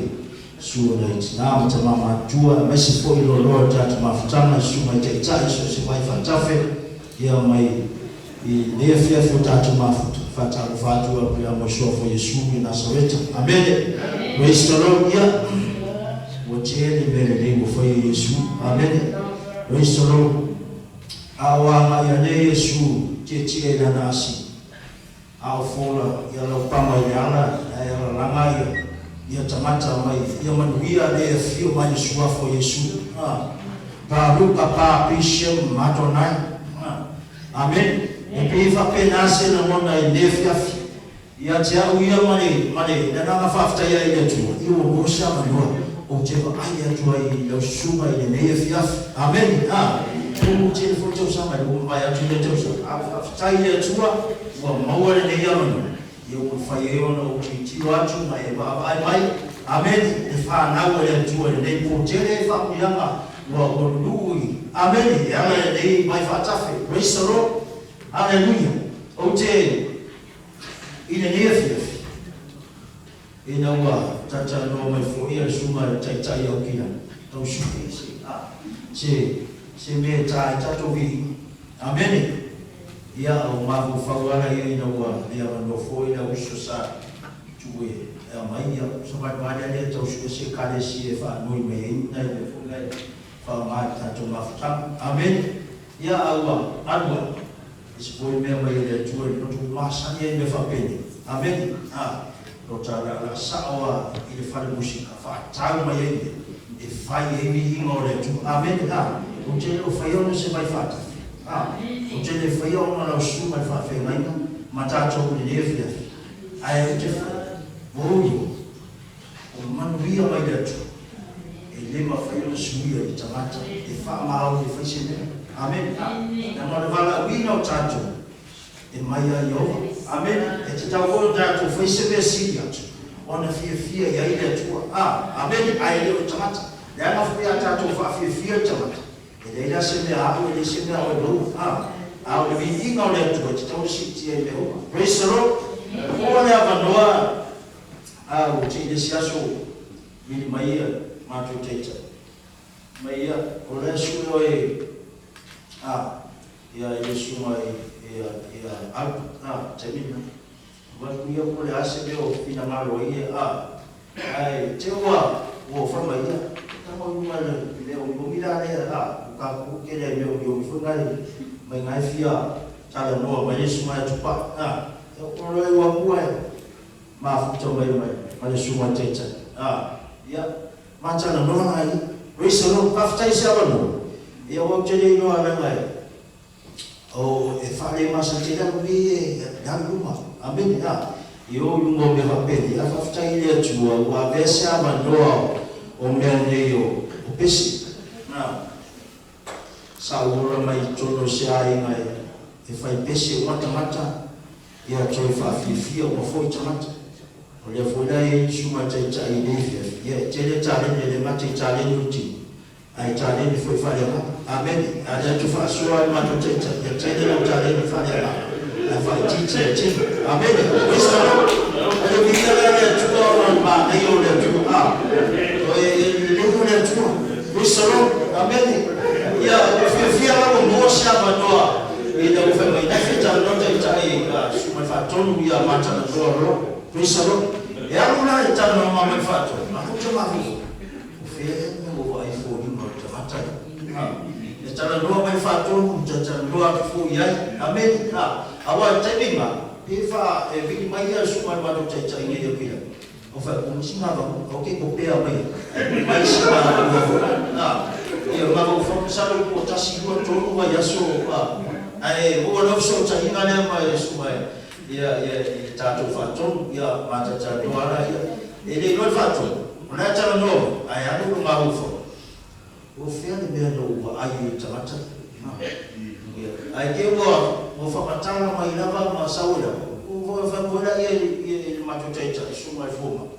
sura na mtamama jua mesi for the Lord that mafutana suma teta so se vai fatafe ya mai ni efia futatu mafuta fatalo fatu ya mwisho for Yesu na Nazareth. Amen. Praise the Lord. Ya wacheni mbele ni for Yesu. Amen. Praise the Lord. Awa ya Yesu cheche na nasi au fola ya lopama ya langai ya tamata mai ya manuia de fio mai sua for Yesu. Baru papa pishe matonai. Amen. Epifa penase na mona indefia ya tia uya mane na na fafta ya ile tu iwo mosha manua ujeba aya tu ai ya suma ile nefia. Amen. Ujeni foto sama lumba ya tu ile tu afta ile tu wa mawale ne yamano yokufayona ukiti watu na baba mai. Amen. Ifa na wale tu ne potele fa kuyanga wa gondui. Amen. Yale ne mai fatafe. Praise the Lord. Hallelujah. Ote ine nefia ina wa tata no mai foia suma tata ya ukina to shuke se me tata vi. Amen. Ya mavu fawala ya ina wa ya no foia ususa tuwe ya maiya sabat baada ya to shuke kale si fa no me na le funga fa ma tata mafuta. Amen. Ya Allah adwa isipoi mema ile tuwe ndio masanya ile fapeni. Amen. Rotara la sawa ile fale mushika fa tauma yeye ifanye hivi ngore tu. Amen. Ujele ufayona se vai fata. Ujele ufayona na usuma fa fe nanga matacho kunilevya. Aya utefa. Mungu umanuia maida tu. Elema fayona suya itamata ifa maau ifashine. Amen. Na mwana wina utatu emaya yo. Amen. Etitawo tatu faisebe siya ona fia ya ile tu. Amen. Aile utamata ya mafuya tatu fa fia tamata ile sema hapo ile sema wewe au binga ole tu etitawo sitia ile. Praise the Lord. Ona abandoa utinde siaso mili maya matuteta maya ole shuyo ya Yesu mai ya temina wakuya kule asebeo fina malo ye ai tewa wo fama ya kama umala leo ngomila le ukakukele leo ndio mfungali mai fia tala no Yesu mai tupa ole wakuwa mafuta mai Yesu mai teta ya machana no hai Praise the Lord. After isabano ya wajele ino alangai efale masatela kubi daluma. Amen. Yo ngombe hapeni afafuta ile tuwa wabesha mandoa omende yo upesi na saura mai tono shai mai efai pesi mata ya toifa fifia mafoi tamata ole fodai shuma tata ile ya tele tale ile mate tale nuti ai tale ni foi fale. Amen. Ada tu fasua mato tata ya tele na tale ni fale fa teacher. Amen. Wisdom. Ele via ya tu ma ayo le tu ele le tu. Wisdom. Amen. Ya fia la mosha madoa ida ufema inafita ndoto itai shuma fatonu ya mata na doro. Wisdom. Ya una itano mama fato. Mafuta mafu. Ufie ngo wa ifo ni mata. Itano ndo mai fato mtata ndo afu ya. Amen. Awa tabima ifa vili maya shuma bado tata ingeye pia. Ofa kumshima ba okay kopea mai shima ya mama ufamsalo potasi kwa tonu wa yaso ai uona uso tayingana ma shuma tato faton ya mata tato ara ya ele no faton ona tala no ai anu no maufo o fia de bendo wa ayu tamata ai ke wo fa patala mai lava ma saula o fa bola ye matutaita suma fuma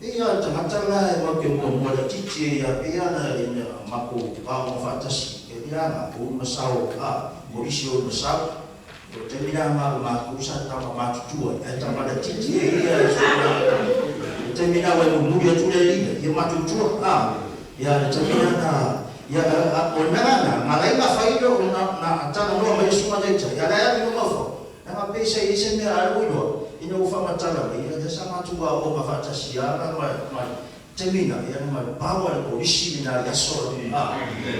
ia tamata la ma ke mo da titi ya ia na ina mako pa mo fatasi ia na o masao o isio masao o termina ma kusa ta ma tutua eta ma da titi ia o termina wa mo ya tule lia ia ma tutua ya termina na ya o nana malai ma faido na ta no ma yesu ma deta ya la no ma fo na pesa ise me aluno ina ufa matala ia da sama tua o ma fatasi ya ma termina ya ma bawa o isi na ya so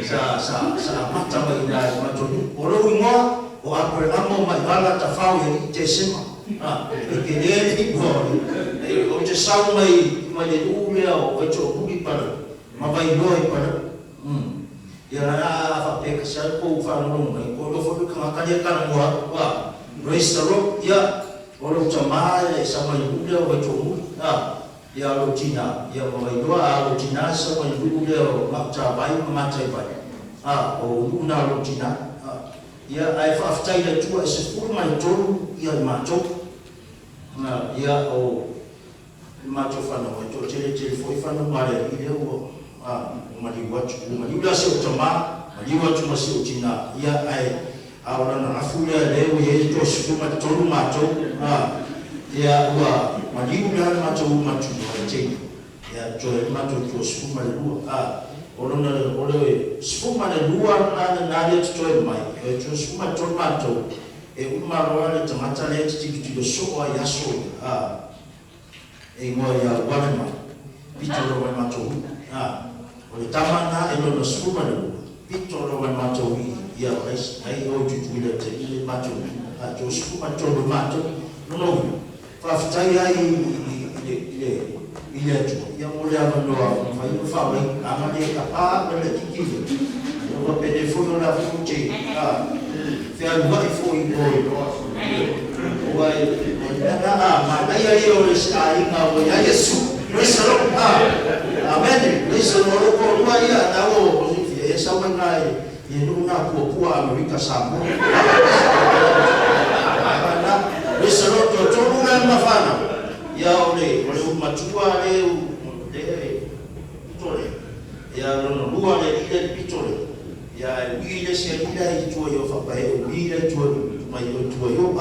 sa mata ma ina ma tonu o ro ngo o apre amo mai bala ta fau ya te sema ke ne ni bo o te sau mai le ume o to buki para ma vai loi para ya na fa pe ka sa ko fa no mai ko do fo ka ka ya ka mo wa restaro ya o lo chama sa mai ume o to ya lo tina ya mai do a lo tina sa mai ume o ma ta bai ma ta bai o una lo tina ya ai fa aftai da tua se fu mai tolu ya ma to ya o ma to fa no to tele foi fa no mare ile o ma di watu ma di se o tama ma di watu ma se o tina ya ai ora na afula le o ye to se ma tolu ma to ya wa ma di ma to ma tu te ya to ma to se ma le ole sfuma le lua na le to mai to sfuma to mato e uma roa le tamata le tiki do so ya so e mo ya wana ma pitoro wa mato ole tamana e no sfuma le pitoro wa mato ya res ai o tu le te le mato to sfuma to mato no fa ftai ai ile tu ya mo le ando fa io fa mai amane capa le tiki no pe de fono la fuci fe al vai foi vai ma dai io le sai na o ya Yesu no solo amen le solo ko no ya na o così e sa mai e non na può America sambo le solo to una mafana ya ole matua le pitole ya no lua le ile pitole ya ile se ile tu yo fa pa ile tu mai tu yo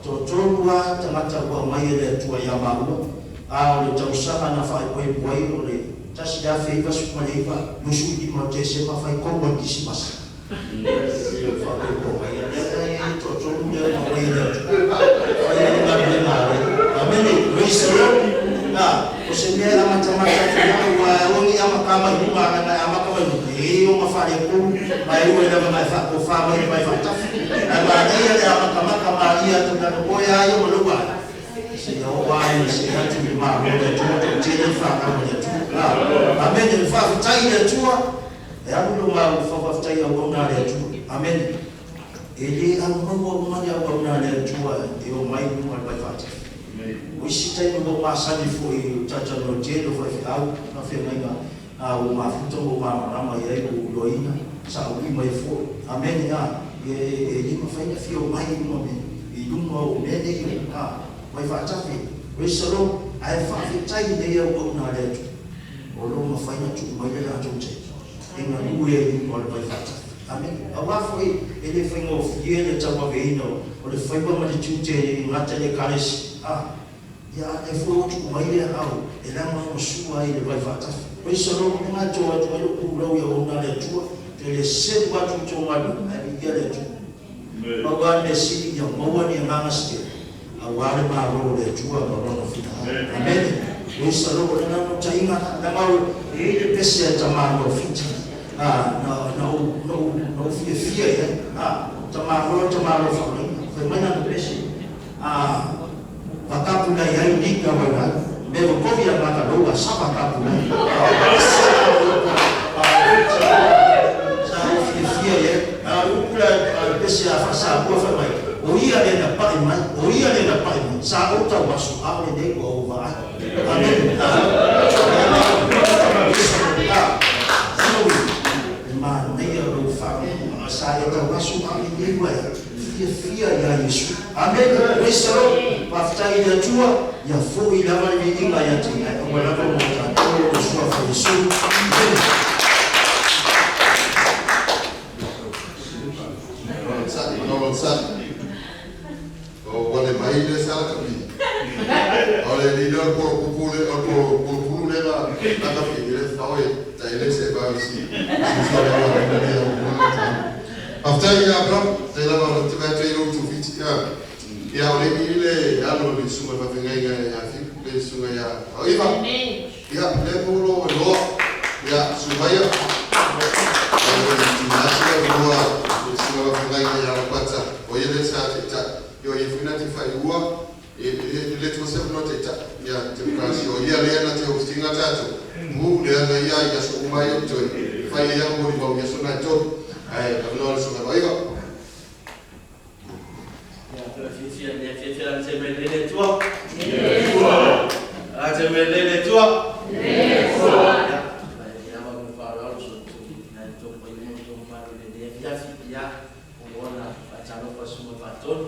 to lua tamata kwa mai le tu ya mamu ole tausaka na fa kwa ole tasida fe va su kwa leva musu di motese ma fa ko mo kismas fa ko mai ya to lua na mai le amen usemela matamata wa wongi ama kama yuma na ama kama hiyo mafanya ku mai na mafa ko fa mai fa ama ile ama kama ia tunakoya hayo mlugwa sio wao sio tu ma moja tu tena fa kama tu amen fa taida tu ya ndio ma fa taida uona ile tu amen ili ango mmoja wa uona ile tu ndio mai kwa fa usita ngo masani foi tata no telo foi au na fenga au mafuto ngo mama ya iko loina sa ulima ifo amen ya ye mafanya fio mai mo ilumo mede mai fatafi wesoro ai fa fitai de ya ngo na letu olo mafanya tu mai la tu te inga uye ko mai fatafi amen awafo ele fengo fiele tama veino ole faiba ma tu te ngata le kares ya efo tu mai au elama mosua ile vai fata kwa soro kuna to watu wale ya ona le tu tele se watu to madu abiga le tu bawane sidi ya mawani nganga ske awale ma ro le tu ba no fita amen kwa soro kuna no tainga na mau ile pesa ya tamano fiti no fia tamano fa kwa maana pesa pakapula ya indika wana mbele kofi ya mata doa sapa kapula sa fia ye ukula pesa ya fasa kwa fa mai o ia le na pai mai, o ia le na pai mai, sa o tau asu au le nei kua o vai. Amen. Ma nei a lo fa, sa e tau asu au le nei kua fia ya Yesu. Amen. Wesaro, paftai le tua, ya fo i lava le inga ya tina, o lava mo ta o sua fa Yesu. Wale maile sala kapi. Ole leader ko kupule ko kupule la kapi ile fawe ta ile se ba si. After ya Abraham, they la va te va te tu viti ya. Ya ole ile ya lo le suma va venga ya fi le suma ya. Oiva. Ya le polo lo ya sumaya. Le suma va venga ya la pata. Oye le sa ta yo ifinati faiua ile tuwasema note ya demokrasi o ya lena te ustinga tatu mu le na ya so uma yo to fai ya mo ni ba ya so na to ai no so na baiga ya fia la semelele tua a semelele tua ya ma mo fala so na to pa ni to ma le ya ona fatalo pa suma faton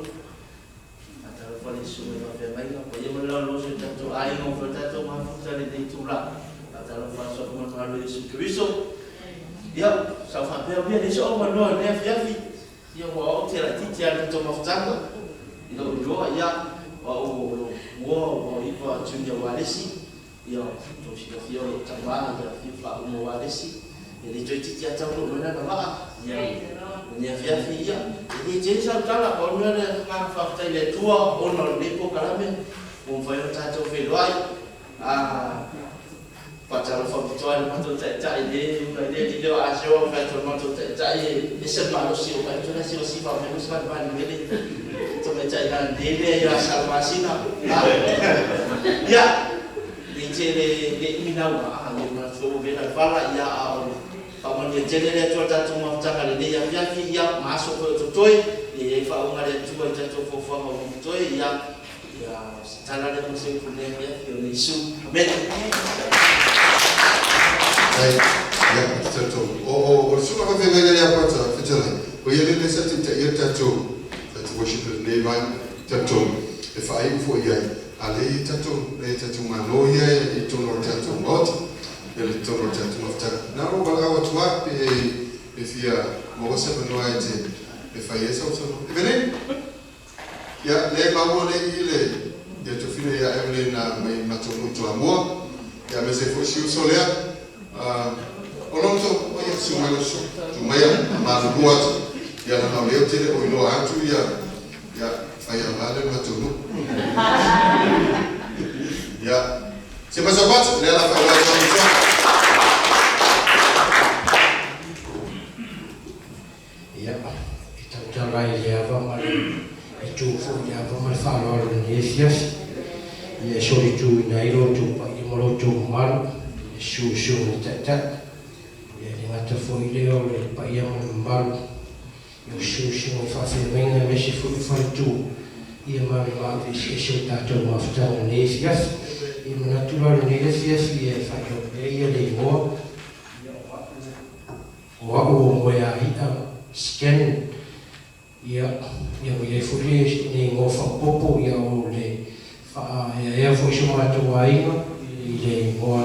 Fale sume va fer mai ko ye mo lo se tanto ai no tanto ma futa le dei tula atalo fa so come parlo di Cristo ya sa fa per bien les hommes no ne fiafi ya mo te la titia to moftanga ilo lo ya o i pa tunya walesi ya to si fio tambana da fifa mo walesi ele to titia tanto no na ba ya ni fiafi ya ni jensa kala ona na fa le tua ono le ko kalame un fa yo tato veloi patalo fa toa mo to ta ide di do ajo fa to mo to ta e se pa lo si o pa to na si o si fa me usma ba ni vele to me ta ina dele ya salvasina ya ni chele le mina wa ni ma so vela fala ya Paman dia jadi tu ada cuma cakap dia yang yang masuk ke tutoi, dia faham ada cuma jatuh fofo mau tutoi yang cara dia mesti punya dia Yesus. Amen. Baik, ya betul. Oh, semua apa yang dia apa tu? Betul. Oh, ia ni satu ia tahu. Satu worship ni baik tahu. Efai fo ia. Ale tahu mana ia itu orang tahu mot. Ele toro tatu mafta na ro bala watu wapi fia mose benoa ete fia so venen ya le mamo le ile ya tofine ya Evelyn na mai matomo to amor ya mese fo shi solea olonto oya suma lo so tumaya maluat ya na le tele o ilo atu ya fia vale matomo ya se masabat le la fia Rai ya vama itu ya vama falo ni yes ya sori tu na iro tu pa i moro tu mar shu ta ya ni mata fo ile o le pa ia mar yo shu fa fe venga me si fu fa tu ia mar va vi shu ta to ma fta ni yes i natural ni yes ia fa yo ia le mo o ya ita scan ia ia furi ni ngofa popo ia o le fa ia fo shoma to wainga ile mo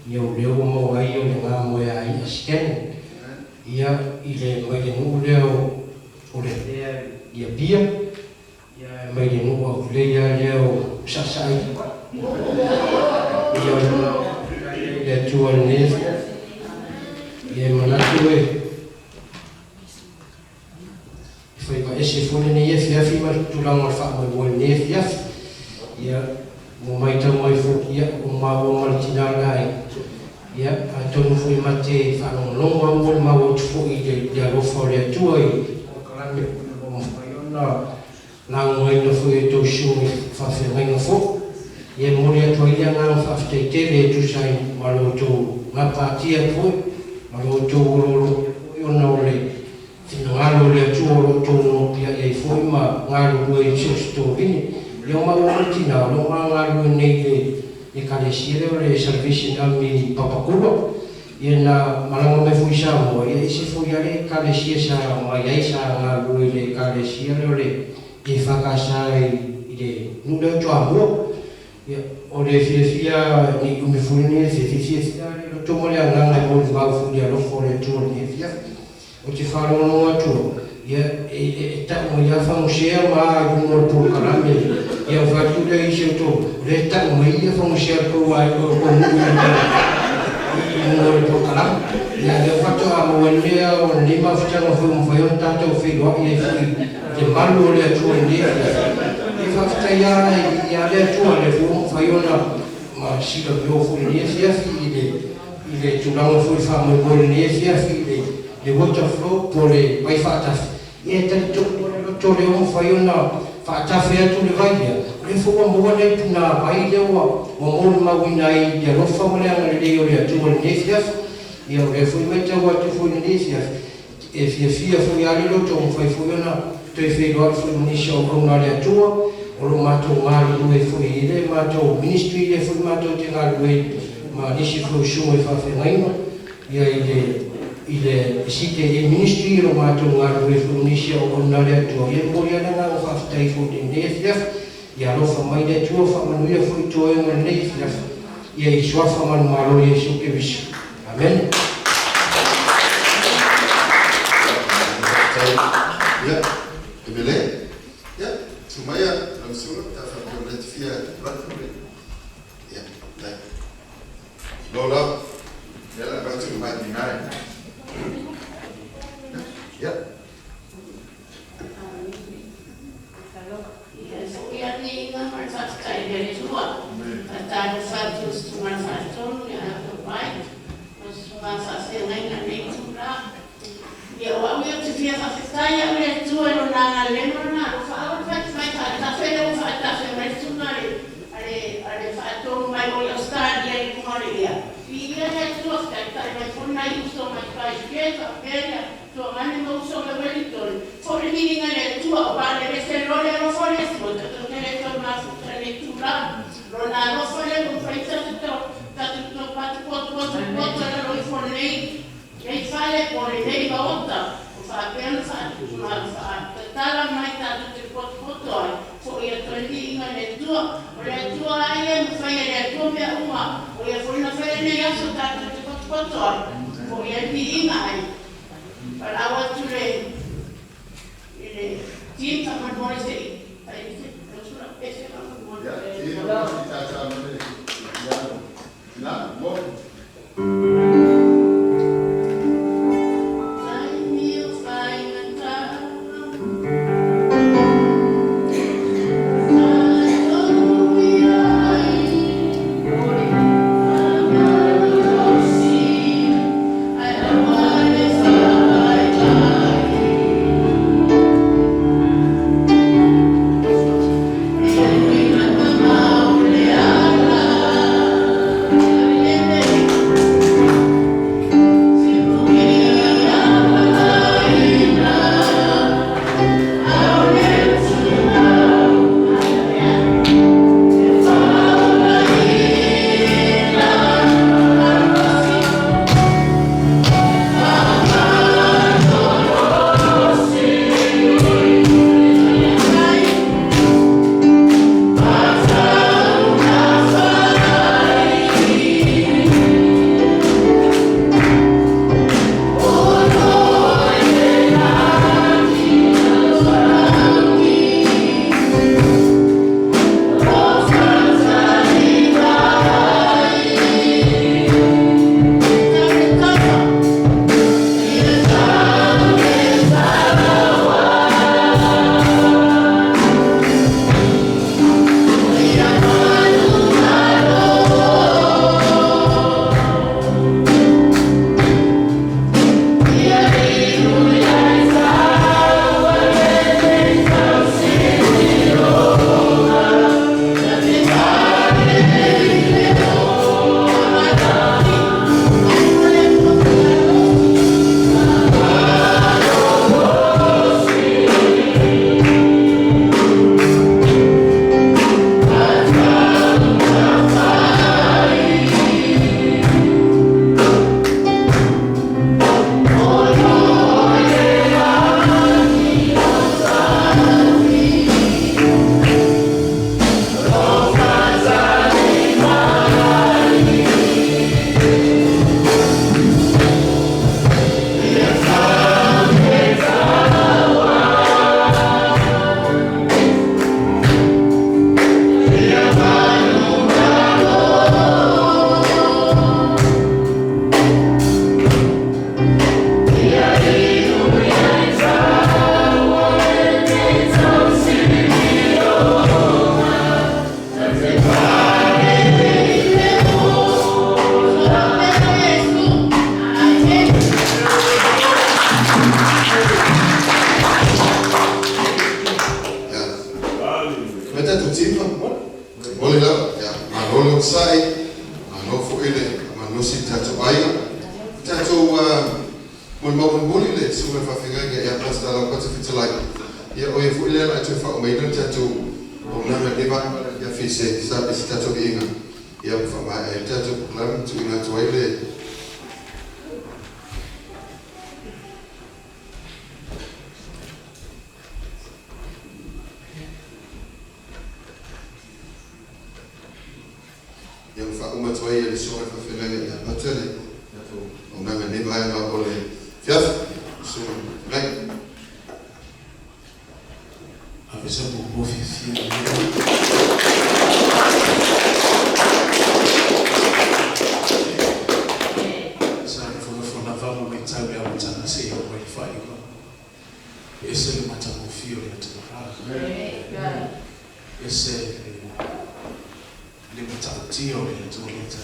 ia o le mo ai o le mo ai scan ia ile mai no le o le ia bia ia mai no o le ia le o sasai ia tu al ne ia manatu foi para esse fone nem FF mas tu lá uma faca boa nem FF ia o mais tão mais forte ia uma martina lá ia a todo foi mate fala longo amor mas o foi de a fora tu aí o cara me na não foi to show fa fer no fo ia moria to ia na fa tele tu sai malo tu na partia foi malo tu eu não le Finalo le tuolo tono ia e foi ma ngalo nei e kalesia le salvation ami papakuro ia na malanga me fui sa mo ia isi fui ale kalesia sa mai ai sa ngalo le kalesia le e fakasa ile nula tua mo ia o le fia ni me fui ni fia le to mo le nganga mo va fui alo fo le to ni fia o te falo no atu ia e ta mo ia fa mo share ma mo por karame ia fa tu le isi to le ta mo ia fa mo share ko wa ko mo por karame ia le fa to mo le o le ma fa no fa mo fa yo tanto fi lo ia te malu le tu ni e fa sta ia le tu le fu fa yo na ma si lo yo fu ni sia fi ile tu la fu fa mo ni sia fi le water flow por le vai fa ia te to le o fa yo na fa ta fe tu le vai le fu mo le na vai le o mo ma wina i le ro fa mo le le o le tu le sia ia le fu me te wa tu fu ni sia e fia fu ya le to mo fa fu yo na te fe lo fu ni sho ko na le tu o lo ma to ma lu e fu ile ma to ministry le fu ma to te na lu ma ni si fu shu e fa fe ngai ia ile site e ministry lo ma to ngaru e funisia o na le to e mo ya na o fa tai fu de ne ya lo fa mai de tu fa ma no fu to e mo ne ya i swa fa ma ma lo ye su ke bis amen ya ebele ya sumaya namsura ta fa ko le fia ratule ya dai lola ya la ba tu ma ni nare ya ia ni nga mar fa kai de tua ta fa tu tu mar fa tu ya to bai os ma fa se nga ni tu la ia wa mi tu fia fa kai ya le tu no na le no na fa fa ta fe no fa ta fe me tu na ale fa tu mai o ya sta dia ni mo le ia ia le tu fa ta me fu na i so ma fa ke fa peria to mane no so le velitore for le meaning ale tu o ba le se lo le no for le so to le to ma fa le tu la lo na no for le no fa to pa to lo for le e fare por le dei volta fa per fa ma fa la mai ta te pot fo ia to le ale tu ai e fa le tu me uma o ia for na fa le ya so ta te pot fo ia di mai but I want to read in team someone more say lo sai no fo ele ma no si tato ai tato mo boli le su fa figa ke ya pasta la ko te lai ya o fo ele la te fa o mai no tato o na me deba ya fi se sa be tato inga ya fa ma tato plan tu na to ele yang fa uma toia le so fa fela ya matele ya to ona me ne vai na ole fiaf so right avec ça pour beau fifi ça faut na fama mental ya mtana sei au wifi ko ese le mata ko fio ya tena ese le matautio le tuleta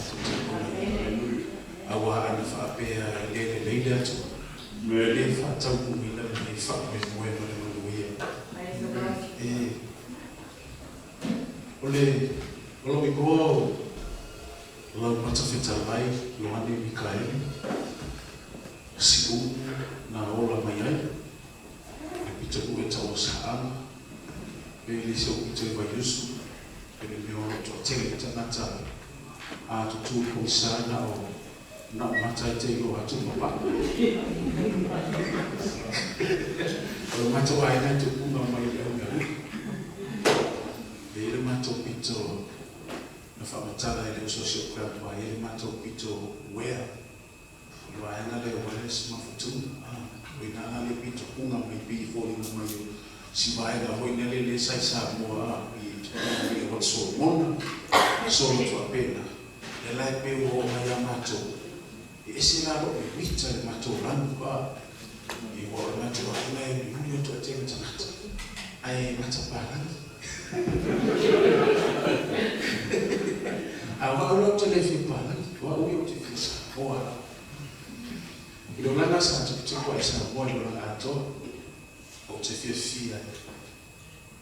awa ana fa pea le leida tu le fa tau kumina le fa me moema le maluia ole ko la matafita mai no ande Mikaeli siku na ola mai ai le pita ku eta osa ele se o pita vai Yesu ele meu totele tanata a tutu ko sana o na mata te go atu papa o mata wa ina tu kuma mai le ele mato pito na famatala ele social club wa ele mato pito where wa ina le wales mafutu wina na le pito kuma mai bi fo ni mai si vai da voi nelle sai sa mo e what so mona so to appena e la pe o mai amato e se la ro vita il mato ran qua e o mato ana e io to te tanata ai mato para a lo to le fi para wa o te fisa o a ilo lana sa to kwa isa mo lo na to o te fia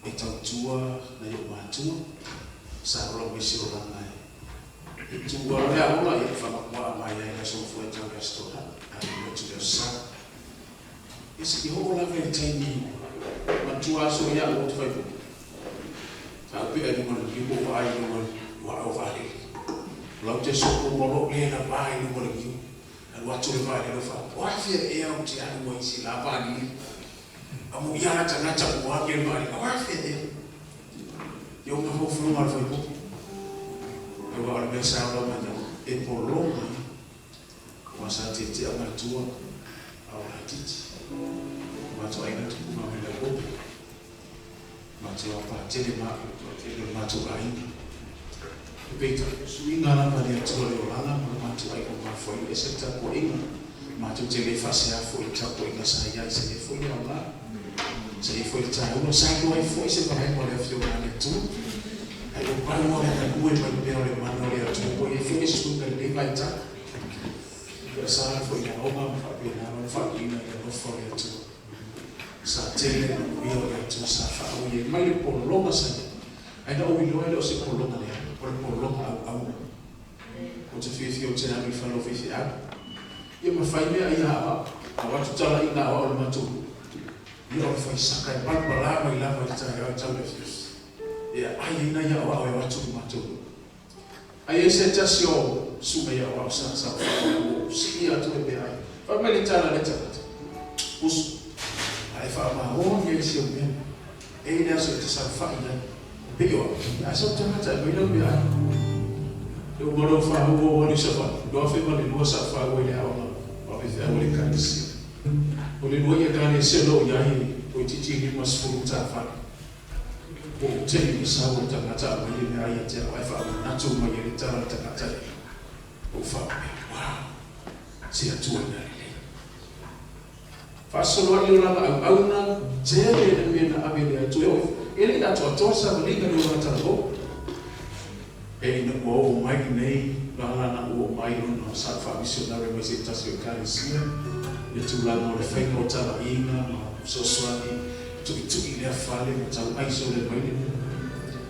e tautua na yo matua sa ro me si ora nai e tu ora ya ona e fa ma mai ai so fu e tau restaurant a mo tu yo sa isi i ho la ve tani matua so ya o tu fa sa pe ai mo ni ko ai mo wa o va ri lo te so ko mo le na vai ni mo ni wa tu le vai no fa wa fi e o ti ai mo si la va ni amu yana tanata kwa ke mali kwa fede yo me vou fumar foi bom eu vou pensar lá mas e por longo mas a tete a matua au hatiti matua ina tu kuma me la bobe matua pa tele matua ainda peito swinga na pale tu le lana matua ai kuma foi esse tá por inga matua tele face a foi tá por inga sai ai se foi lá se foi tá uno sai do ai foi se vai embora a fio na tu ai o pai mo na due ma le manole a tu poi foi su per le vai tá sa foi na oma fa bene non fa bene non foi a tu sa tele io a tu sa fa o ye mai por longa sa ai no we lo se por longa le por longa au o te fio te na mi fa lo fi a io ma fai me ai a tu tala ina o ma tu io fai saka e palpala mai la mai tsa le fius e ai na ya wa wa tu ma tu ai se tasio su me ya wa sa si ya tu be ai fa me le tala le tsa us ai fa ma ho ye si o bien e na so te sa fa ina be yo a so te ma tsa be lo be ai eu moro fa ho ni sa fa do fa ma le mo sa fa wo ya wa be fa wo le kan si o le noia kane se lo yahi o titi ni masfuru tafa o te ni sa o tangata mai ni ai te ai fa na tu mai ni tara tangata o fa wow se atu na fa solo ni la au na te ni na ave ni tu o ele da to sa ni ga ni na tara go e no o mai nei la na o mai no sa fa missionario mai se tasio kare sia e tu la no le fai no tala ina so swani tu le fale mo tau ai so le mai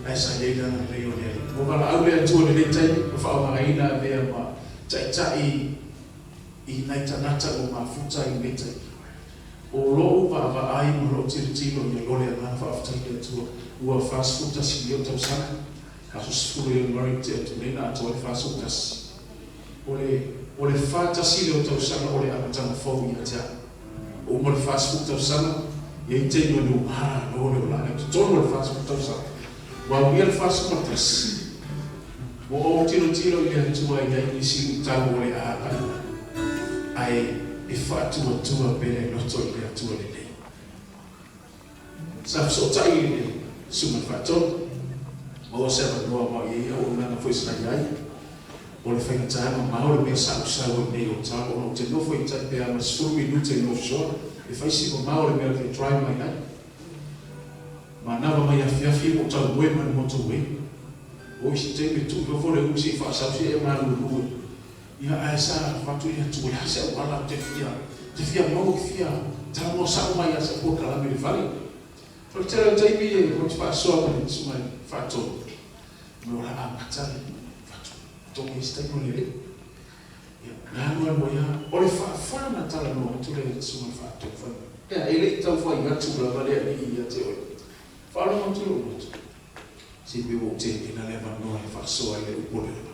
ai sa ye na le yo le mo bala au le tu le tai o fa ma ina le ma tai I nai tanata o mafuta I le tai o lo va ai mo lo tiro ni lo le na fa fa le tu o fast food si yo tau sana ka so sfuru yo mari te tu le na to fast food o le fata si le tau sana o le apata fo ya ta o mo fast food tau sana ye te no no ha no le la to mo fast food tau sana wa we fast food tas o tiro ile tu ai ya ni si tau o le ai e fatu tua bere no to ile tu le dei sa so tai ile suma fatu o se va no ma ye o na foi sa ai o le fai tama ma o le sa o nei o ta o te no foi ta pe ama su minuto no so e fai si o ma o le me le try my night ma na va mai afia fi o ta we man mo to we o si te me tu no fo le usi fa sa fi e ma lu ia asa fatu ia tu ia se wala te fia mo fia ta mo sa mai asa po kala me fali for tera te bi e mo fa so ko ni su mai fatu mo la amata fatu to mi sta ko le ia na mo ia o le fa na tala no tu le su mai fatu fa ia ele ta fo ia tu la vale ni ia te o fa no tu lo si bi o te ina le va no fa so ai le po le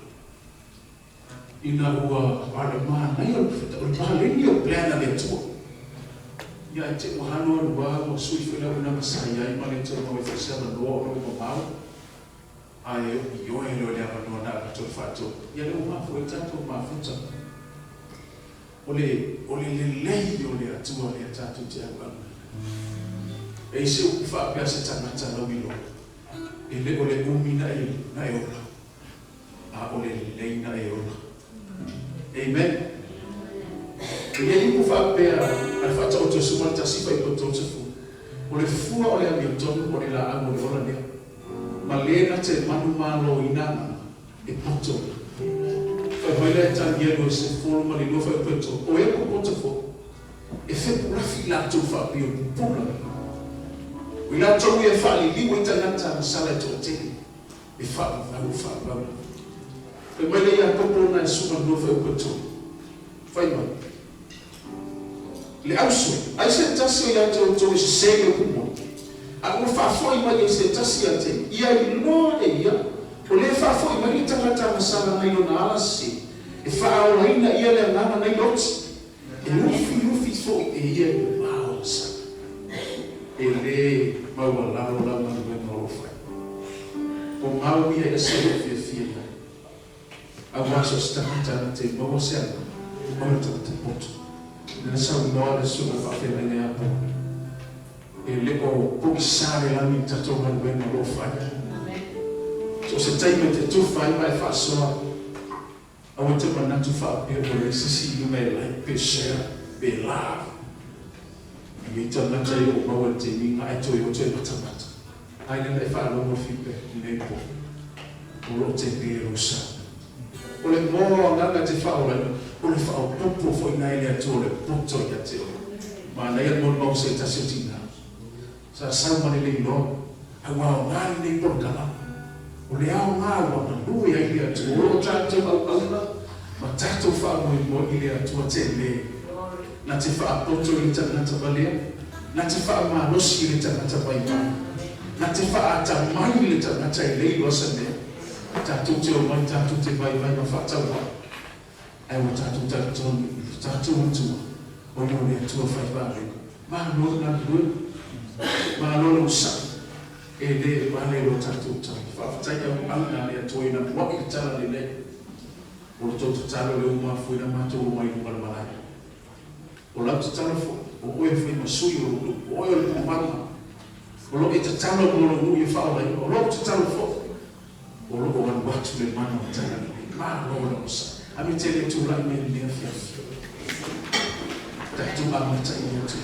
ina ua wale maa na ia o pale ni o plana le tua ia te mohano ua o sui whela una masaya i male te mo e whasela noa o no mau ai i o e leo le apa noa na ato whato ia le umafu e tato mafuta o le lei o le atua le tato te awana e se uku whaapea se tangata na wilo e le o le umi na e ola a o le lei na e ola Amen. Ia ni kufa pea al fata o te suma ta sifa I poto te fu. O le fua o le ami tonu o le la amo le ola lea. Ma lena te manu malo inana e poto. Fai hoile e tan iego se fulu ma li lofa e poto. O e ko poto fo. E fe pula fi la tu fa pio pula. O ila tonu e fa li liwe tanata na sala to te. E fa na ufa ba. E mai le ia kopo na suma no fa ko to fai ma le auso ai se tasi ia to se le kumo a ko fa foi mai se tasi ia te ia no e ia o le fa foi mai tanga tanga sala na yo na ala si e fa o ina ia le nana na lot e lufi fo e ia wow sa e le ma wala la ma no fa o mau ia se le fi awaso stata te mo se o te poto na sa no le su fa fe ne apo e le o po sare la mi tato man ben no fa so se tai me te tu fa mai fa so a o te man tu fa pe o le si you may like pe share be love mi ta na tai o mo te mi ai to yo te mata ai le fa lo mo fi pe le po o te pe ro sa o le mo nganga te whaola, o le whao popo fo ina ele atu o le poto ia te o. Ma nei an mon mau se tasi o tina. Sa sau mani le ilo, a wao ngāri nei porkala. O le ao ngāwa na nui a ili atu, o tātou au auna, ma tātou whao mo ili atu a te le. Na te wha poto ili tanata balea, na te wha manosi ili tanata baimai, na te wha atamai ili tanata i leilo sa mea. Tātou te o mai, tātou te vai ma whataua. Ai o tātou tātou utua. O no le atua whai wāre. Mā nō ngā rui. Mā nō le usa. E le wāle o tātou tau. Whawhatai au auna le atua ina mua I tala le le. O le tōtu tala le umā fui na mātou o mai umara malai. O lau te tala fo. O oe fui ma sui o oe o le pumama. O lo e te tala o lo nui e whaolai. O lo te tala fo. O loko wan watu le mana o tala le maa loa na osa. Ami te le tu rai me lea fiafi. Tai tu amata I atu.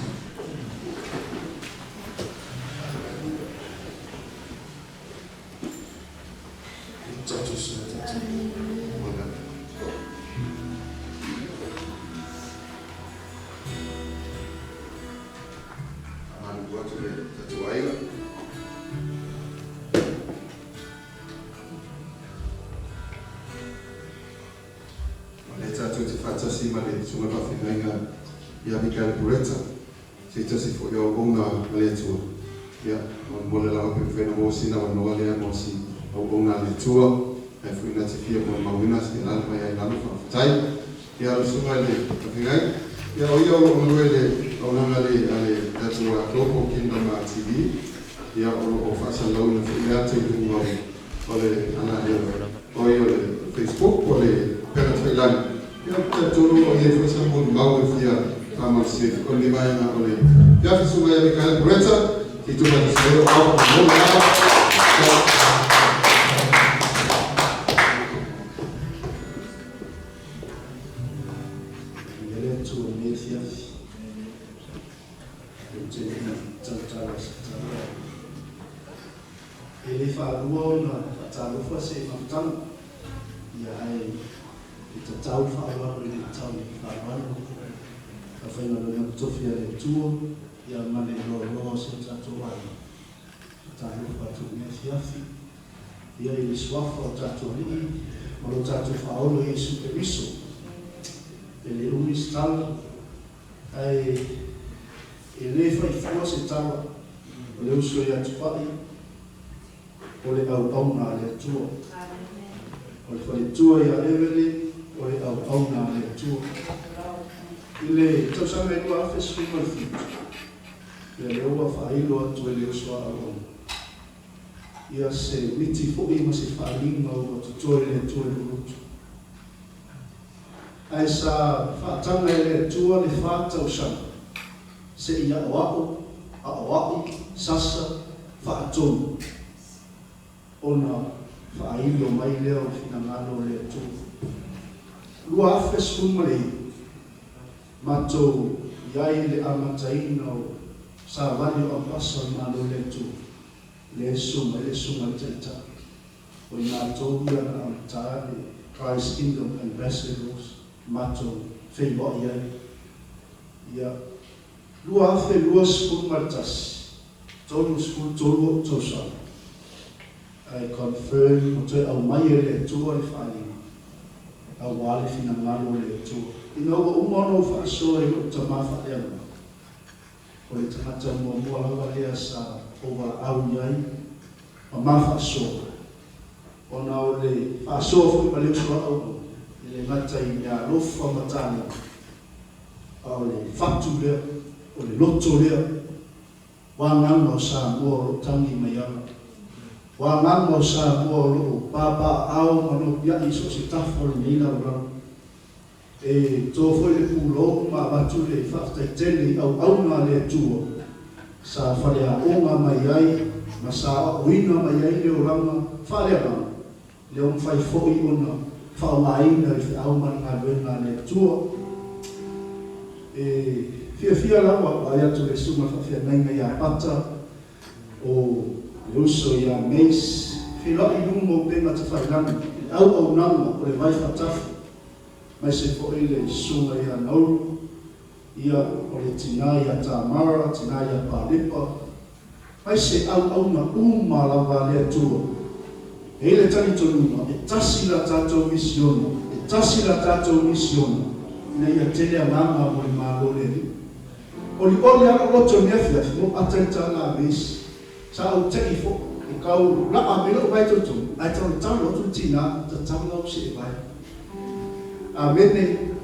Tatu suna tatu. Manu watu le tatu aila. te whatasi ma le sunga whawhingainga ia Mikael Pureta. Se tasi fo ia onga ma le atua. Ia, mo le lawa pe whena mo sina wa noa lea mo si au onga le tua. E fuina te fia mo mawina se lana mai ai lana whawhatai. Ia lo sunga le whawhingai. Ia o ia o ngurue le onanga le atua Global Kingdom TV. Ia o whasa launa whina te hunga o le ana le o le Facebook o le pera Thailand. Ia te tolu o le whasa mo mau e fia whamau se o le mai na o le ia whisunga ia Mikael Pureta ki tuma te sero au o mo le ele whālua na tālufa se whamtanga ia ai i te tau whālua i te tau whālua ka whaina lo ia tofia le tua ia mane loa se tātou ai tālufa tu mea fiafi ia i le swafa o tātou rii ma lo tātou whaolo i suke riso e le umi stala ai e le whaifua se tawa o le uso i atu pai o le au na le tua. O le whare tua ia ewele, o le au na le tua. I le tausanga e kua awhi swima fitu. Ia le ua whailo atu e le usua au. Ia se miti fui ma se whaalinga o tutua le tua e lurutu. Ai sa whaatanga e le tua le whaatau sana. Se ia o au, sasa, whaatonu. Ona whailo mai leo fina ngano le tu. Lua awhi swima le matou iai le amataina o sa vali o pasa ngano le tu. Le sunga le taita. O nga tau ia na amatane Christ Kingdom Ambassadors matou wheiwa iai. Ia lua awhi lua swima tasi. Tolu skul tolu o tausana. I confirm o te au mai e le tua le whainga. Au wale fina ngalo le tua. Ina ua umono whaasoa i o ta mawha e ana. O le tangata mua lawa lea sa o wa au iai. Ma mawha asoa. O na o le whaasoa fui ma leo sua au. I le matai mea lofa matana. O le whatu lea. O le loto lea. Wanganga o sa mua o tangi mai ana. Wa ngamo sa mo lo papa au mano ya iso se tafo ni la ora e to foi le pulo ma batu le fafta tele au na le tuo sa fale a onga mai ai ma sa uina mai ai le ora fale a le on fai foi ona fa mai na le au man na le tuo e fia la wa ya tu le suma fa fia nai ya pata o uso ia meis filo i lumo pe ma te whailanga au nanga o le vai whatafu mai se po ile sunga ia nauru ia o le tina ia Tamara, tina ia Palipa mai se au na uma lawa lea tua e ile tani tonuma e tasi la tātou misiona na ia tele a nganga o le mālole o li oli a roto nefiafi mo atenta la meis sa o te ifo e kau la a melo vai tutu ai tau tau tu tina ta tau no se vai a mene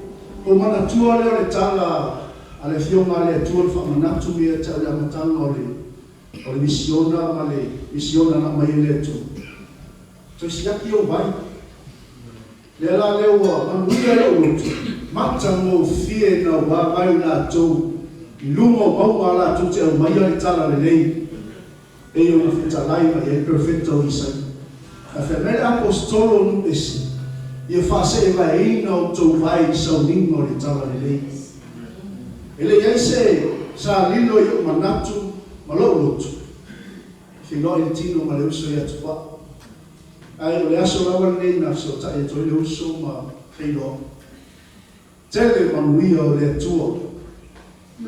o mana tua le tala ale fiona le tua fa mana tu me ta la matanga o le misiona na mai le tu to sia ki o vai le la le o ma le o tu mata mo fie na wa mai na tu lumo mau ala tu te mai le tala le nei e o fita laiva e perfetto isa a femele apostolo nu esi e fase va ina o to vai so ningo le tala le lei ele yese sa lilo yo manatu malolo fino il tino ma le uso ya twa ai le aso la nei na so ta e to le uso ma fino tele manuia o le tuo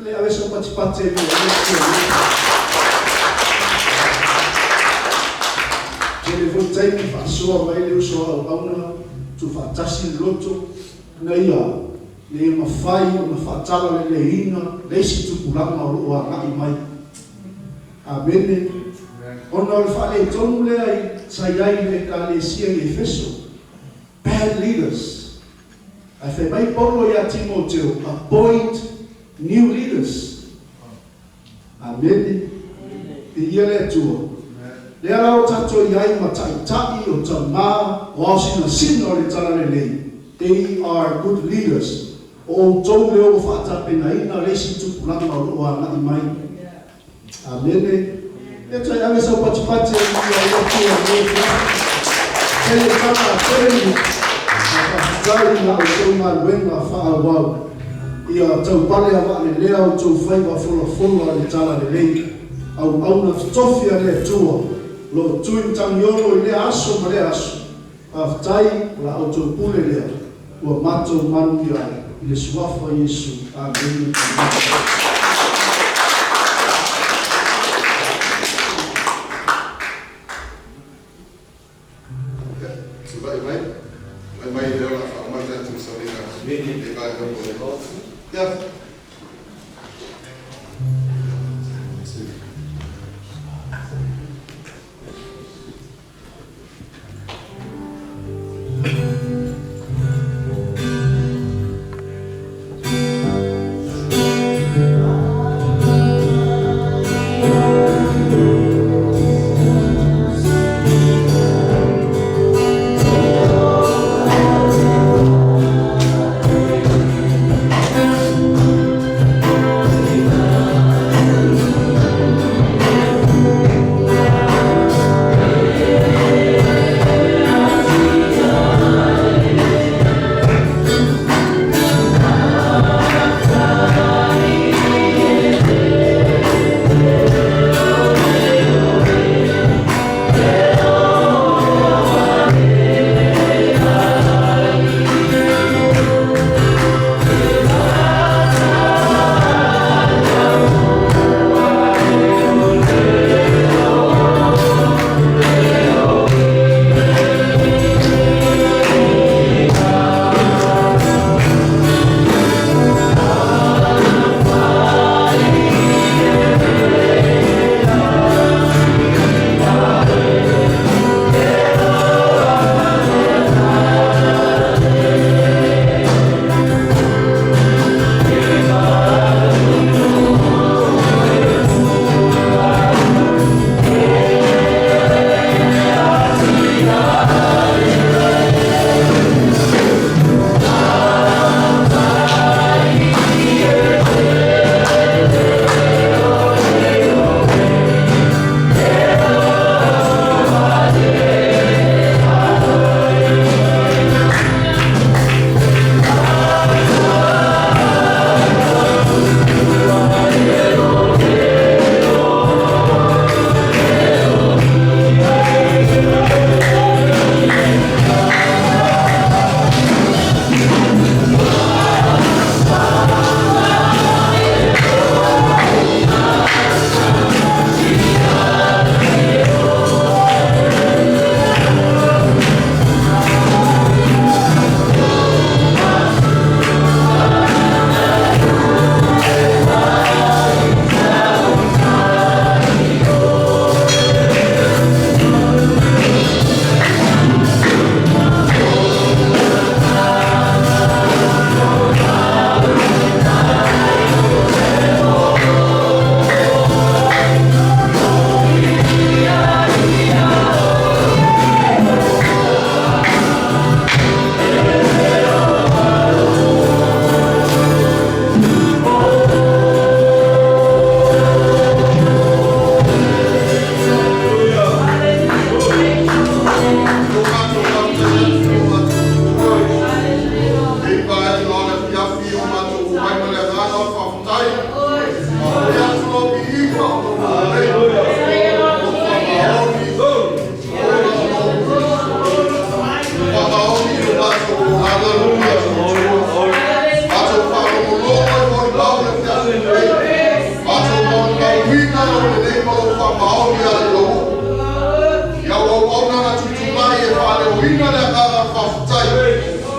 le avesse un patipate ele voltei me passou vai le uso ao auna tu fatasi loto na ia le mawhai o na whaatala le ina, le si tupulanga o roa ngai mai. Amene. Ona o le whale tonu le ai, sai ai le ka le sia i Efeso. Bad leaders. Ai whai mai polo ia Timoteo, appoint new leaders. Amene. Pe ia le atua. Le ala o tato i ai matai tai o ta maa o asina sina o le tala le lei. They are good leaders. O tau leo o whaatapena ina lesi tupulanga o roa ngai mai. Amene. E tai ame sa patipate i a ia tua lea. Tele kama tele. Whakatari na o tau ngā ruenga wha wau. Ia tau pale a wale lea o tau whaiwa fola le tala le lei. Au na tofia le tua. Lo tui tangiolo i le aso ma le aso. Aftai la o tau pule lea. Ua matou manu i ai. I le suafa Yesu. Amen.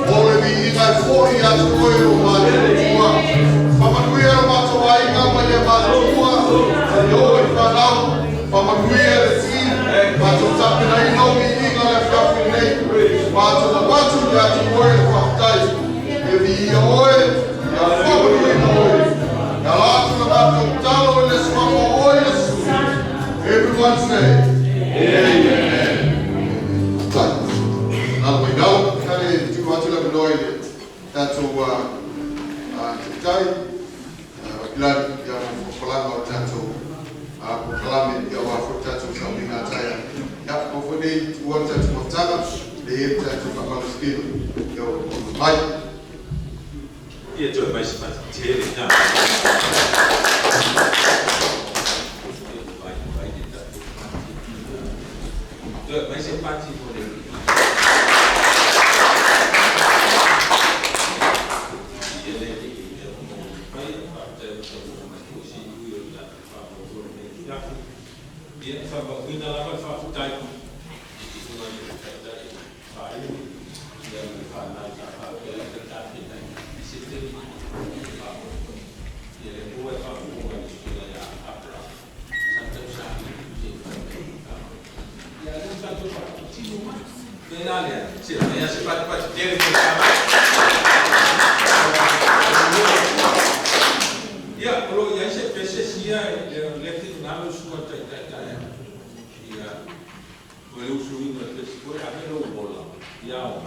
Ole vi ingai fori atu koe o mate tua. Pamanuia o mato ainga ma ia mato tua. Yo e whanau. Pamanuia le si. Mato tape na ino mi inga le whiawhi nei. Mato na watu ni atu koe le whakatai. E vi ia oe. Ia whamanui na oe. Ia latu na mato talo le swama oe le su. Everyone say, Amen. Nā mai nau, kare tu atu la minoi le tātou te tai, wakilari ia whakalama o tātou whakalame ia wafo tātou sa minga taia. Ia, mawha nei tu wan tātou mawtanga, le e tātou whakalaskino, ia o mai. Ia toi mai se pati tere nā. Vai ser parte do poder. Yeah.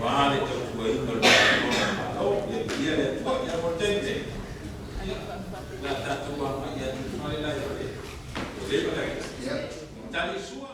Vale, eu fui no Brasil, e ele foi a potente. La tatuagem é de olha lá, eu lembro daquilo. Tá em sua